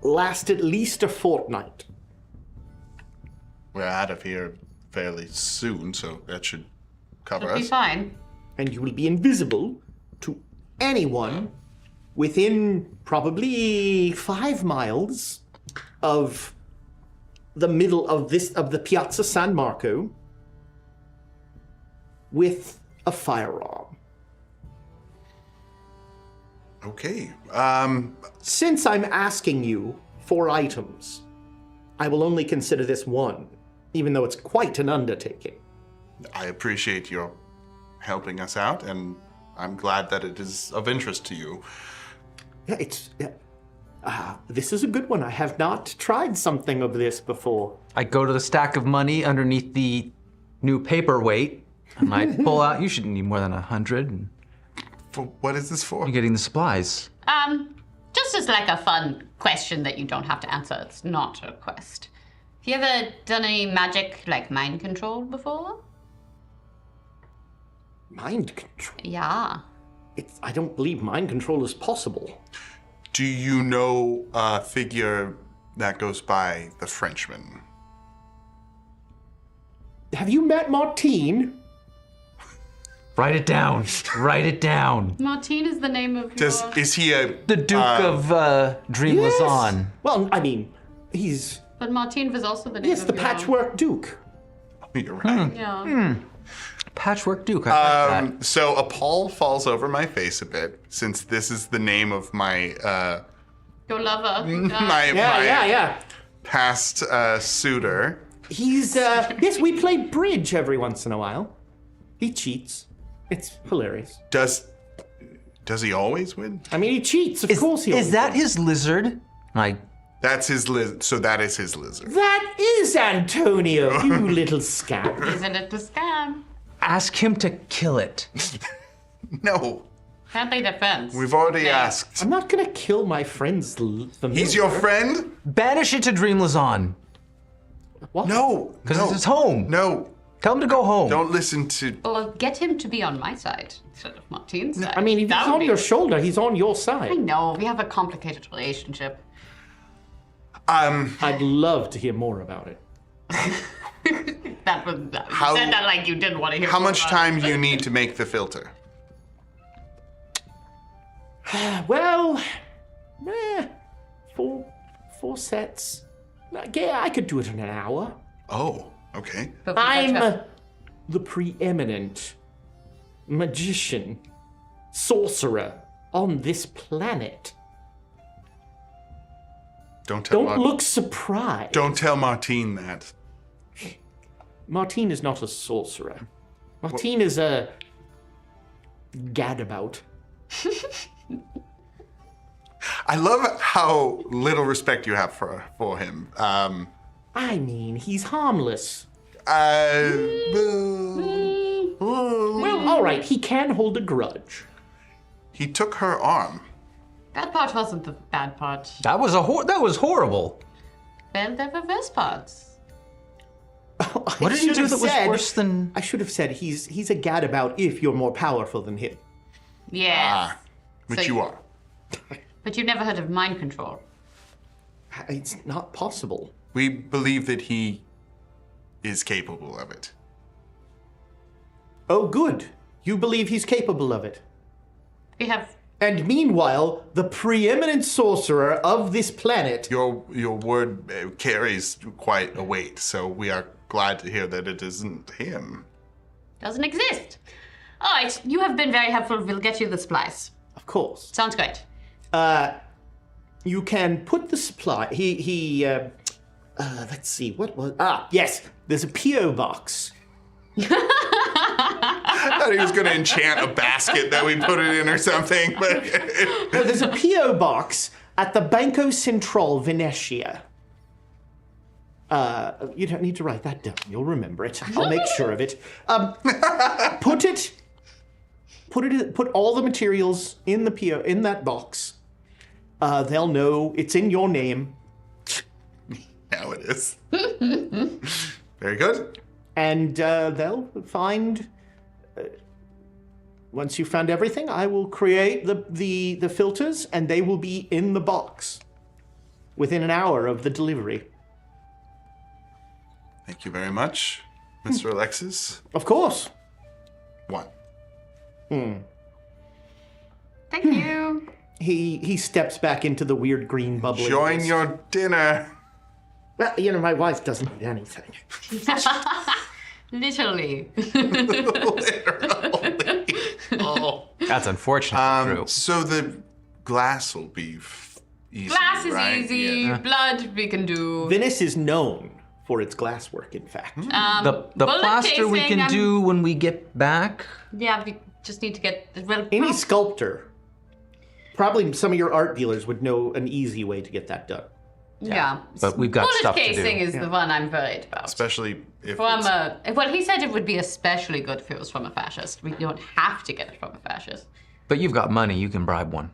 last at least a fortnight. We're out of here fairly soon, so that should cover It'll be us. fine. And you will be invisible to anyone within probably 5 miles of the middle of the Piazza San Marco. with a firearm. Okay. Since I'm asking you for items, I will only consider this one, even though it's quite an undertaking. I appreciate your helping us out, and I'm glad that it is of interest to you. Yeah, this is a good one. I have not tried something of this before. I go to the stack of money underneath the new paperweight, and I pull out. You shouldn't need more than 100. And For what is this for? you're getting the supplies. Just as like a fun question that you don't have to answer. It's not a quest. Have you ever done any magic, like mind control before? Mind control? Yeah. I don't believe mind control is possible. Do you know a figure that goes by the Frenchman? Have you met Martine? Write it down. Write it down. Martine is the name of Is he a... The Duke of Dream Lausanne. Well, I mean, he's... But Martine was also the name Yes, of the your- Patchwork Duke. You're right. Yeah. Patchwork Duke. I like that. So a pall falls over my face a bit, since this is the name of my Your lover. Yeah. past suitor. He's, yes, we play bridge every once in a while. He cheats. It's hilarious. Does he always win? I mean, he cheats, of course he Is always that does. his lizard? Like, That's his lizard. So that is his lizard. That is Antonio, you little scamp. Isn't it the scam? ask him to kill it. No, Friendly defense. we've already asked. I'm not gonna kill my friend's familiar. He's your friend? Banish it to Dream Lausanne. What? No. Because no, it's his home. No. Tell him to go home. Don't listen to. Well, get him to be on my side instead of Martine's side. I mean, if That he's would on be- your shoulder, he's on your I side. know, we have a complicated relationship. I'd love to hear more about it. That was you How- said that like you didn't want to hear. How more much about time it. do you need to make the filter? Well, four sets. Yeah, I could do it in an hour. Oh, okay. But we I'm have- the preeminent magician, sorcerer on this planet. Don't tell. Don't look surprised. Don't tell Martine that. Martine is not a sorcerer. Martine is a gadabout. I love how little respect you have for him. I mean, he's harmless. Well, all right, he can hold a grudge. He took her arm. That part wasn't the bad part. That was horrible. Well, there were worse parts. What did he do that was worse than? I should have said he's a gadabout if you're more powerful than him. Yes. Which So- you are. But you've never heard of mind control. It's not possible. We believe that he is capable of it. Oh, good. You believe he's capable of it. We have And meanwhile, the preeminent sorcerer of this planet. Your word carries quite a weight, so we are glad to hear that it isn't him. doesn't exist. All right, you have been very helpful. We'll get you the supplies. Of course. Sounds great. You can put the supply. Let's see. What was? Yes. There's a P.O. box. I thought he was going to enchant a basket that we put it in or something, but No, there's a P.O. box at the Banco Central Venetia. You don't need to write that down. You'll remember it. I'll make sure of it. Put all the materials in the P.O. in that box. They'll know it's in your name. now it is. Very good. And they'll find. Once you've found everything, I will create the filters, and they will be in the box within an hour of the delivery. Thank you very much, Mr. Alexis. Of course. One. Thank you. He steps back into the weird green bubbly. Join mist. your dinner. Well, my wife doesn't need anything. Literally. Literally. Oh. That's unfortunate. but true. So the glass will be easy. Glass is right? easy. Yeah. Blood we can do. Venice is known for its glasswork, in fact. The bullet plaster we casing, can do when we get back. Yeah, we just need to get well. Any sculptor, probably some of your art dealers would know an easy way to get that done. Yeah. But we've got bullet stuff to do. casing is the one I'm worried about. Especially if From it's, well, he said it would be especially good if it was from a fascist. We don't have to get it from a fascist. But you've got money. You can bribe one.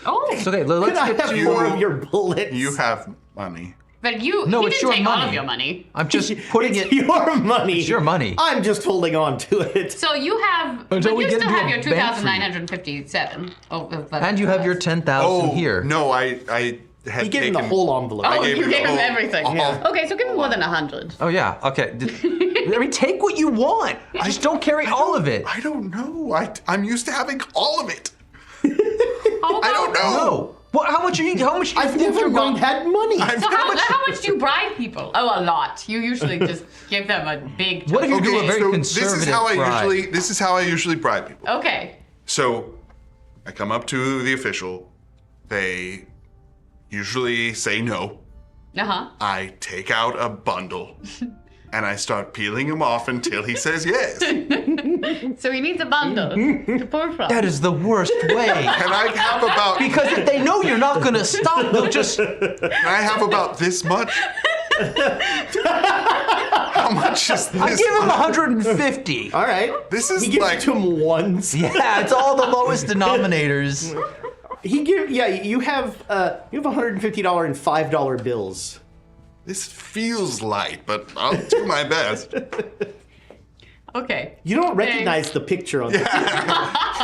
Oh, It's okay. Let's Could I get have to. more of your bullets? you have money. but you No, he it's didn't your take all of money. your money. I'm just putting It's it. your money. It's your money. I'm just holding on to it. So you have, Until but we you get still into have a your bank for you. 2,957. And you have your 10,000 Oh, here. no, I had He gave taken him the whole envelope. Oh, gave you him gave the him whole- everything. all- Okay, so give him more than 100. Oh yeah. Okay. I mean, take what you want. Just don't carry all of it. I don't know. I'm used to having all of it. How I don't about- know. No. What? How much are you? How much? I've if never you're known going- had money. So how much do you bribe people? Oh, a lot. You usually just give them a big. What if you do a Okay, very so conservative this is how I usually bribe people. Okay. So I come up to the official. They usually say no. Uh huh. I take out a bundle and I start peeling him off until he says yes. So he needs a bundle to pour from. That is the worst way. And I have about Because if they know you're not going to stop, they'll just. I have about this much. How much is this? I give him 150. All right. This is He gives like it to him once. Yeah, it's all the lowest denominators. You have $150 and $5 bills. this feels light, but I'll do my best. Okay. You don't recognize the picture on the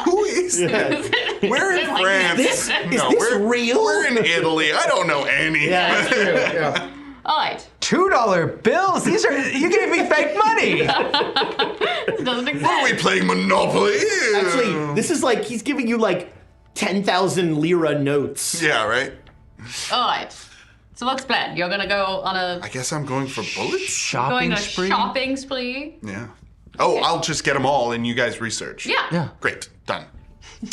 Who is this? We're in Like, France. Is this we're, real? We're in Italy. I don't know any. Yeah, that's true. Yeah. All right. $2 bills. These are. You gave me fake money. Doesn't exist. Are we playing Monopoly? Actually, this is like he's giving you like 10,000 lira notes. Yeah, right? All right. So let's plan. You're gonna go on a I guess I'm going for bullets? Shopping going a spree. shopping spree. Yeah. Oh, I'll just get them all and you guys research. Yeah. Yeah. Great. Done.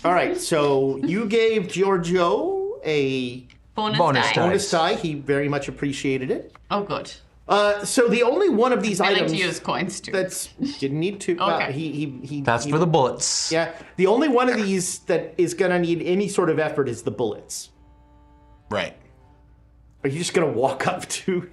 All right, so you gave Giorgio a Bonus Bonus die. die. bonus die. He very much appreciated it. Oh, good. So the only one of these I like items to use coins too. that's didn't need to. Well, Okay. he That's for the bullets. Yeah, the only one of these that is gonna need any sort of effort is the bullets. Right. Are you just gonna walk up to?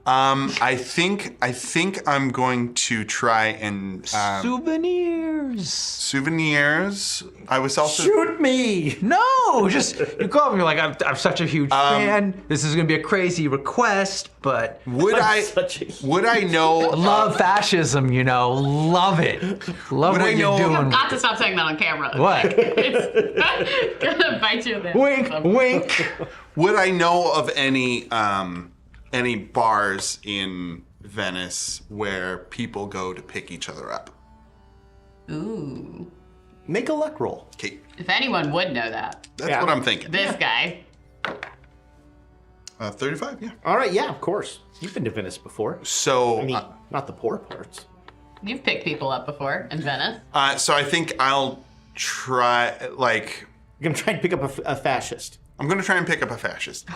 I think I'm going to try and Souvenirs. souvenirs. I was also Shoot me! No, just you call me. You're like, I'm such a huge fan. This is gonna be a crazy request, but would I Such a know love fascism. You know, love it. Love Would I what you're know- doing. Got to stop saying that on camera. What? It's gonna bite you in the Wink, wink. would I know of any bars in Venice where people go to pick each other up? Ooh. Make a luck roll. Okay, If anyone would know that, that's Yeah. what I'm thinking. this guy. 35, yeah. All right, yeah, of course. You've been to Venice before. So, I mean, not the poor parts. You've picked people up before in Venice. so I think I'll try. Like, You're gonna try and pick up a fascist. I'm gonna try and pick up a fascist.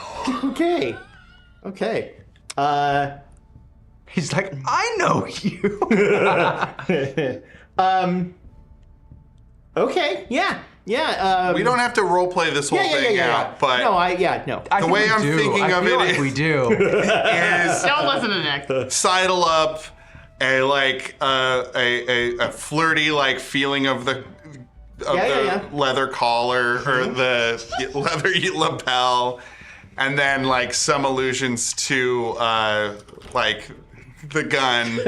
Okay. Okay. He's like, I know you. Okay. Yeah. Yeah. We don't have to role play this whole thing out, but no. the way I'm thinking I of feel it like we do. is Don't listen to Nick. sidle up, a flirty like feeling of the leather collar or the leather lapel, and then like some allusions to like the gun,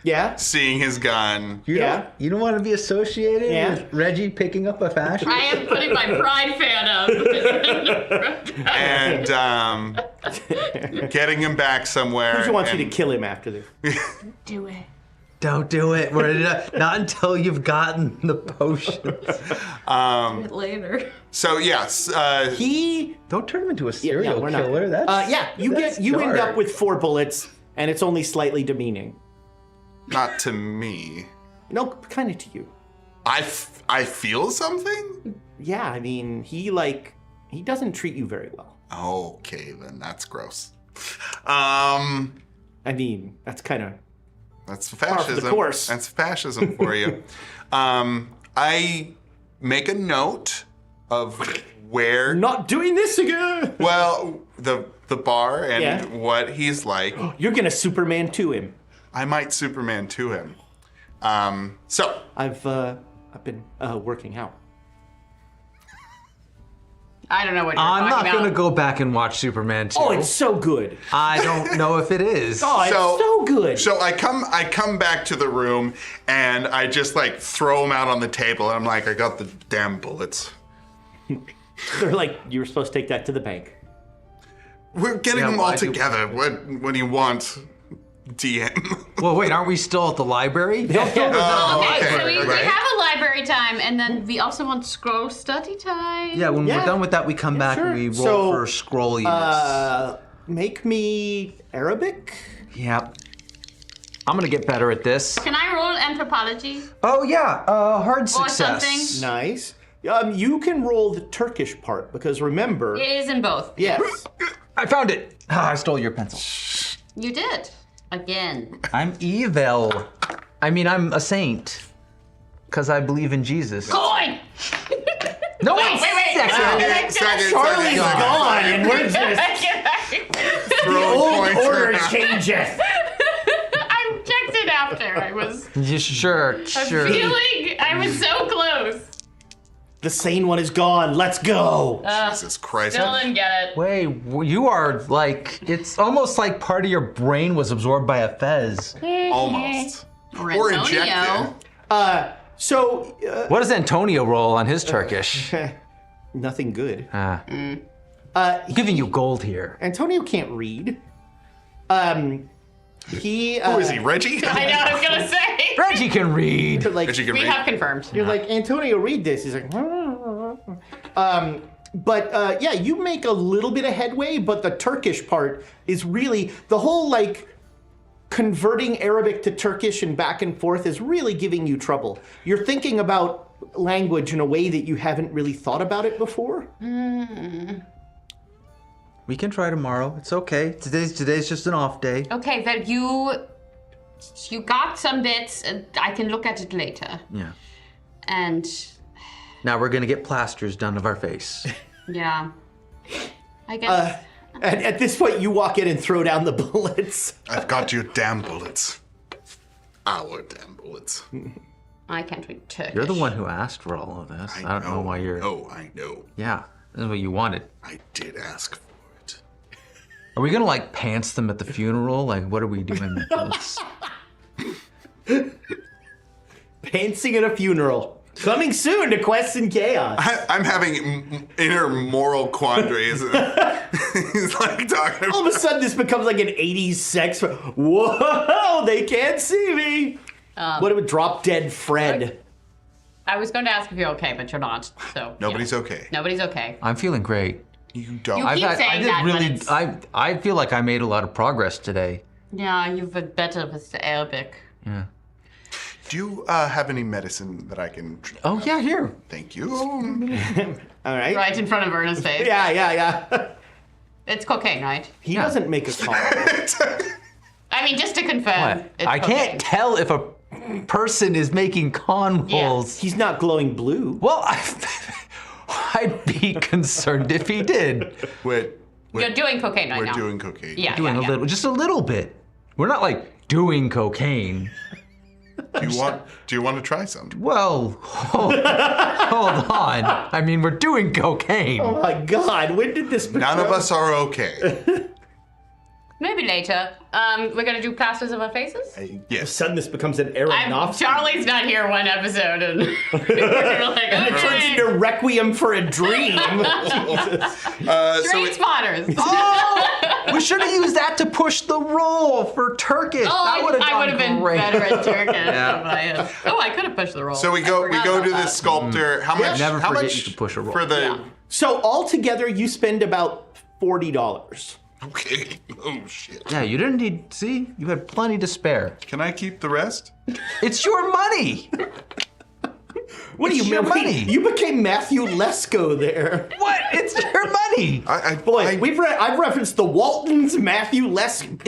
Yeah. seeing his gun. Yeah. You don't want to be associated Yeah. with Reggie picking up a fashion? I am putting my pride fan up. And getting him back somewhere. Who wants you to and- kill him after this? Do it. Don't do it. Not until you've gotten the potions. Later. So yes, He. Don't turn him into a Yeah, serial we're not. killer. That's Yeah. You that's end dark. up with 4 bullets, and it's only slightly demeaning. Not to me. No, kind of to you. I feel something? Yeah, I mean, he doesn't treat you very well. Okay, then that's gross. I mean, that's kind of That's par for fascism. the course. That's fascism for you. I make a note of where. not doing this again. Well, the bar and Yeah. what he's like. You're gonna Superman to him. I might Superman to him. So I've been working out. I don't know what you're I'm talking not about. going to go back and watch Superman 2. Oh, it's so good. I don't know if it is. Oh, it's so good. So I come back to the room and I just like throw them out on the table. And I'm like, I got the damn bullets. They're like, you were supposed to take that to the bank. We're getting Yeah, them well, all I do- together. What do you want, DM? Well, wait, aren't we still at the library? Don't go to Oh, Okay, so we right. have a library time, and then we also want scroll study time. Yeah, when Yeah. we're done with that, we come back sure. and we roll So, for scroll units. Make me Arabic. Yep. I'm gonna get better at this. Can I roll anthropology? Oh yeah, hard success. something. Nice. You can roll the Turkish part because remember, It is in both. yes, I found it. I stole your pencil. You did. Again. I'm evil. I mean, I'm a saint. Because I believe in Jesus. Coin! No, Wait. Second, Charlie's second. gone, and we're just Throwing old points order around. changeth. I checked it after. I was Sure. feeling I was so close. The sane one is gone. Let's go. Jesus Christ. Still didn't get it. Wait, you are like, it's almost like part of your brain was absorbed by a fez. Almost. Or Or Antonio. injected. So What does Antonio roll on his Turkish? nothing good. I'm giving you gold here. Antonio can't read. He Who is he, Reggie? I know, I was gonna say. Reggie can read. like Reggie can We read. have confirmed. you're like Antonio, read this. He's like, but yeah, you make a little bit of headway, but the Turkish part is really the whole like converting Arabic to Turkish and back and forth is really giving you trouble. You're thinking about language in a way that you haven't really thought about it before. We can try tomorrow. It's okay. Today's just an off day. Okay, well, you got some bits, and I can look at it later. Yeah. And Now we're gonna get plasters done of our face. yeah, I guess. At this point, you walk in and throw down the bullets. I've got your damn bullets. Our damn bullets. I can't read Turkish. You're the one who asked for all of this. I don't know why you're. I know. Yeah, this is what you wanted. I did ask for it. Are we gonna like pants them at the funeral? Like, what are we doing with this? Pantsing at a funeral. Coming soon to Quests and Chaos. I'm having inner moral quandaries. He's like talking All about. of a sudden, this becomes like an 80s sex. Whoa, they can't see me. What about Drop Dead Fred? I was going to ask if you're okay, but you're not. So Nobody's yeah. okay. Nobody's okay. I'm feeling great. You don't. You- Keep saying that when it's- I feel like I made a lot of progress today. Yeah, you've been better with the Arabic. Yeah. Do you have any medicine that I can? Oh yeah, here. Thank you. All right. Right in front of Verna's face. Yeah. It's cocaine, right? He doesn't make a call. I mean, just to confirm. What? It's I cocaine. can't tell if a person is making con rolls. He's not glowing blue. Well, I'd be concerned if he did. Wait. You're doing cocaine right We're now. doing cocaine. Yeah, Doing yeah. just a little bit. We're not like doing cocaine. Do you want to try some? Well, hold on. I mean, we're doing cocaine. Oh my God, when did this become? None of us are okay. Maybe later. We're gonna do plasters of our faces. All of a Yes. sudden, this becomes an Aronofsky. Charlie's not here one episode, and we're like, It turns okay. into Requiem for a Dream. Jesus. Train spotters. We should have used that to push the roll for Turkish. that would have I would have been great. better at Turkish. Oh, I could have pushed the roll. So we go I forgot to about the that. sculptor. How much? Never how forget much you can push a roll. for the? Yeah. So altogether, you spend about $40. Okay. Oh, shit. Yeah, you didn't need. See, you had plenty to spare. Can I keep the rest? It's your money. What do you It's your mean? money. You became Matthew Lesko there. What? It's your money. Boy, I- I've referenced the Waltons, Matthew Lesko.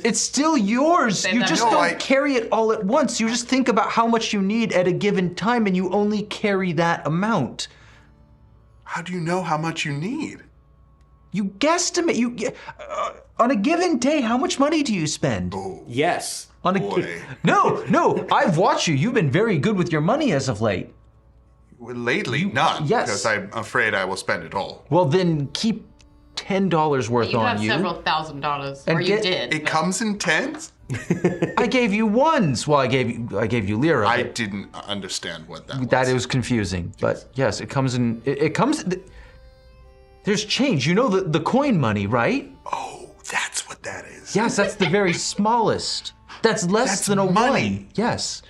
It's still yours. Save You that just for- don't No, I- carry it all at once. You just think about how much you need at a given time, and you only carry that amount. How do you know how much you need? You guesstimate. On a given day, how much money do you spend? Yes. On a Boy. No. I've watched you. You've been very good with your money as of late. Well, lately, none. yes. Because I'm afraid I will spend it all. Well, then keep $10 worth You on have you. several $1,000s, And or you get- did. It but- comes in tens? I gave you ones. Well, I gave you lira. I but didn't understand what that was. that is confusing. But yes, it comes in. It comes. There's change. You know the coin money, right? Oh, that's what that is. Yes, that's the very smallest. That's less That's than a money. one. Yes.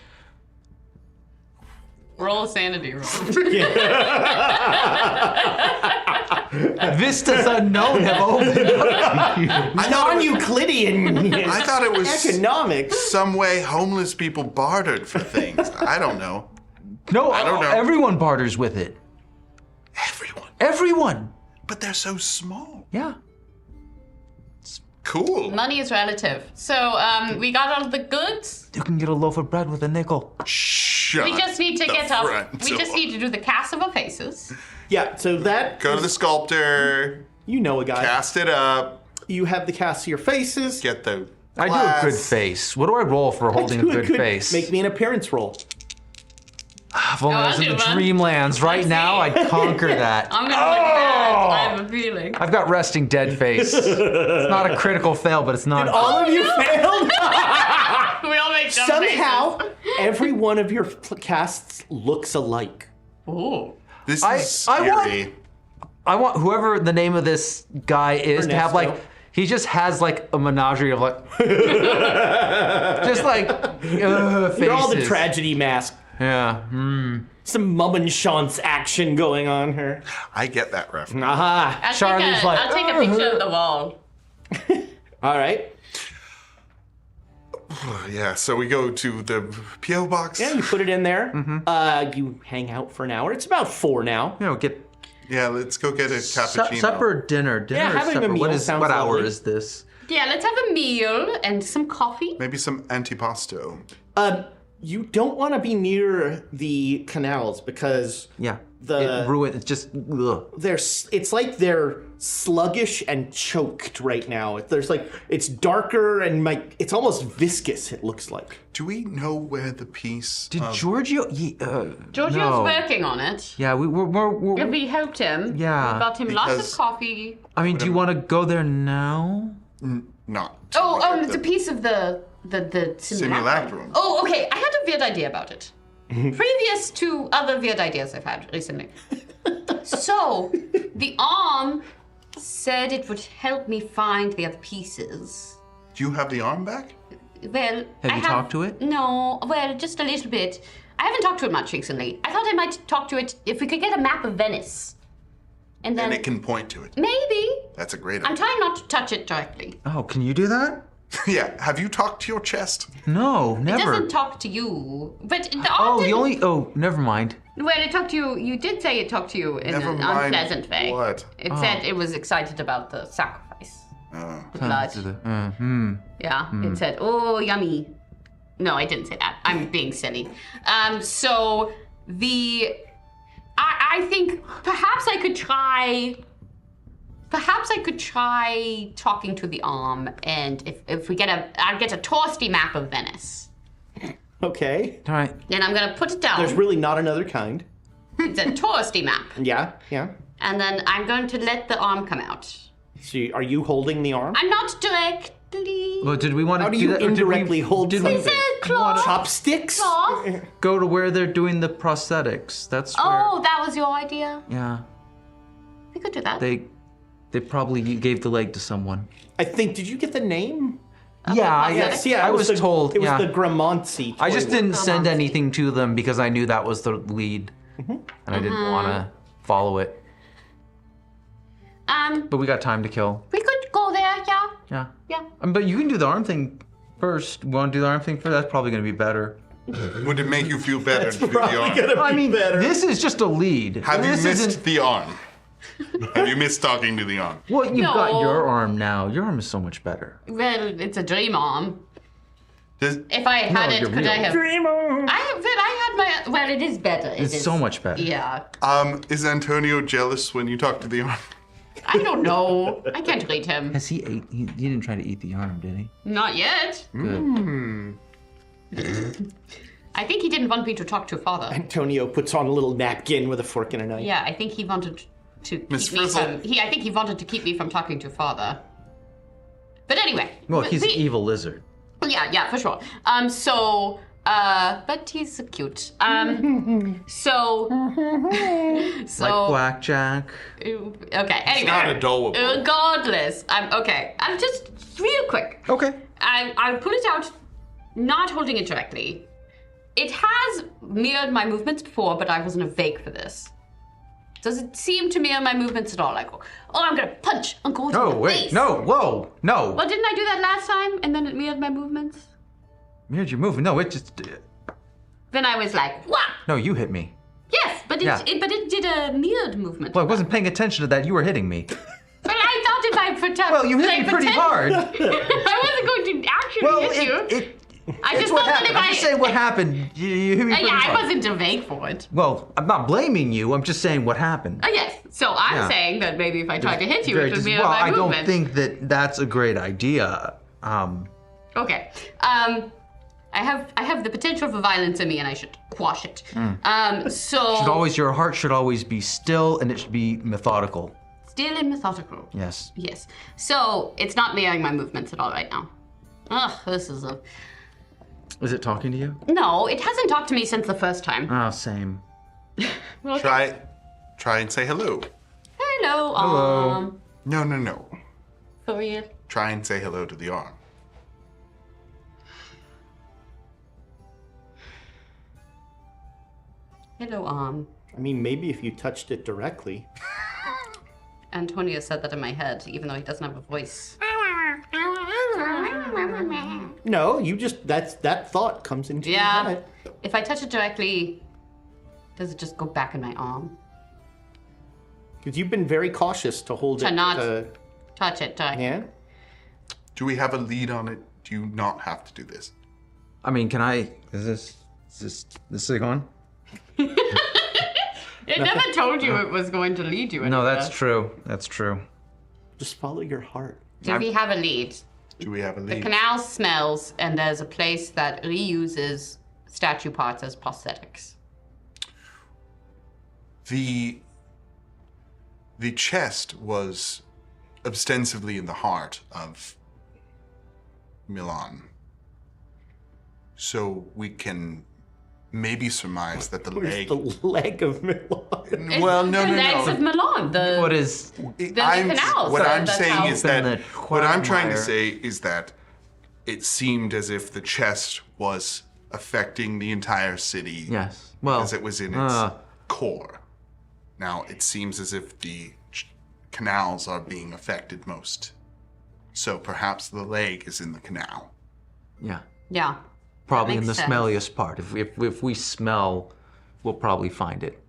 Roll a sanity roll. Vistas unknown have opened up. Non-Euclidean I thought it was economics. some way homeless people bartered for things. I don't know. No, I don't know. everyone barters with it. Everyone. Everyone. But they're so small. Yeah. Cool. Money is relative. So we got all the goods. You can get a loaf of bread with a nickel. Shut We just need to the get up. front We just door. need to do the cast of our faces. Yeah, so that Go to the sculptor, you know a guy. cast it up, You have the cast of your faces. get the I do a good glass. face. What do I roll for holding a Do good face? Make me an appearance roll. If only I was I'll in do the one. Dreamlands right Let's now, see. I'd conquer that. I'm gonna look bad. I have a feeling. I've got resting dead face. It's not a critical fail, but it's not. All of you failed. We all make dumb Somehow, faces. every one of your casts looks alike. Ooh. This I is scary. I want whoever the name of this guy is to have Ernesto. like. He just has like a menagerie of like. just like. Faces. You're all the tragedy mask. Yeah. Some Mummenschanz action going on here. I get that reference. Aha. Charlie's like, I'll take a picture of the wall. All right. Yeah, so we go to the P.O. box. Yeah, you put it in there. You hang out for an hour. It's about 4 now. You know, get Yeah, let's go get a cappuccino. supper, or dinner. Dinner Yeah, or having a supper. meal sounds what hour lovely. is this? Yeah, let's have a meal and some coffee. Maybe some antipasto. You don't want to be near the canals because Yeah. The- it ruined. It's just. Ugh. it's like they're sluggish and choked right now. It's darker and it's almost viscous, it looks like. Do we know where the piece Did of... Giorgio? Giorgio's no. working on it. Yeah, we're We helped him. Yeah. We got him lots Because- of coffee. I mean, do you want to go there now? Not. Oh, it's a piece of the simulacrum. Simulacrum. Oh, okay. I had a weird idea about it. Previous to other weird ideas I've had recently. So, the arm said it would help me find the other pieces. Do you have the arm back? Well, Have you talked to it? No, well, just a little bit. I haven't talked to it much recently. I thought I might talk to it if we could get a map of Venice. And then And it can point to it. maybe. That's a great I'm idea. trying not to touch it directly. Oh, can you do that? Yeah, have you talked to your chest? No, It never. doesn't talk to you. But the arm Oh, the didn't- only. Oh, never mind. Well, it talked to you. You did say it talked to you in Never an mind unpleasant way. what? It said it was excited about the sacrifice. Oh. The blood. Yeah, it said, "Oh, yummy." No, I didn't say that. I'm being silly. So I think perhaps I could try. Perhaps I could try talking to the arm, and if we I'll get a touristy map of Venice. Okay. All right. Then I'm gonna put it down. There's really not another kind. It's a touristy map, Yeah. and then I'm going to let the arm come out. So are you holding the arm? I'm not directly. Well, did we want to How do do you that? or did we- indirectly hold Did we something? Claw. Chopsticks? Claw. go to where they're doing the prosthetics? That's where. Oh, that was your idea. Yeah. We could do that. They probably gave the leg to someone. I think, did you get the name? Yeah, prosthetics? Yeah, I was told. It was yeah. the Gramonzi. I just toy. didn't send Come on. anything to them because I knew that was the lead, and I didn't want to follow it. But we got time to kill. We could go there, yeah. Yeah. Yeah. But you can do the arm thing first. Want to do the arm thing first? That's probably going to be better. Would it make you feel better to do the Probably arm? gonna be I mean, better. this is just a lead. Have you This missed isn't- the arm? Have you missed talking to the arm? Well, you've got No. your arm now. Your arm is so much better. Well, it's a dream arm. Does, If I had No, it, you're could I real. have? I had my. Well, it is better. It's so much better. Yeah. is Antonio jealous when you talk to the arm? I don't know. I can't rate him. Has he ate? He didn't try to eat the arm, did he? Not yet. Good. I think he didn't want me to talk to father. Antonio puts on a little napkin with a fork and a knife. Yeah, I think he wanted to keep Miss me Frizzle. from. I think he wanted to keep me from talking to father. But anyway. Well, he's an we- evil lizard. Yeah, for sure. But he's cute. So. Like blackjack. Okay. Anyway. not adorable. Regardless, okay. I'm just real quick. Okay. I'll pull it out, not holding it directly. It has mirrored my movements before, but I wasn't awake for this. Does it seem to mirror my movements at all? Like, oh, I'm gonna punch Uncle Woody in Oh the wait, face. no, whoa, no. Well, didn't I do that last time, and then it mirrored my movements? Mirrored your movement. No, it just. Then I was like, wah! No, you hit me. Yes, but Yeah. it did a mirrored movement. Well, I wasn't paying attention to that. You were hitting me. But I thought if I pretend. Well, you hit me pretty hard. I wasn't going to actually Well, hit you. it's just what thought that happened. if I'm just saying what happened. You hit me pretty Yeah, hard. I wasn't awake for it. Well, I'm not blaming you. I'm just saying what happened. Oh, yes. So I'm Yeah. saying that maybe if I tried to hit you, Very it would just- be well, my I don't movement. think that that's a great idea. Okay. I have the potential for violence in me, and I should quash it. So Your heart should always be still, and it should be methodical. still in methodical. Yes. Yes. So it's not mirroring my movements at all right now. Ugh, this is a. Is it talking to you? No, it hasn't talked to me since the first time. Oh, same. Try and say hello. Hello. Hello. No. For real. Try and say hello to the arm. Hello, I mean, maybe if you touched it directly. Antonio said that in my head, even though he doesn't have a voice. No, you just that thought comes into your Yeah. head. If I touch it directly, does it just go back in my arm? Because you've been very cautious to hold To it. not touch it directly. Yeah. Do we have a lead on it? Do you not have to do this? I mean, can I? Is this thing on? It never told you it was going to lead you anywhere. No, that's true. That's true. Just follow your heart. Do we have a lead? Do we have a The lead? canal smells, and there's a place that reuses statue parts as prosthetics. The chest was ostensibly in the heart of Milan. So we can maybe surmise that the Where's leg. the leg of Milan? Well, no, the no, legs no. of Milan. The What is? canals, What so I'm that's saying how- is Open that the what I'm trying to quagmire. say is that it seemed as if the chest was affecting the entire city. Yes. Well, as it was in its core. Now it seems as if the canals are being affected most. So perhaps the leg is in the canal. yeah. Yeah. Probably in the makes sense. smelliest part. If we smell, we'll probably find it.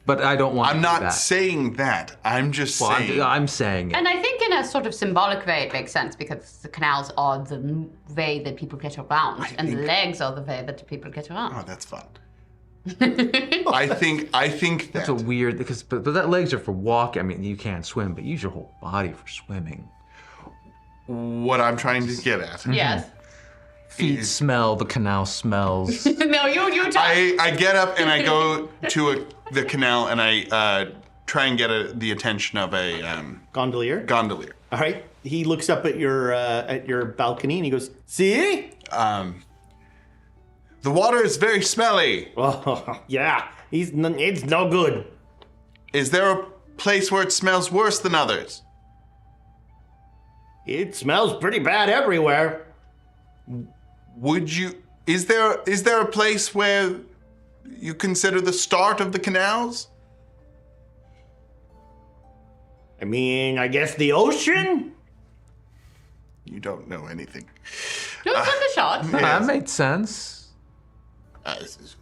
But I don't want. I'm to do not that. saying that. I'm just Well, saying. I'm saying it. And I think in a sort of symbolic way it makes sense because the canals are the way that people get around, and the think- legs are the way that people get around. Oh, that's fun. I think that It's a weird because but that legs are for walking. I mean, you can't swim, but use your whole body for swimming. what I'm trying to get at. Yes. Feet smell. The canal smells. No, you talk. I get up and I go to the canal and I try and get the attention of a Gondolier. gondolier. All right. He looks up at your balcony and he goes, "See? The water is very smelly. Oh, yeah. It's no good. Is there a place where it smells worse than others? It smells pretty bad everywhere. Is there a place where you consider the start of the canals? I mean, I guess the ocean? You don't know anything. No, it's worth a shot. That made sense. This is-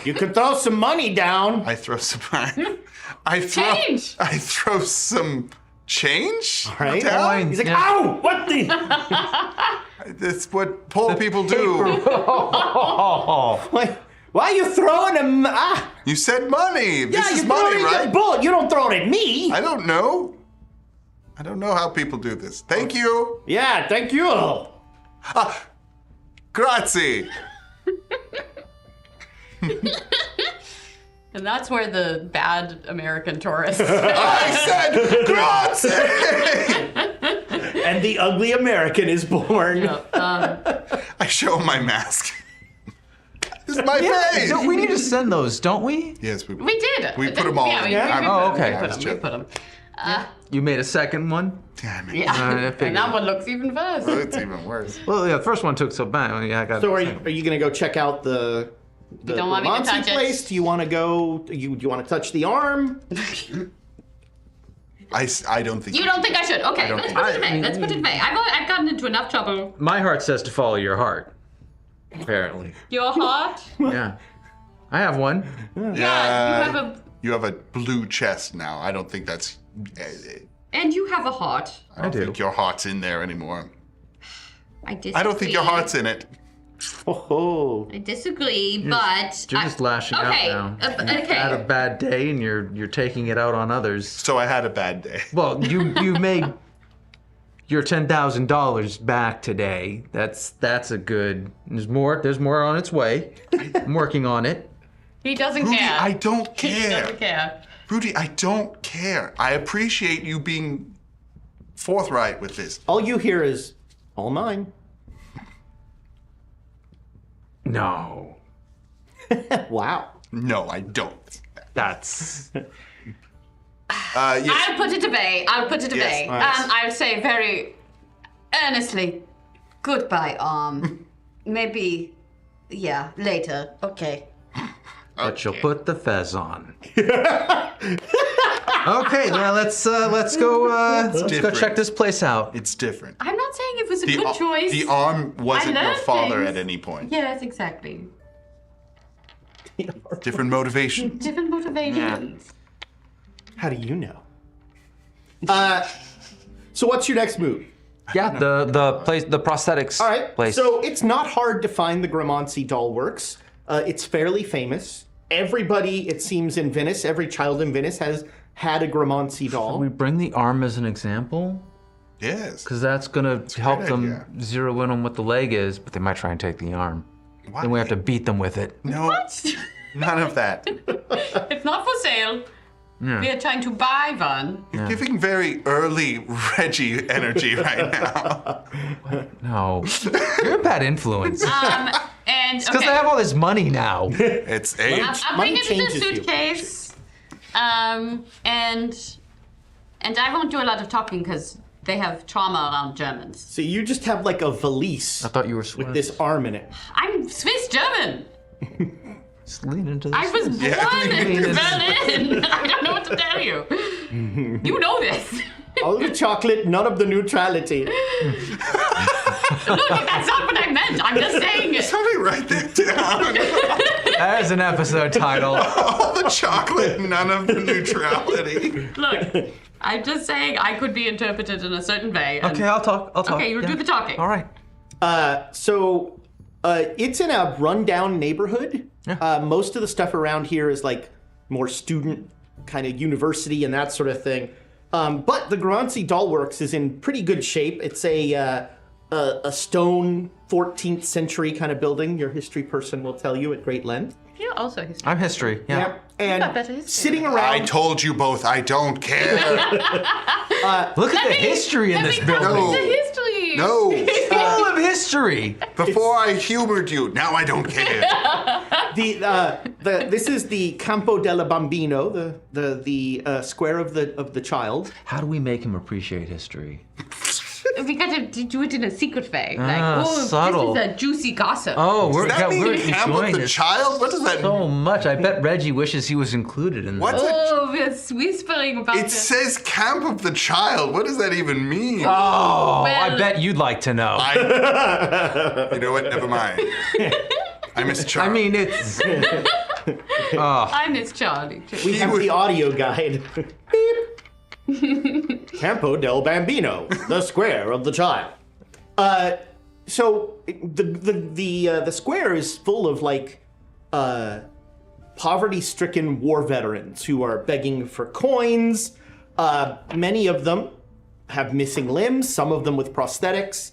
You could throw some money down. I throw some. Change. I throw some change. Right? down? He's like, Yeah. ow! What the? That's what poor people do. Why are you throwing them? Ah! You said money. This Yeah, is you throw money, it at right? your bullet. You don't throw it at me. I don't know. I don't know how people do this. Thank you. Yeah, thank you. Grazie. And that's where the bad American tourists. I said grazie. And the ugly American is born. I show my mask. This is my face. No, we need to send those, don't we? Yes, we did. We put them all Yeah, in. Oh, okay. We put them. You made a second one? Damn it. Yeah. I figured. And that one looks even worse. It's even worse. Well, yeah, the first one took so bad. Yeah, I got So are you going to go check out the don't want me to Romancy touch it. place? Do you want to go? Do you want to touch the arm? I don't think You don't think I should? Okay, don't let's think- put it away. Let's put it away. I've gotten into enough trouble. My heart says to follow your heart. Apparently. Your heart? Yeah. I have one. Yeah, you have a... You have a blue chest now. I don't think that's. And you have a heart. I don't do. think your heart's in there anymore. I disagree. I don't think your heart's in it. Oh, I disagree, but... You're just lashing okay, out now. okay. Had a bad day and you're taking it out on others. So I had a bad day. Well, you made your $10,000 back today. That's a good. There's more on its way. I'm working on it. He doesn't Rudy, care. I don't He care. doesn't care. Rudy, I don't care. I appreciate you being forthright with this. all you hear is all mine. No. Wow. No, I don't. That's Yes. I'll put it away. I'll put it away. Yes, nice. I'll say very earnestly, goodbye, maybe, yeah, later. Okay. but you'll put the fez on. Okay, now let's go different. check this place out. It's different. I'm not saying it was a The, good choice. the arm wasn't I your learned father things. at any point. Yes, exactly. Different motivation. Different motivations. How do you know? So what's your next move? Yeah, the place, the prosthetics All right. place. So it's not hard to find the Gramoncy Doll Works. It's fairly famous. Everybody, it seems, in Venice, every child in Venice has had a Gramoncy doll. we bring the arm as an example Yes. because that's gonna help great them idea. zero in on what the leg is, but they might try and take the arm. Why? Then we have to beat them with it. No, none of that. It's not for sale. We are trying to buy one. You're giving very early Reggie energy right now. No, you're a bad influence. And Because okay, they have all this money now. It's age. I'll Money bring it in the changes you. suitcase. And I won't do a lot of talking because they have trauma around Germans. So you just have like a valise I thought you were with Swiss. this arm in it. I'm Swiss German. Just lean into this. I was born Yeah. in Berlin. I don't know what to tell you. You know this. All the chocolate, none of the neutrality. Look, that's not what I meant. I'm just saying it. Somebody write that down. That is an episode title. All the chocolate, none of the neutrality. Look, I'm just saying I could be interpreted in a certain way. and- Okay, I'll talk. Okay, you do the talking. All right. So it's in a rundown neighborhood. Most of the stuff around here is like more student kind of university and that sort of thing. But the Gramoncy Doll Works is in pretty good shape. It's a stone 14th century kind of building. Your history person will tell you at great length. You're also history. I'm history. Yeah. Yep. And got better history sitting than around. I told you both, I don't care. Look at the history in this building. No. The history. No. Full of history. Before I humored you, now I don't care. This is the Campo della Bambino, the square of the child. How do we make him appreciate history? We got to do it in a secret way. subtle. This is a juicy gossip. Oh, Does that mean we're camp enjoying of the this child? What does that so much. I bet Reggie wishes he was included in What's this. it? We're whispering about It this. says camp of the child. What does that even mean? Oh, I Well- bet you'd like to know. You know what? Never mind. I miss I Charlie. mean, it's... I miss Charlie too. We have the audio guide. Beep. Campo del Bambino, the square of the child. So the square is full of like poverty-stricken war veterans who are begging for coins. Many of them have missing limbs. Some of them with prosthetics.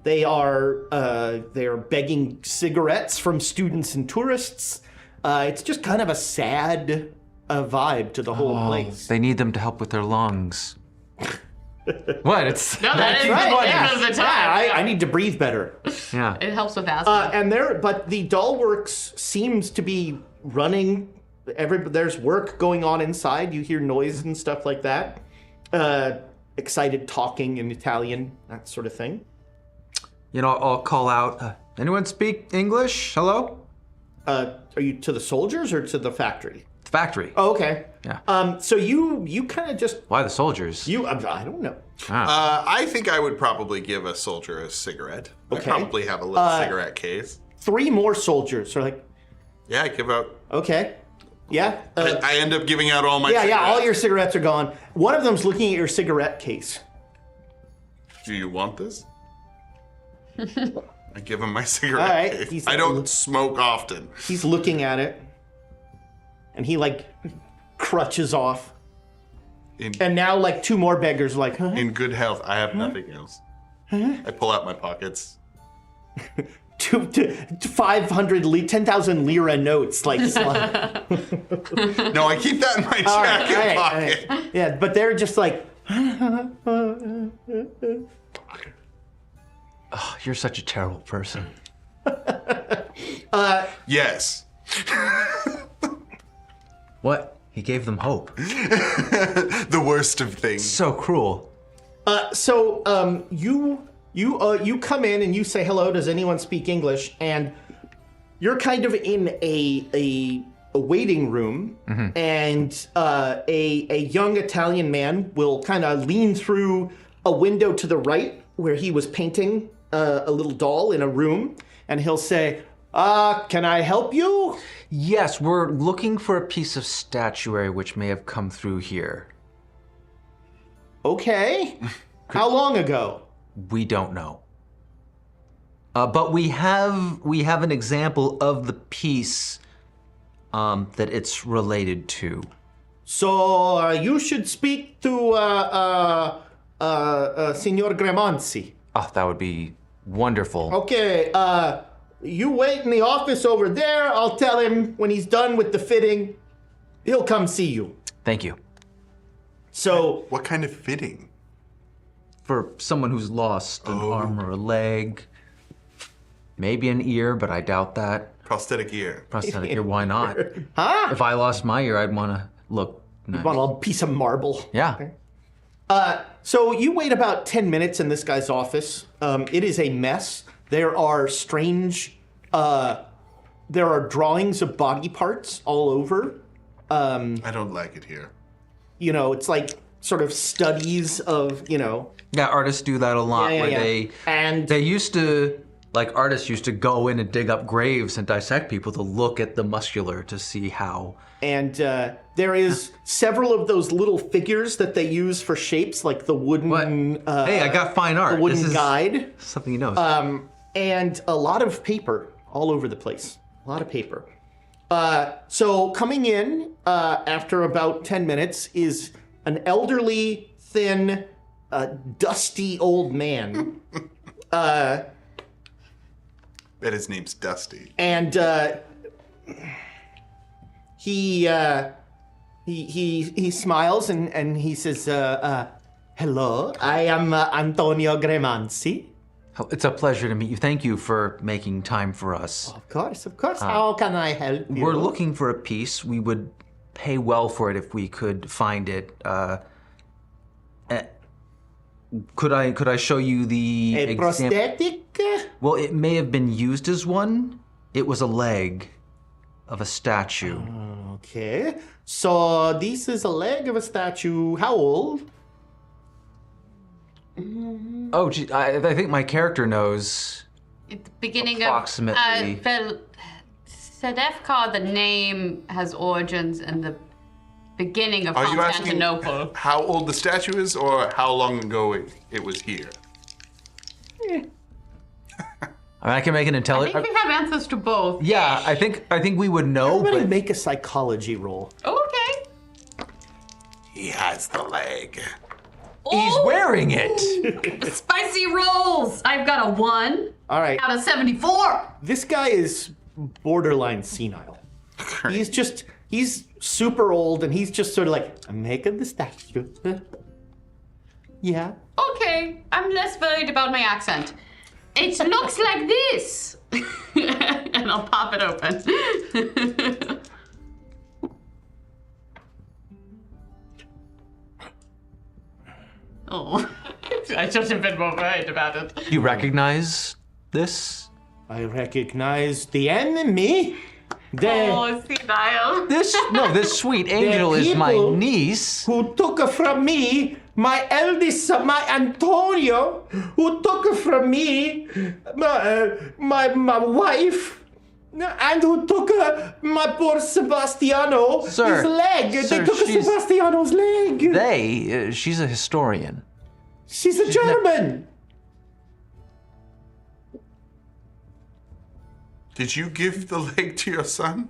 They are begging cigarettes from students and tourists. It's just kind of a sad vibe to the whole place. They need them to help with their lungs. What? It's... No, that is Right, because of the time. I need to breathe better. Yeah. It helps with asthma. But the doll works seems to be running. There's work going on inside. You hear noise and stuff like that. Excited talking in Italian, that sort of thing. You know, I'll call out. Anyone speak English? Hello? Are you to the soldiers or to the factory? Factory. Oh, okay. Yeah. So you kind of just Why the soldiers? I don't know. I think I would probably give a soldier a cigarette. Okay. I probably have a little cigarette case. 3 more soldiers are like, Yeah, I give out. okay, yeah, I end up giving out all my. yeah. cigarettes. All your cigarettes are gone. One of them's looking at your cigarette case. Do you want this? I give him my cigarette All right, case. he's- I don't smoke often. He's looking at it, and he like crutches off. And now like 2 more beggars are like, huh? In good health, I have nothing else. I pull out my pockets. 500 10,000 lira notes like slide. No, I keep that in my jacket All right, pocket. all right. Yeah, but they're just like, Oh, you're such a terrible person. Yes. What? He gave them hope. The worst of things. So cruel. so you come in and you say hello. Does anyone speak English? And you're kind of in a waiting room, and a young Italian man will kind of lean through a window to the right where he was painting a little doll in a room, and he'll say, can I help you? Yes, we're looking for a piece of statuary which may have come through here. Okay. How long ago? We don't know. But we have an example of the piece that it's related to. So you should speak to Signor Gremanzi. Oh, that would be wonderful. Okay, you wait in the office over there. I'll tell him when he's done with the fitting, he'll come see you. Thank you. So, What kind of fitting? For someone who's lost an arm or a leg. Maybe an ear, but I doubt that. Prosthetic ear. Prosthetic ear, why not? huh? If I lost my ear, I'd want to look nice. Want a piece of marble. Yeah. So you wait about 10 minutes in this guy's office. It is a mess. There are strange, there are drawings of body parts all over. I don't like it here. You know, it's like sort of studies of, you know. Yeah, artists do that a lot Yeah, where yeah. And they used to, like artists used to go in and dig up graves and dissect people to look at the muscular to see how. And there is several of those little figures that they use for shapes, like the wooden. What? Hey, I got fine art. The wooden This is guide, something he knows. and a lot of paper all over the place. A lot of paper. So coming in after about 10 minutes is an elderly, thin, dusty old man. Bet his name's Dusty. And he smiles and he says, "Hello, I am Antonio Gremanzi." It's a pleasure to meet you. Thank you for making time for us. Of course. How can I help you? We're looking for a piece. We would pay well for it if we could find it. Could I show you the A prosthetic? Well, it may have been used as one. It was a leg of a statue. Okay. So this is a leg of a statue. How old? Oh, gee, I think my character knows. At the beginning Approximately. of well, Sedefkar, the name has origins in the beginning of Are you asking Constantinople. how old the statue is, or how long ago it was here? I mean, I can make an I intelligence. think we have answers to both. Yeah, I think we would know, I'm gonna but make a psychology roll. Okay. He has the leg. he's wearing it. Spicy rolls! I've got a 1 All right. out of 74. This guy is borderline senile. He's super old, and he's just sort of like, I'm making the statue. Yeah. Okay. I'm less worried about my accent. It looks like this. And I'll pop it open. Oh. I should have been more worried about it. You recognize this? I recognize the enemy. The Oh, senile. This sweet angel is my people niece. who took her from me, my eldest son, my Antonio, who took her from me, my wife, and who took my poor Sebastiano, Sir, his leg. sir, They took she's- Sebastiano's leg. She's a historian. She's a German. Did you give the leg to your son?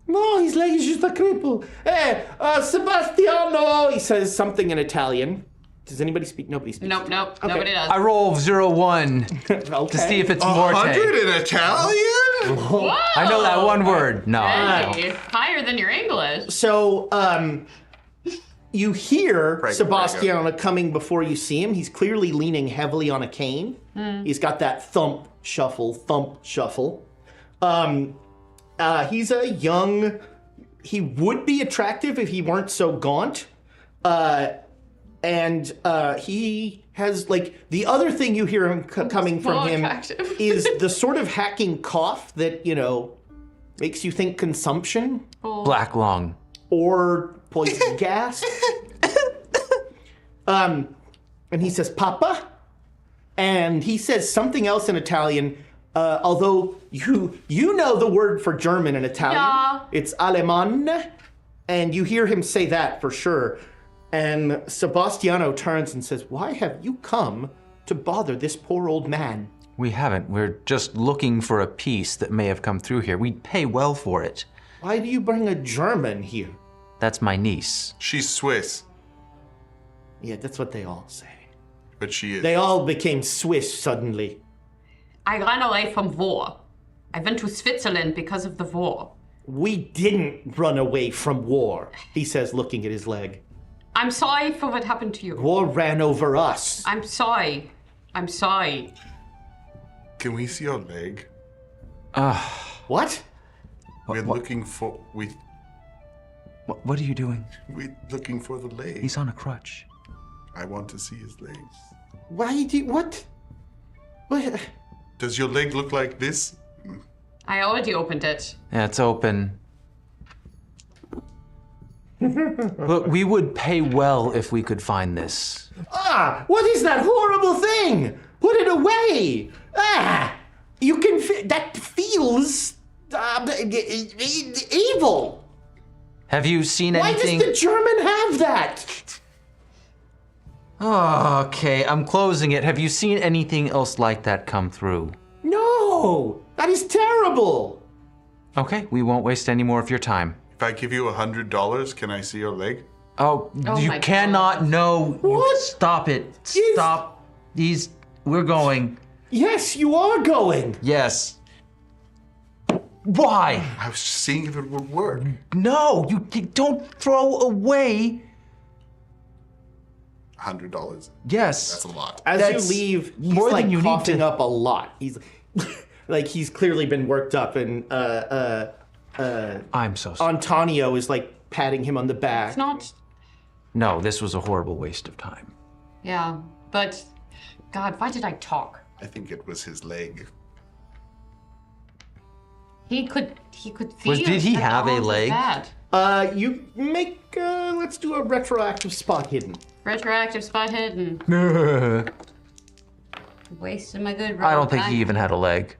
No, his leg is just a cripple. Hey, Sebastiano, he says something in Italian. Does anybody speak? Nobody speaks. Nope, nobody does. I roll 01 Okay. to see if it's Morte. 100 in Italian? Whoa! I know that one word. No, I don't. Hey, higher than your English. So, you hear Prego, Sebastiano coming before you see him. He's clearly leaning heavily on a cane. He's got that thump, shuffle. He's a young... He would be attractive if he weren't so gaunt. And he has, like... The other thing you hear him coming from him attractive. is the sort of hacking cough that, makes you think consumption. Black lung. Or poison gas. And he says, Papa. And he says something else in Italian, although you know the word for German in Italian. Yeah. It's Alemann. And you hear him say that for sure. And Sebastiano turns and says, why have you come to bother this poor old man? We haven't. We're just looking for a piece that may have come through here. We'd pay well for it. Why do you bring a German here? That's my niece. She's Swiss, Yeah, that's what they all say. but she is. They all became Swiss suddenly. I ran away from war. I went to Switzerland because of the war. We didn't run away from war, he says, looking at his leg. I'm sorry for what happened to you. War ran over us. I'm sorry. I'm sorry. Can we see your leg? What? We're looking for What are you doing? we're looking for the leg. He's on a crutch. I want to see his legs. Why do you, what? What? Does your leg look like this? I already opened it. Yeah, it's open. Look, we would pay well if we could find this. Ah, what is that horrible thing? Put it away. Ah, you can, that feels evil. Have you seen Why anything? does the German have that? Oh, okay, I'm closing it. Have you seen anything else like that come through? No, that is terrible. Okay, we won't waste any more of your time. If I give you $100, can I see your leg? Oh, you my cannot know. What? Stop it. Jeez. Stop. We're going. Yes, you are going. Yes. Why? I was just seeing if it would work. No, you don't throw away. $100. Yes. That's a lot. As That's you leave, he's more like than you need coughing to- up a lot. He's like he's clearly been worked up, and I'm so sorry. Antonio is like patting him on the back. It's not. No, this was a horrible waste of time. Yeah, but God, why did I talk? I think it was his leg. He could feel. Did he that have the a arm was leg? bad. You make, let's do a retroactive spot hidden. Retroactive spot hidden. Wasting my good roll. I don't think he even had a leg.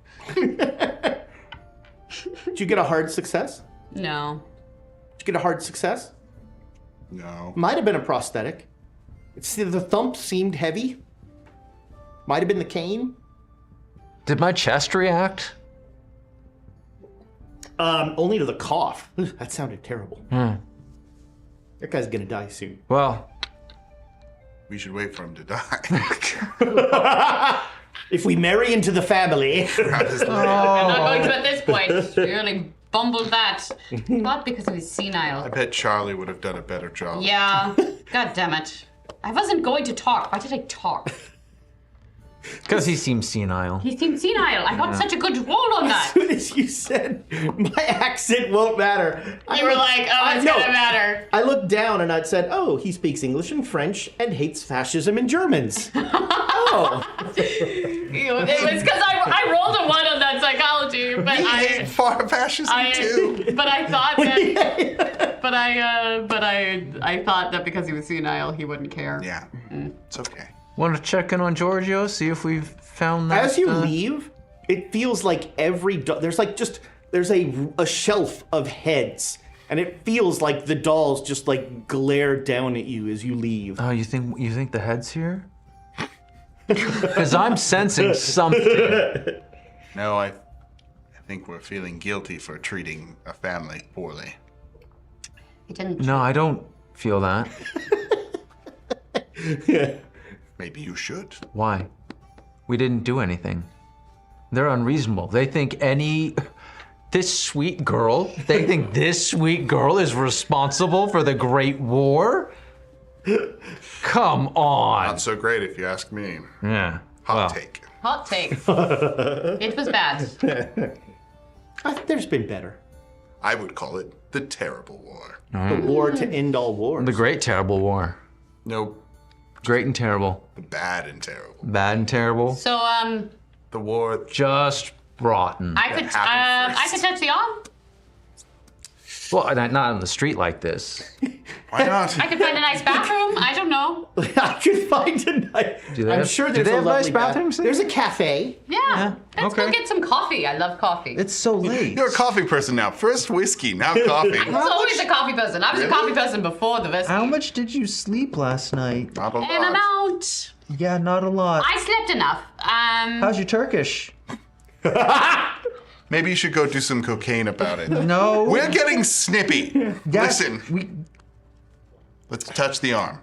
Did you get a hard success? No. Did you get a hard success? No. Might have been a prosthetic. The thump seemed heavy. Might have been the cane. Did my chest react? Only to the cough. That sounded terrible. That guy's gonna die soon. Well, We should wait for him to die. If we marry into the family. Grab his leg. I'm not going to at this point. Really bumbled that. But because he was senile. I bet Charlie would have done a better job. Yeah. God damn it. I wasn't going to talk. Why did I talk? because he seems senile. He seemed senile. I got such a good roll on As that. soon as you said, my accent won't matter. You were like, oh, it's gonna matter. I looked down and I said, oh, he speaks English and French and hates fascism and Germans. Oh. It was because I rolled a 1 on that psychology, but He hate fascism too. but I thought that, I thought that because he was senile, he wouldn't care. Yeah, it's okay. Want to check in on Giorgio, see if we've found that? As you leave, it feels like there's a shelf of heads, and it feels like the dolls just like glare down at you as you leave. Oh, you think the head's here? Because I'm sensing something. No, I think we're feeling guilty for treating a family poorly. He didn't. No, I don't feel that. Maybe you should. Why? We didn't do anything. They're unreasonable. They think this sweet girl is responsible for the Great War? Come on. Not so great if you ask me. Yeah. Hot take. Hot take. It was bad. There's been better. I would call it the terrible war. The war to end all wars. The Great Terrible War. No, Great and terrible. the bad and terrible. Bad and terrible. So The war. Just rotten. I could touch the arm. Well, not on the street like this. Why not? I could find a nice bathroom. I don't know. I could find a nice. I'm sure there's they a have lovely nice bathrooms? There's a cafe. Yeah. Let's go okay. get some coffee. I love coffee. It's so late. You're a coffee person now. First whiskey, now coffee. I was always a coffee person. I was a coffee person before the whiskey. How much did you sleep last night? Not a An lot. amount. Yeah, not a lot. I slept enough. How's your Turkish? Maybe you should go do some cocaine about it. No. We're getting snippy. Yeah, Listen, We, let's touch the arm.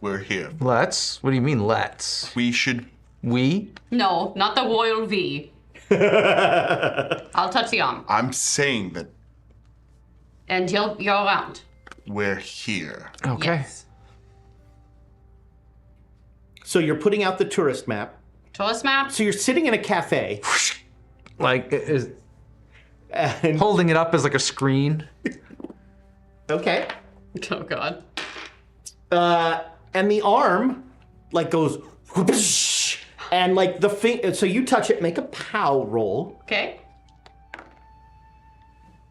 We're here. Let's? What do you mean, let's? We should. We? No, not the royal V. I'll touch the arm. I'm saying that And you're around. we're here. Okay. Yes. So you're putting out the tourist map. Tourist map. So you're sitting in a cafe. Like, And, holding it up as like a screen. okay. Oh God. And the arm, like, goes. Whoosh, and like so you touch it, make a POW roll. Okay.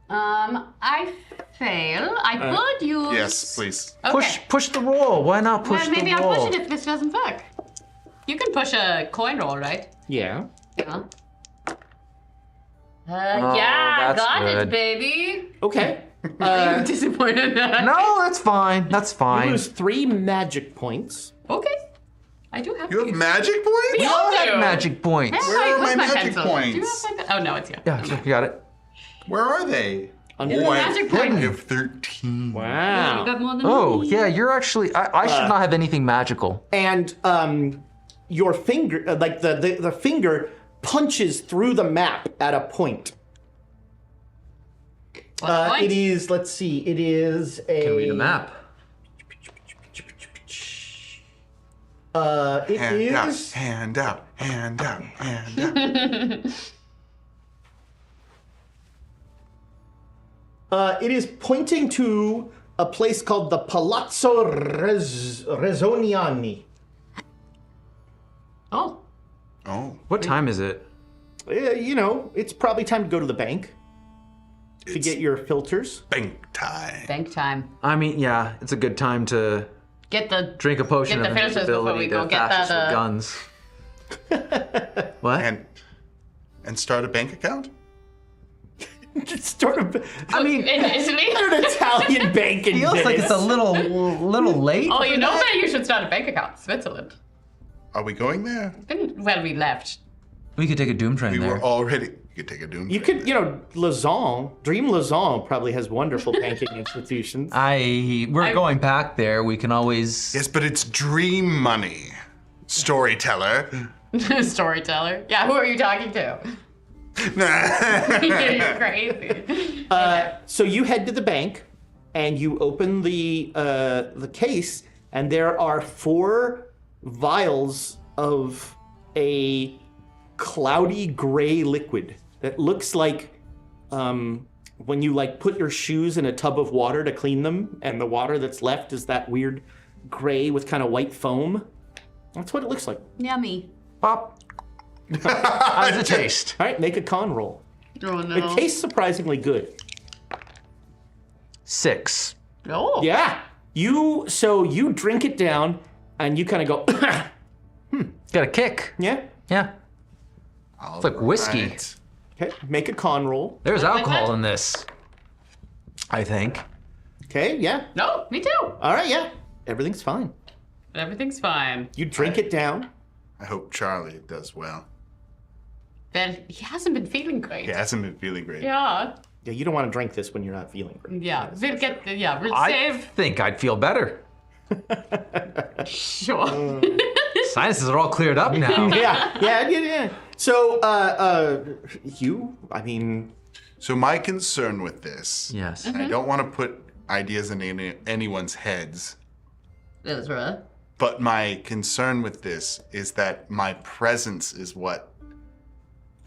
I fail. I could use. Yes, please. Okay. Push the roll. Why not push Well, maybe the I'll roll? push it if this doesn't work. You can push a coin roll, right? Yeah. Yeah. Yeah, that's got good. it, baby. Okay. I'm disappointed. No, that's fine. That's You fine. lose 3 magic points. Okay. I do have. You have these. magic points? We all I do. have magic points. Where are Where's my magic pencil? points? Do you have my Oh no, it's here. Yeah, you got it. Where are they? Under Oh, I magic point. have 13. You Wow. got more than Oh, me. yeah, you're actually. I should not have anything magical. And your finger, like the finger, punches through the map at a point. What point? It is. Let's see. It is a. Can read a map. It Hand out, is. hand out, hand out, hand out. It is pointing to a place called the Palazzo Rezzoniani. Oh. Oh. What time is it? You know, it's probably time to go to the bank to get your filters. Bank time. Bank time. I mean, yeah, it's a good time to Get the drink a potion Get of the filters before we invisibility go to get fascist that, with guns. What? And start a bank account? Just sort of I mean, in Italy. an Italian bank in feels like Venice. it's a little late. Oh, you know that you should start a bank account. Switzerland. Are we going there? Well, we left. We could take a Doom train We there. were already. You could take a Doom. You train could, you know, Lausanne, Dream Lausanne probably has wonderful banking institutions. We're going back there. We can always. Yes, but it's dream money. Storyteller. Storyteller. Yeah, who are you talking to? You're crazy. So you head to the bank, and you open the case, and there are 4 vials of a cloudy gray liquid that looks like when you like put your shoes in a tub of water to clean them, and the water that's left is that weird gray with kind of white foam. That's what it looks like. Yummy. Pop. How's it taste? All right, make a con roll. Oh no. It tastes surprisingly good. 6. Oh. Yeah. You drink it down, and you kind of go, Got a kick. yeah. Yeah. It's like whiskey. Alright. Okay, make a con roll. There's Like alcohol that? in this. I think. Okay, yeah. No, me too. All right, yeah. Everything's fine. Everything's fine. You drink it down. I hope Charlie does well. Then he hasn't been feeling great. He hasn't been feeling great. Yeah. Yeah, you don't want to drink this when you're not feeling great. Yeah. We'll get. Yeah. We'll I save. think I'd feel better. Sure. Sinuses are all cleared up now. Yeah. So, I mean, So my concern with this, Yes. and I don't want to put ideas in anyone's heads, That's right. but my concern with this is that my presence is what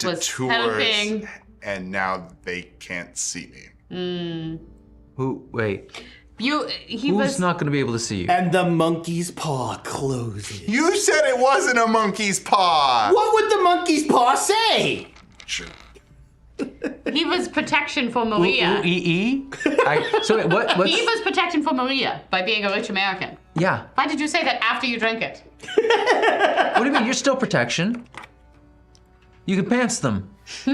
Was detours, helping. and now they can't see me. Wait. He Who's was not going to be able to see you? and the monkey's paw closes. You said it wasn't a monkey's paw. What would the monkey's paw say? Sure. He was protection for Maria. So wait, what's... He was protection for Maria by being a rich American. Yeah. Why did you say that after you drank it? What do you mean? You're still protection. You can pants them. A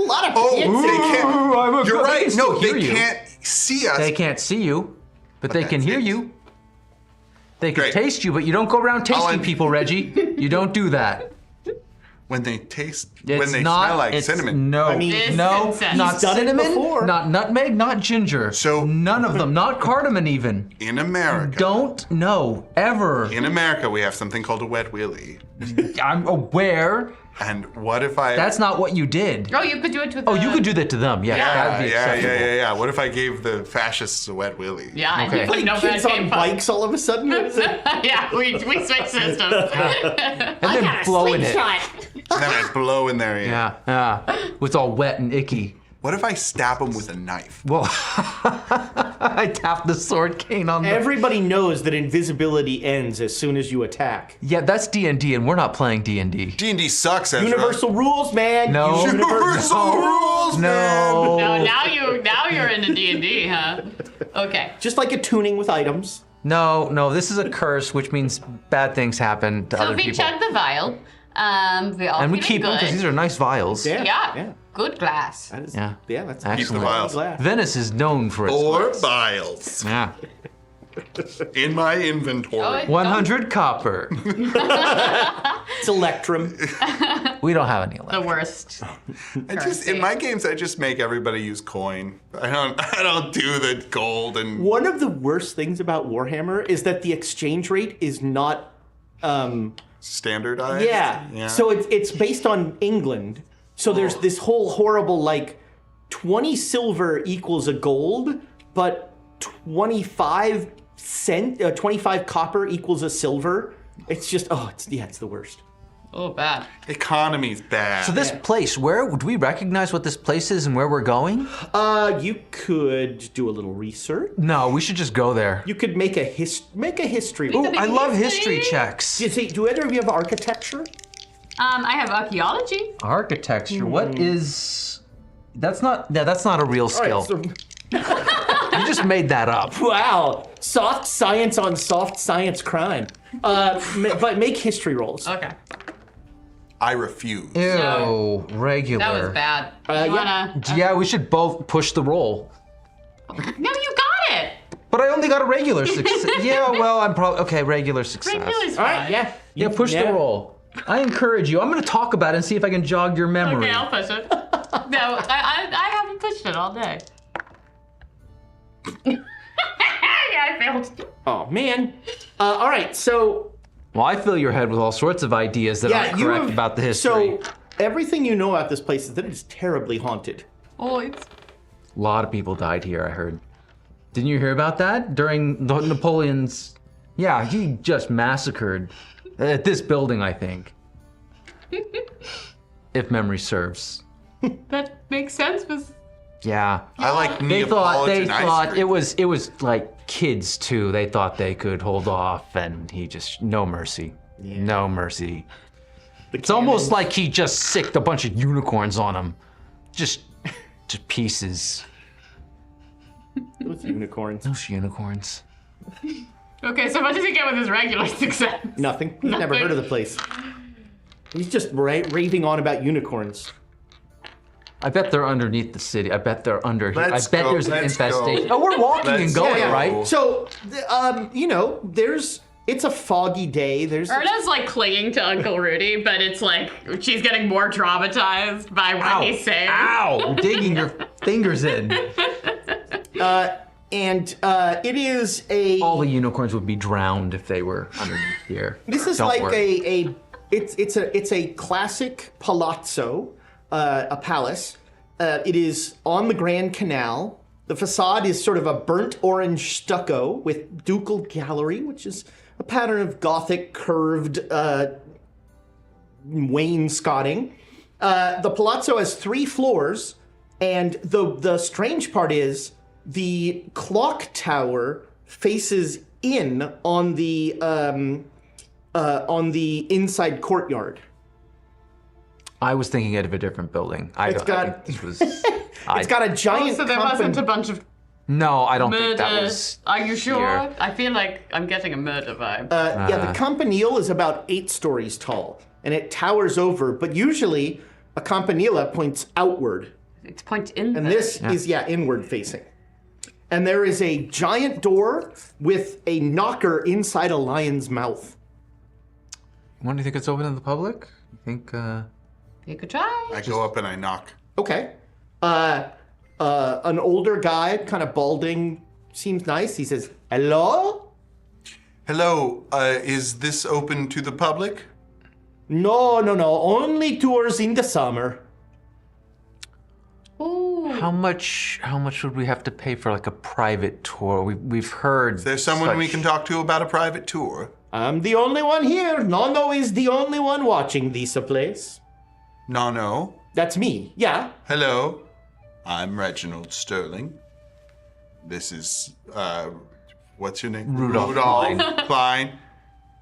lot of Oh, kids. they can't. You're They right. can still No, hear they you. can't see us. They can't see you, but they can that's hear it. you. They can Great. taste you, but you don't go around tasting un- people, Reggie. You don't do that. When they taste, It's when they not, smell like it's- cinnamon. No, I mean, This no, is not He's done it cinnamon, before. not nutmeg, not ginger. So- none of them, not cardamom even. In America. Don't know ever. In America, we have something called a wet willy. I'm aware. And what if I? That's not what you did. Oh, you could do it to the... Oh, you could do that to them. Yeah, that'd be acceptable. yeah. What if I gave the fascists a wet willy? Yeah, Okay. you wouldn't know where it Kids came on from. bikes all of a sudden. Yeah, we switched systems. And then blowing it. And then I blow in their ear. Yeah. It's all wet and icky. What if I stab them with a knife? Well, I tapped the sword cane on them. Everybody knows that invisibility ends as soon as you attack. Yeah, that's D&D, and we're not playing D&D. D&D sucks, Ezra. Universal rules, man. No. Universal rules, man. No. No, now you're into D&D, huh? Okay. Just like a tuning with items. No, this is a curse, which means bad things happen to So other we people. chug the vial. We all And we feeling keep them good. because these are nice vials. Yeah. Good glass. That is, Yeah. that's Excellent. the vials. glass. Venice is known for its Four glass. vials Yeah. in my inventory. Oh, it- 100 copper. It's Electrum. We don't have any left. The worst. I just in my games, I just make everybody use coin. I don't do the gold and. One of the worst things about Warhammer is that the exchange rate is not. Standardized? Yeah. So it's based on England. So there's this whole horrible like 20 silver equals a gold, but 25 copper equals a silver. It's just it's the worst. Oh, bad. Economy's bad. So this place, do we recognize what this place is and where we're going? You could do a little research. No, we should just go there. You could make a history. Ooh, Make I a love history? history checks. Do either of you have architecture? I have archaeology. Architecture. What is? That's not a real skill. You just made that up. Wow, soft science on soft science crime. But make history rolls. Okay. I refuse. Ew, regular. That was bad. You wanna... Yeah, we should both push the roll. No, you got it. But I only got a regular success. Yeah, well, I'm probably okay. Regular success. Regular's All right, fine. yeah. Yeah, push the roll. I encourage you. I'm going to talk about it and see if I can jog your memory. Okay, I'll push it. No, I haven't pushed it all day. Yeah, I failed. Oh man. All right, so Well, I fill your head with all sorts of ideas that aren't correct about the history. So everything you know about this place is that it is terribly haunted. Oh, it's... A lot of people died here, I heard. Didn't you hear about that? During the Napoleon's... Yeah, he just massacred at this building, I think. If memory serves. That makes sense, but... Yeah. I like They thought Neapolitan ice cream. it was like kids too. They thought they could hold off, and he just no mercy. No mercy. It's almost like he just sicked a bunch of unicorns on him. Just pieces. Those unicorns. Those unicorns. Okay, so what does he get with his regular success? Nothing. He's never heard of the place. He's just raving on about unicorns. I bet they're underneath the city. I bet they're under here. Let's I bet go, there's an let's infestation. go. Oh, we're walking and Let's going, go. right? So, you know, it's a foggy day. Erna's like clinging to Uncle Rudy, but it's like she's getting more traumatized by what he's saying. Ow! Digging your fingers in. And it is a. All the unicorns would be drowned if they were underneath here. This is Don't like worry. it's a classic palazzo, a palace. It is on the Grand Canal. The facade is sort of a burnt orange stucco with ducal gallery, which is a pattern of Gothic curved wainscoting. The palazzo has 3 floors, and the strange part is the clock tower faces in on the inside courtyard. I was thinking of a different building. It's got a giant. So there wasn't a bunch of No, I don't think murder. that was. Are you sure? here. I feel like I'm getting a murder vibe. Yeah, the campanile is about 8 stories tall, and it towers over. But usually, a campanile points outward, It's point in and there. this is inward facing. And there is a giant door with a knocker inside a lion's mouth. When do you think it's open to the public? You think? You could try. I go up and I knock. Okay. An older guy, kind of balding, seems nice. He says, "Hello." Hello, is this open to the public? No. Only tours in the summer. Ooh. How much would we have to pay for like a private tour? We've heard. Is there someone we can talk to about a private tour? I'm the only one here. Nono is the only one watching this place. No. That's me. Yeah. Hello, I'm Reginald Sterling. This is, what's your name? Rudolph Klein.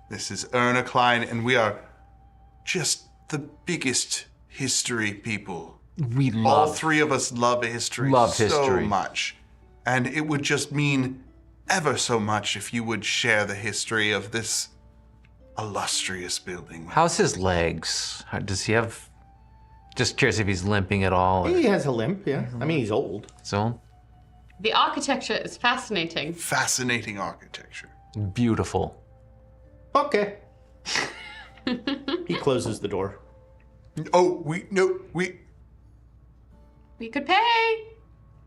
This is Erna Klein, and we are just the biggest history people. We All love. 3 of us love history Love so history. much. And it would just mean ever so much if you would share the history of this illustrious building. How's his legs? Does he have? Just curious if he's limping at all. He has a limp, yeah. I mean, he's old. So The architecture is fascinating. Fascinating architecture. beautiful. Okay. He closes the door. Oh, we. We could pay.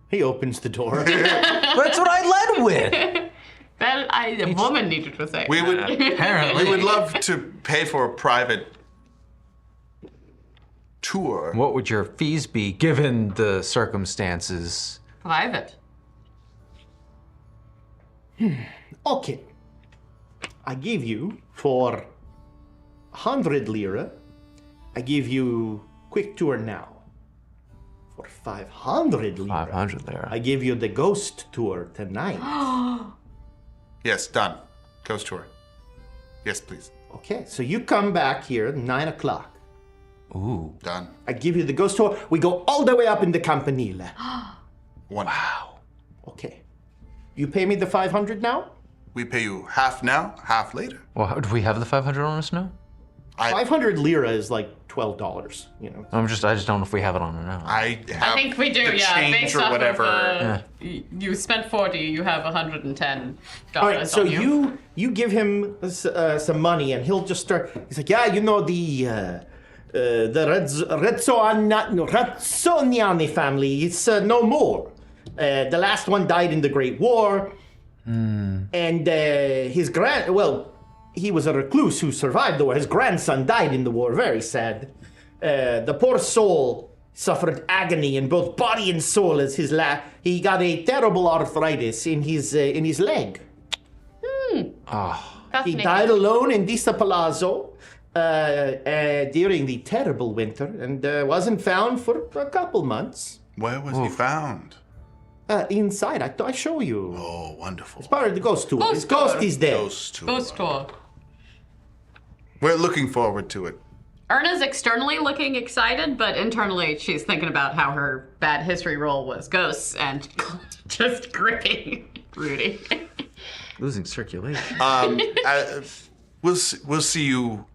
He opens the door. That's what I led with. Well, a woman needed to say. We would. Apparently. We would love to pay for a private tour. What would your fees be given the circumstances? Private. Okay. I give you for 100 lira I give you quick tour now. For 500 lira. 500 lira. I give you the ghost tour tonight. Yes, done. Ghost tour. Yes, please. Okay, so you come back here at 9 o'clock. Ooh. Done. I give you the ghost tour. We go all the way up in the Campanile. Wow. Okay. You pay me the 500 now? We pay you half now, half later. Well, do we have the 500 on us now? 500 lira is like $12, you know. I just don't know if we have it on now. I have I think we do, the yeah. change Based or off whatever. of you spent 40, you have $110 All right, so on you. you give him some money, and he'll just start. He's like, yeah, you know the Rezzoniani family. It's no more. The last one died in the Great War, and his he was a recluse who survived the war. His grandson died in the war. Very sad. The poor soul suffered agony in both body and soul as he got a terrible arthritis in his leg. He Fascinating. died alone in Dista Palazzo during the terrible winter and wasn't found for a couple months. Where was he found? Inside, I show you. Oh, wonderful. Part of the ghost tour. His Ghost ghost tour. is dead. Ghost tour. Ghost tour. We're looking forward to it. Erna's externally looking excited, but internally she's thinking about how her bad history roll was ghosts and just gripping Rudy. Losing circulation. We'll see you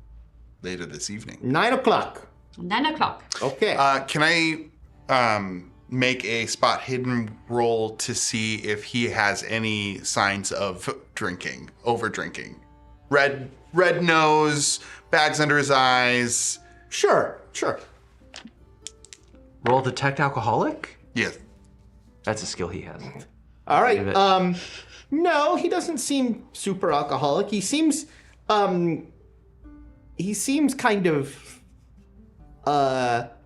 later this evening. 9 o'clock. 9 o'clock. Okay. Can I make a spot hidden roll to see if he has any signs of drinking, over drinking? Red nose, bags under his eyes. Sure. Roll detect alcoholic? Yes. That's a skill he has. All right. Leave it. No, he doesn't seem super alcoholic. He seems kind of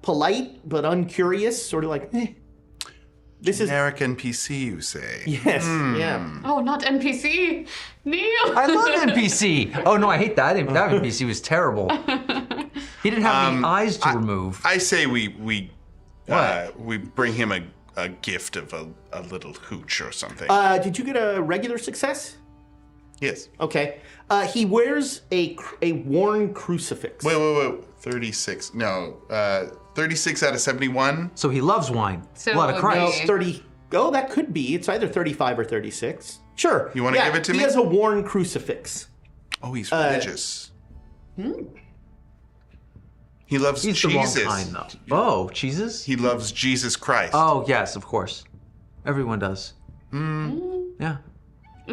polite but uncurious, sort of like, This is Generic NPC, you say? yes, yeah. Oh, not NPC. Neil. I love NPC. Oh no, I hate that. That NPC was terrible. He didn't have any eyes to remove. I say we bring him a gift of a little hooch or something. Did you get a regular success? Yes. Okay. He wears a worn crucifix. Wait. 36. No. 36 out of 71. So he loves wine. So Blood of it would No, be- Christ. 30. Oh, that could be. It's either 35 or 36. Sure. You wanna give it to me? He has a worn crucifix. Oh, he's religious. He loves He's Jesus. the wrong kind though. Oh, cheeses? He loves Jesus Christ. Oh yes, of course. Everyone does. Yeah.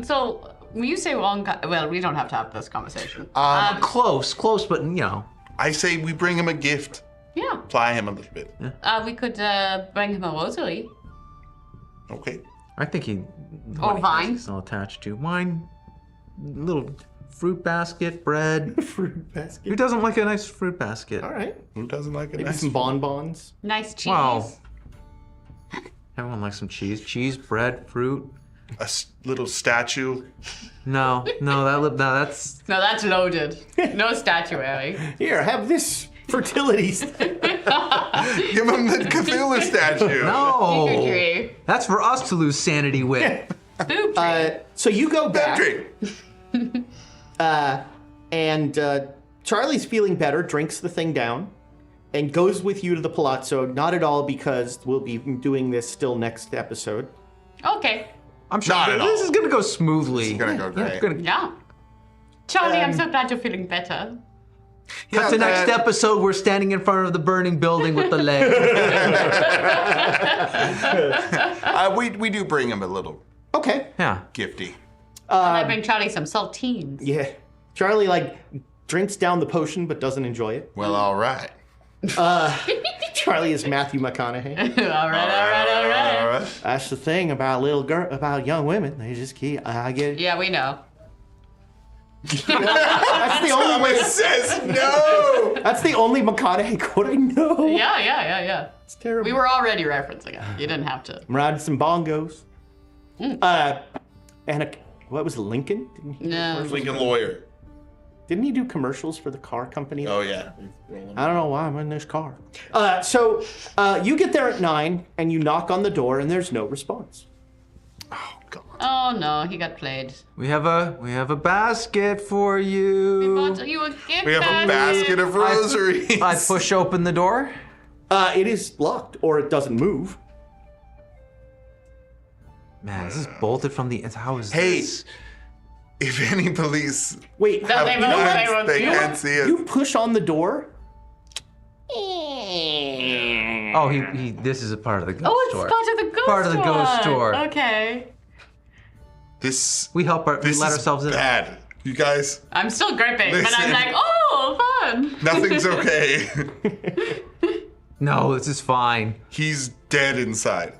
So, when you say well, we don't have to have this conversation. Close, but you know. I say we bring him a gift. Yeah. Ply him a little bit. We could bring him a rosary. Okay. I think he. Or what he vine. has is all attached to wine, little fruit basket, bread. Fruit basket. Who doesn't like a nice fruit basket? All right. Who doesn't like a Maybe nice some bonbons. Nice cheese. Wow. Everyone likes some cheese. Cheese, bread, fruit. little statue? No, that's. No, that's loaded. No statuary. Here, have this fertility. Give him the Cthulhu statue. No. Tree. That's for us to lose sanity with. Boob tree. So you go back, Country. and Charlie's feeling better, drinks the thing down, and goes with you to the palazzo. Not at all, because we'll be doing this still next episode. Okay. I'm sure Not at this all. is gonna go smoothly. It's gonna go great. It's gonna Yeah. Charlie, I'm so glad you're feeling better. cut to next episode. We're standing in front of the burning building with the leg. We do bring him a little Okay. Yeah. gifty. I bring Charlie some saltines. Yeah. Charlie, drinks down the potion, but doesn't enjoy it. Well, all right. Charlie is Matthew McConaughey. all right. All right. That's the thing about about young women. They just keep, I get it. Yeah, we know. That's the only way. Thomas says no. That's the only McConaughey quote I know. Yeah. It's terrible. We were already referencing it. You didn't have to. I'm riding some bongos. And what was it, Lincoln? Didn't he? No. Lincoln lawyer. Didn't he do commercials for the car company? Oh yeah. I don't know why I'm in this car. So you get there at 9 and you knock on the door and there's no response. Oh god. Oh no, he got played. We have a basket for We you. bought you a gift We have a basket of rosaries. I push open the door. It is locked or it doesn't move. Man, this is bolted from the. How is Hey, this? if any police Wait, No, they won't- they won't they do can't it. see us. you push on the door. Oh, he. This is a part of the ghost Oh, it's store. part of the ghost Part of the ghost one. store. Okay. This We help. We this let is ourselves in. bad. You guys, I'm still gripping, but I'm Listen. like, oh, fun. nothing's okay. No, this is fine. He's dead inside.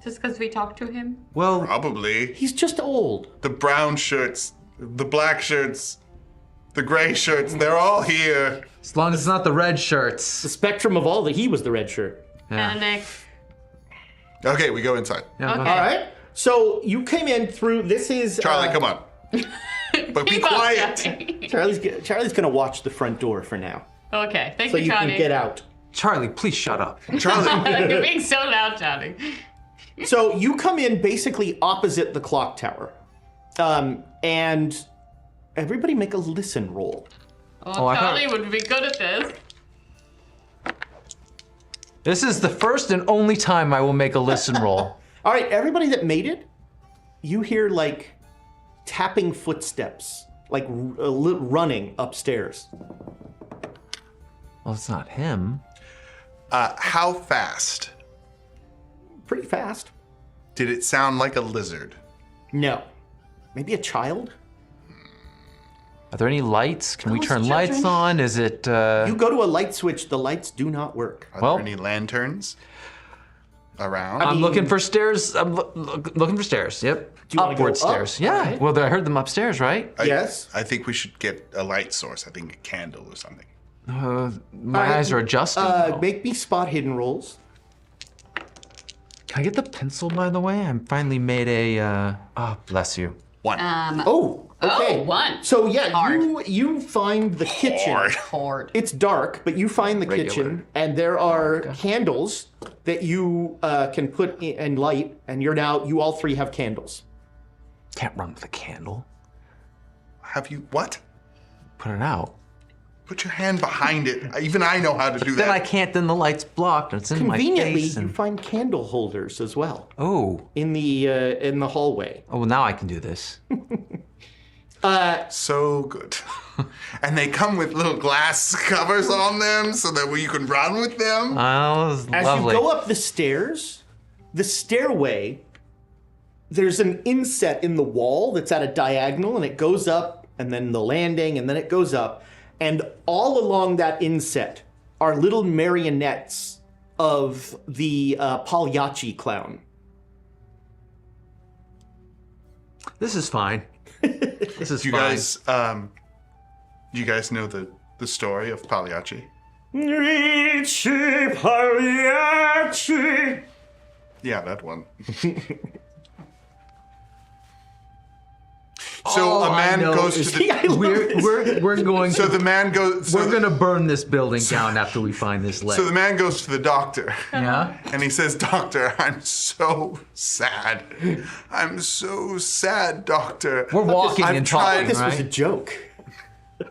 Just because we talked to him? Well, Probably. He's just old. The brown shirts, the black shirts, the gray shirts, they're all here. as long as it's not the red The shirts. spectrum of all he was the red shirt. Yeah. Panic. Okay, we go inside. Yeah, Okay. All right. So you came in through. This is Charlie, come on. But be Keep on quiet. going. Charlie's gonna watch the front door for now, Okay, thank so you, you Charlie. can get out. Charlie, please shut up. Charlie, You're being so loud, Charlie. So you come in basically opposite the clock tower, and everybody make a listen roll. Oh, I thought- Charlie would be good at this. This is the first and only time I will make a listen roll. All right, everybody that made it, you hear like tapping footsteps, like running upstairs. Well, it's not him. how fast? Pretty fast. Did it sound like a lizard? No, maybe a child. Are there any lights? Can we Those turn lights children. on? Is it? You go to a light switch, the lights do not work. Are Well- there any lanterns around? I'm looking for stairs. I'm looking for stairs. Yep. you wanna Upward go up? stairs. Yeah. Alright. Well, I heard them upstairs, right? Yes. I think we should get a light source. I think a candle or something. My Alright, eyes are adjusting. though. Make me spot hidden rolls. Can I get the pencil, by the way? I finally made a. Oh, bless you. One. Oh, okay. Oh, one. So yeah, Hard. you find the kitchen. Hard. Horde. It's dark, but you find the Regular. kitchen, and there are candles that you can put in and light, and you all three have candles. Can't run with a candle. Have you what? Put it out. Put your hand behind it. Even I know how to do Then I that. can't. Then the light's blocked. It's in my Conveniently, face. you And... find candle holders as well Oh. in the hallway. Oh, well, now I can do this. So good. And they come with little glass covers on them so that you can run with them. Oh, this is As lovely. you go up the stairs, the stairway, there's an inset in the wall that's at a diagonal, and it goes up, and then the landing, and then it goes up. And all along that inset are little marionettes of the Pagliacci clown. This is fine. This is Do fine. you guys know the story of Pagliacci? Ricci Pagliacci. Yeah, that one. So a man goes to the. I love this. We're going So to the man goes. So we're gonna burn this building down after we find this leg. So the man goes to the doctor. Yeah. And he says, "Doctor, I'm so sad. I'm so sad, doctor. We're walking I've and tried- talking, This was a right? joke.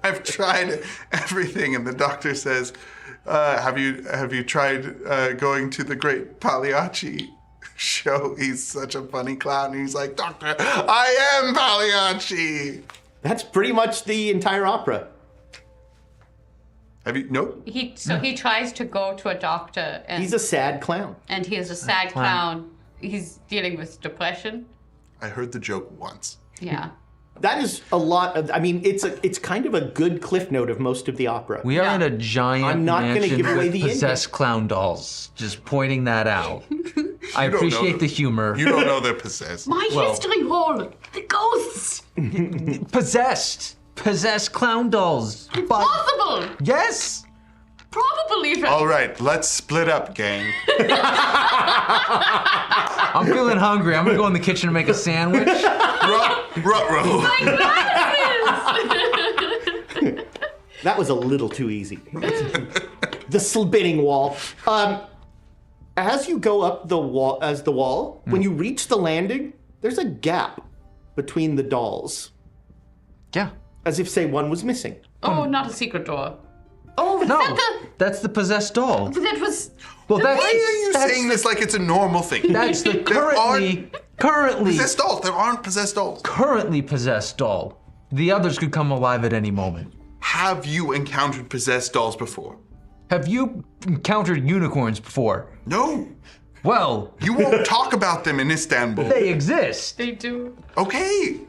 I've tried everything." And the doctor says, "Have you tried going to the great Pagliacci show? He's such a funny clown." And he's like, "Doctor, I am Pagliacci." That's pretty much the entire opera. Have you? Nope. He tries to go to a doctor, and He's a sad clown. and he is a sad clown. He's dealing with depression. I heard the joke once. Yeah. That is a lot of. I mean, it's kind of a good cliff note of most of the opera. We are in a giant I'm not gonna mansion give away with the possessed clown dolls. Just pointing that out. I don't know appreciate the them. humor. You don't know they're possessed. My history hall. The ghosts. Possessed clown dolls. But Possible. yes. Probable even. All right, let's split up, gang. I'm feeling hungry. I'm gonna go in the kitchen and make a sandwich. Ruh-roh. Glasses. That was a little too easy. The spinning wall. As you go up the wall, when you reach the landing, there's a gap between the dolls, Yeah. as if say one was missing. Oh, not a secret door. Oh, is No, that that's the possessed doll. that was... Well, Why are you saying this like it's a normal thing? That's the currently Possessed dolls. There aren't possessed dolls. currently possessed doll. The others could come alive at any moment. Have you encountered possessed dolls before? Have you encountered unicorns before? No. Well, You won't talk about them in Istanbul. they exist. They do. Okay.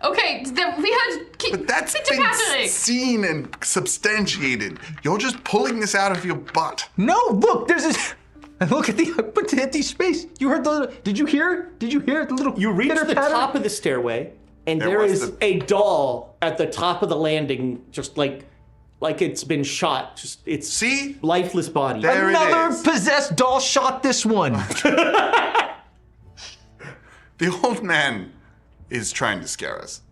Okay, we had... But that's been seen and substantiated. You're just pulling this out of your butt. No, look, there's this. Look at the empty space. You heard the? Did you hear? Did you hear the little? You reach the pitter-patter? top of the stairway, and There there was is a doll at the top of the landing, just like it's been shot. Just it's See? lifeless body. There it Another is. possessed doll shot this one. The old man is trying to scare us.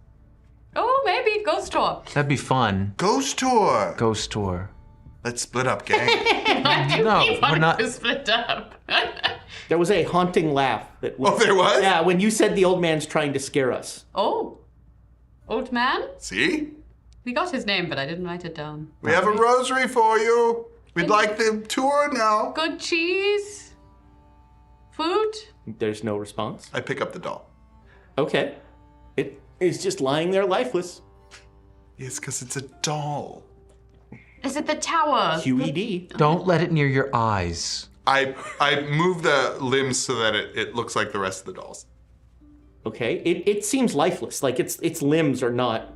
Oh, maybe ghost tour. That'd be fun. Ghost tour. Ghost tour. Let's split up, gang. No, We we're want not. to split up. There was a haunting laugh that. Oh, there was? Yeah, when you said the old man's trying to scare us. Oh, old man. See? We got his name, but I didn't write it down. We have a rosary for you. We'd like the tour now. Good cheese. Food. There's no response. I pick up the doll. Okay, it is just lying there lifeless. Yes, because it's a doll. Is it the tower? QED. Don't let it near your eyes. I move the limbs so that it looks like the rest of the dolls. Okay, it seems lifeless. Like its limbs are not.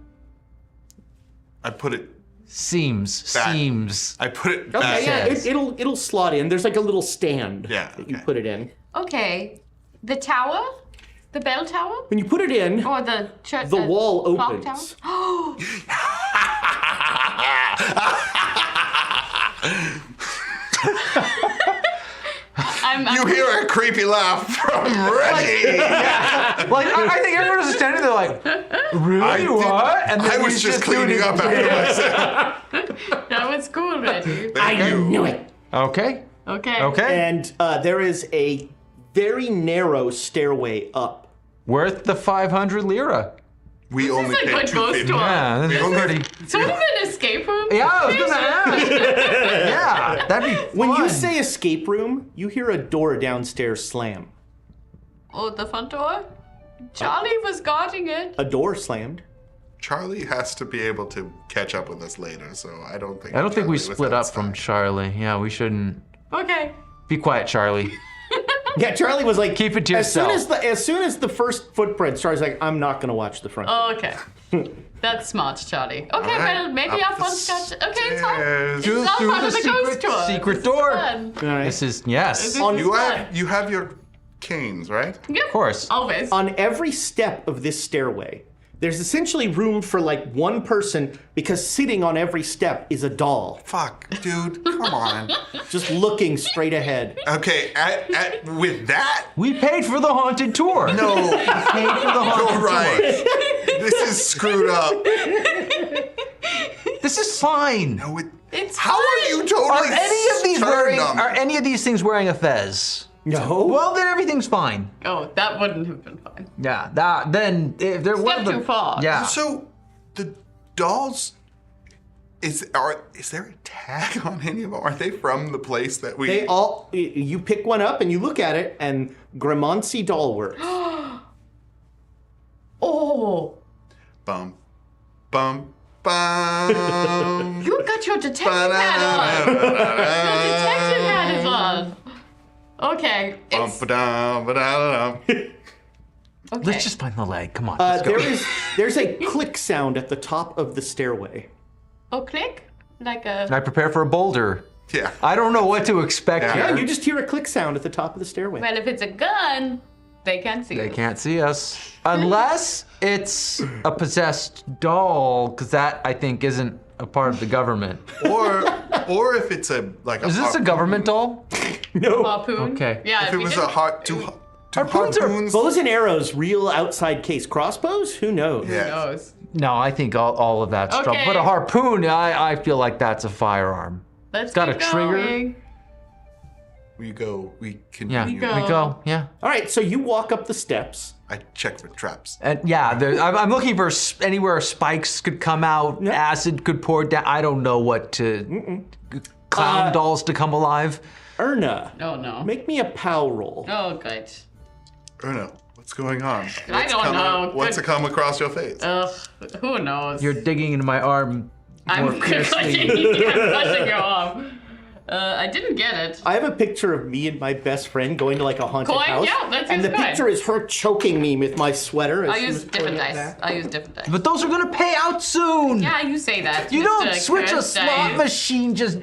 I put it Seems. Back. Seems. I put it back. Okay, yeah, Yes. it'll slot in. There's like a little stand Yeah, that you okay. put it in. Okay. The tower? The bell tower? When you put it in, Or the church? the wall clock opens. tower? Oh, You hear a creepy laugh from Reggie. Like I think everyone was standing there like, really what? And I then was he's just doing cleaning his- up after myself. that was cool, Reggie. I knew it. Okay. Okay. Okay. And there is a very narrow stairway up. Worth the 500 lira. We only like paid what ghost 250. tour. Yeah, this is only- pretty. Sort of an escape room. Yeah, I was gonna ask. Yeah, that'd be fun. When you say escape room, you hear a door downstairs slam. Oh, the front door? Charlie was guarding it. A door slammed. Charlie has to be able to catch up with us later, so I don't think. I don't think we Charlie was split up outside. from Charlie. Yeah, we shouldn't. Okay. Be quiet, Charlie. Yeah, Charlie was like, Keep it to as soon yourself. as soon as the first footprint, Charlie's like, I'm not gonna watch the front. Okay. That's smart, Charlie. Okay, right, well, maybe up our the phone's got. Okay, it's fine. stairs. It's not through part the of the ghost tour. secret This is door. fun. All right. This is yes. On- You have your canes, right? Yeah, Of course. always. On every step of this stairway, there's essentially room for like one person because sitting on every step is a doll, Fuck, dude, come on. just looking straight ahead. Okay, with that, We paid for the haunted tour. no, We paid for the haunted you're right. This is screwed up. tour. This is fine. No, It's how are you totally Are any of these turned wearing? on me? Are any of these things wearing a fez? No. Well, then everything's fine. Oh, that wouldn't have been fine. Yeah. That then if there one of Step the too far. Yeah. So, the dolls, is there a tag on any of them? Are they from the place that we... They all, you pick one up and you look at it, and Gramoncy Dollworks. Oh, Bum, bum, bum. you got your detective hat on. Your detective hat is on. Okay. Bum, It's, ba-dum, ba-da-da-dum. okay. Let's just find the leg. Come on. Let's go. There's a click sound at the top of the stairway. Oh, click? Like a. I prepare for a boulder. Yeah. I don't know what to expect Yeah. Yeah, here. you just hear a click sound at the top of the stairway. Well, if it's a gun, they can't see They us. can't see us. Unless it's a possessed doll, because that I think isn't a part of the government. Or if it's a Is this a government doll? No. Harpoon? Okay. Yeah, If it we was did- Harpoons two are harpoons. Bows and arrows, real outside case. Crossbows? Who knows? Yeah. Who knows? No, I think all of that's trouble. Okay. But a harpoon, I feel like that's a firearm. Let's got keep a trigger. going. We Yeah, continue. we go. Yeah. All right, so you walk up the steps. I check for traps. And yeah, I'm looking for anywhere spikes could come out, Yeah. acid could pour down. I don't know what to. Clown dolls to come alive. Erna, Oh no. make me a POW roll. Oh good. Erna, what's going on? I don't know. What's come across your face? Ugh. Who knows? You're digging into my arm more I'm fiercely. pushing you off. I didn't get it. I have a picture of me and my best friend going to like a haunted Cool, house. yeah, that and seems the good. picture is her choking me with my sweater. as I'll she use was different pulling it dice. back. I'll use different dice. But those are gonna pay out soon. Yeah, you say that. You Mr. don't switch a Chris slot dice. machine just.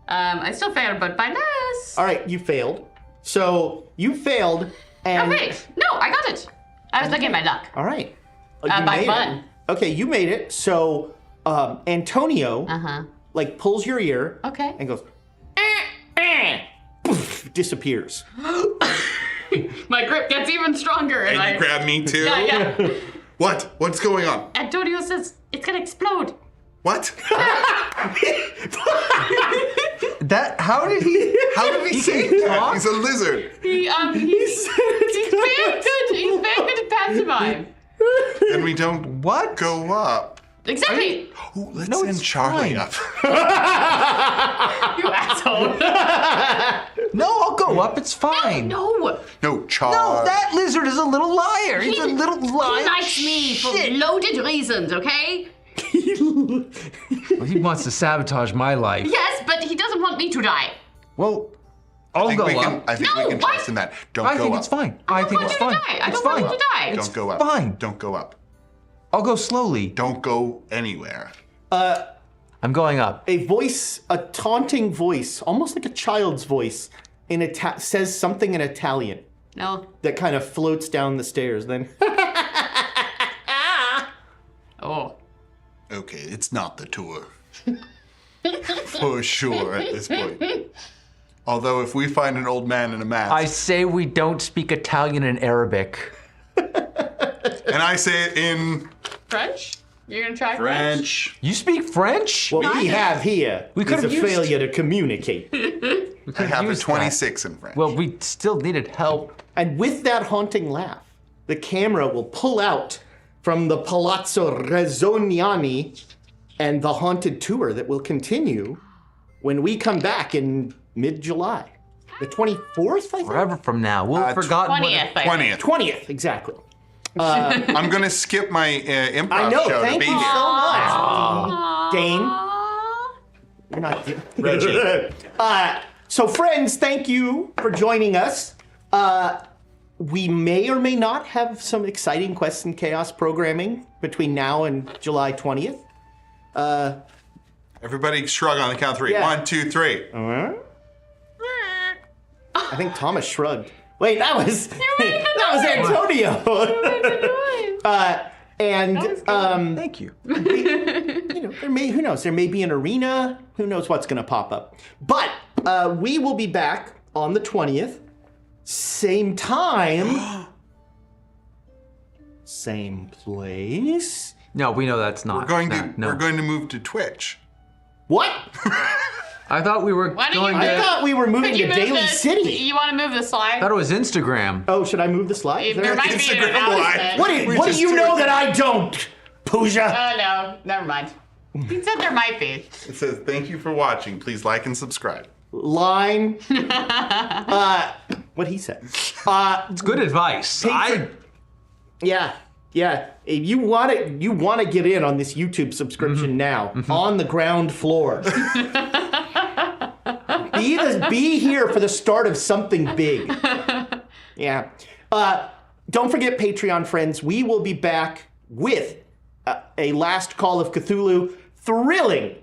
I still failed, but by less. All right, you failed. So you failed, Oh and wait, no, I got it. I was looking at my luck. all right. You by made it. fun. Okay, you made it. So Antonio Uh-huh. like pulls your ear Okay. and goes, poof, disappears. My grip gets even stronger, and And I you grab me too? Yeah, yeah. What? What's going on? Antonio says it's gonna explode. What? How did he? How did he say that? He's a lizard. He's very good. He's very good at pantomime. And we don't What? go up. Exactly. Ooh, let's No, send it's Charlie fine. up. You asshole. No, I'll go up. It's fine. No. No, Char. No, that lizard is a little liar. He's a He- little liar. He likes me for loaded reasons, okay? Well, he wants to sabotage my life. Yes, but he doesn't want me to die. Well, I'll go up. I think No, we can what? trust in that. Don't I go think up. it's fine. I I don't think want it's you to fine. die. I It's don't want fine. you to die. Don't go up. fine. Don't go up. I'll go slowly. Don't go anywhere. I'm going up. A voice, a taunting voice, almost like a child's voice, says something in Italian No. that kind of floats down the stairs. Then Oh. Okay, it's not the tour. For sure at this point. Although if we find an old man in a mask, I say we don't speak Italian and Arabic. and I say it in French? You're gonna try French? You speak French? what we have here We is could've a used- failure to communicate. I have a used 26 in French. Well, we still needed help. And with that haunting laugh, the camera will pull out from the Palazzo Rezzoniani and the haunted tour that will continue when we come back in mid-July. The 24th, I think? Forever from now. We'll have forgotten 20th, I think. 20th. 20th, exactly. I'm going to skip my improv I know, show thank to be you here. so much. Dane. You're not Reggie. So friends, thank you for joining us. We may or may not have some exciting Quests and Chaos programming between now and July 20th. Everybody shrug on the count of three. Yeah. 1, 2, 3. I think Thomas shrugged. Wait, that was Antonio. Thank you. Who knows? There may be an arena. Who knows what's going to pop up? But we will be back on the 20th, same time, same place. No, we know that's not. We're going to No. we're going to move to Twitch. What? I thought we were Why don't going you- I to. thought we were moving Could to you move Daly the, City. You want to move the slide? I thought it was Instagram. Oh, should I move the slide? Is There there- might be an Instagram announcement. live. We What do just you do know it. that I don't, Pooja? Oh no, never mind. He said there might be. It says, thank you for watching. Please like and subscribe. Line. What he said. It's good advice. Yeah. If you want to get in on this YouTube subscription now, on the ground floor. Be here for the start of something big. Yeah. Don't forget, Patreon friends, we will be back with a last call of Cthulhu, thrilling,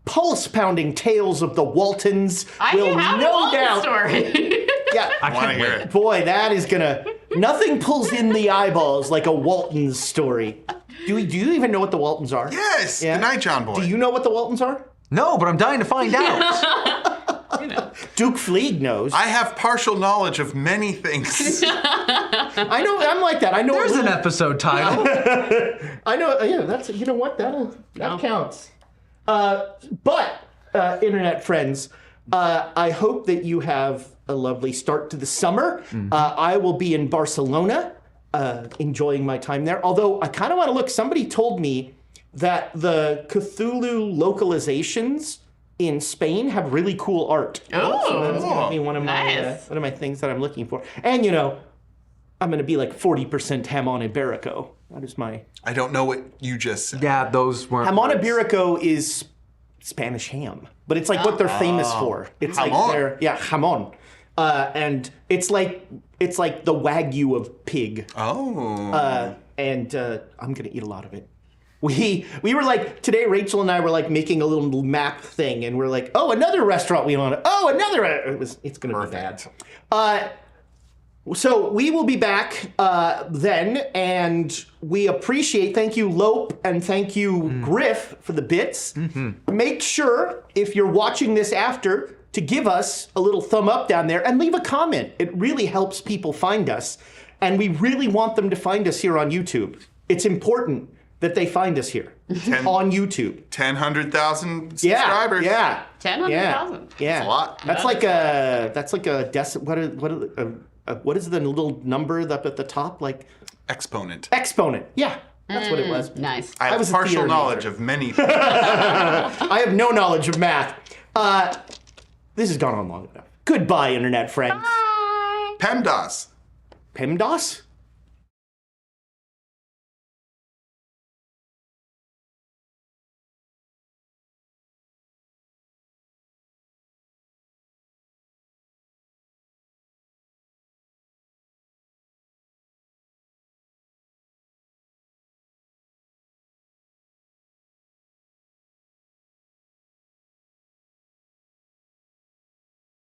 pulse-pounding tales of the Waltons. I will can have no all the doubt. story. Yeah. I want to hear it. Boy, that is gonna. Nothing pulls in the eyeballs like a Waltons story. Do you even know what the Waltons are? Yes. Yeah. Good night, John Boy. Do you know what the Waltons are? No, but I'm dying to find out. Duke Fleeg knows. I have partial knowledge of many things. I know. I'm like that. I know. There's an episode title. I know. Yeah, that's. You know what? That counts. But internet friends, I hope that you have a lovely start to the summer. I will be in Barcelona, enjoying my time there. Although I kind of want to look. Somebody told me that the Cthulhu localizations in Spain have really cool art. Oh, so that's gonna be one of my things that I'm looking for. And I'm gonna be like 40% Jamon Iberico. That is my. I don't know what you just said. Yeah, those weren't. Jamon words. Iberico is Spanish ham, but it's like what they're famous for. It's Jamon. like their jamon, and it's like the Wagyu of pig. Oh. And I'm gonna eat a lot of it. We were like today. Rachel and I were like making a little map thing, and we're like, oh, another restaurant we want. Oh, another. It's gonna be bad. So we will be back then, and we appreciate. Thank you, Lope, and thank you, Griff, for the bits. Make sure if you're watching this after to give us a little thumb up down there and leave a comment. It really helps people find us, and we really want them to find us here on YouTube. It's important that they find us here on YouTube. 100,000 subscribers. Yeah. 100,000. Yeah. That's a lot. That's like what is the little number up at the top? Like Exponent. exponent. Yeah. That's what it was. Nice. I have was a partial theater knowledge major. of many things. I have no knowledge of math. This has gone on long enough. Goodbye, internet friends. PEMDAS. PEMDAS?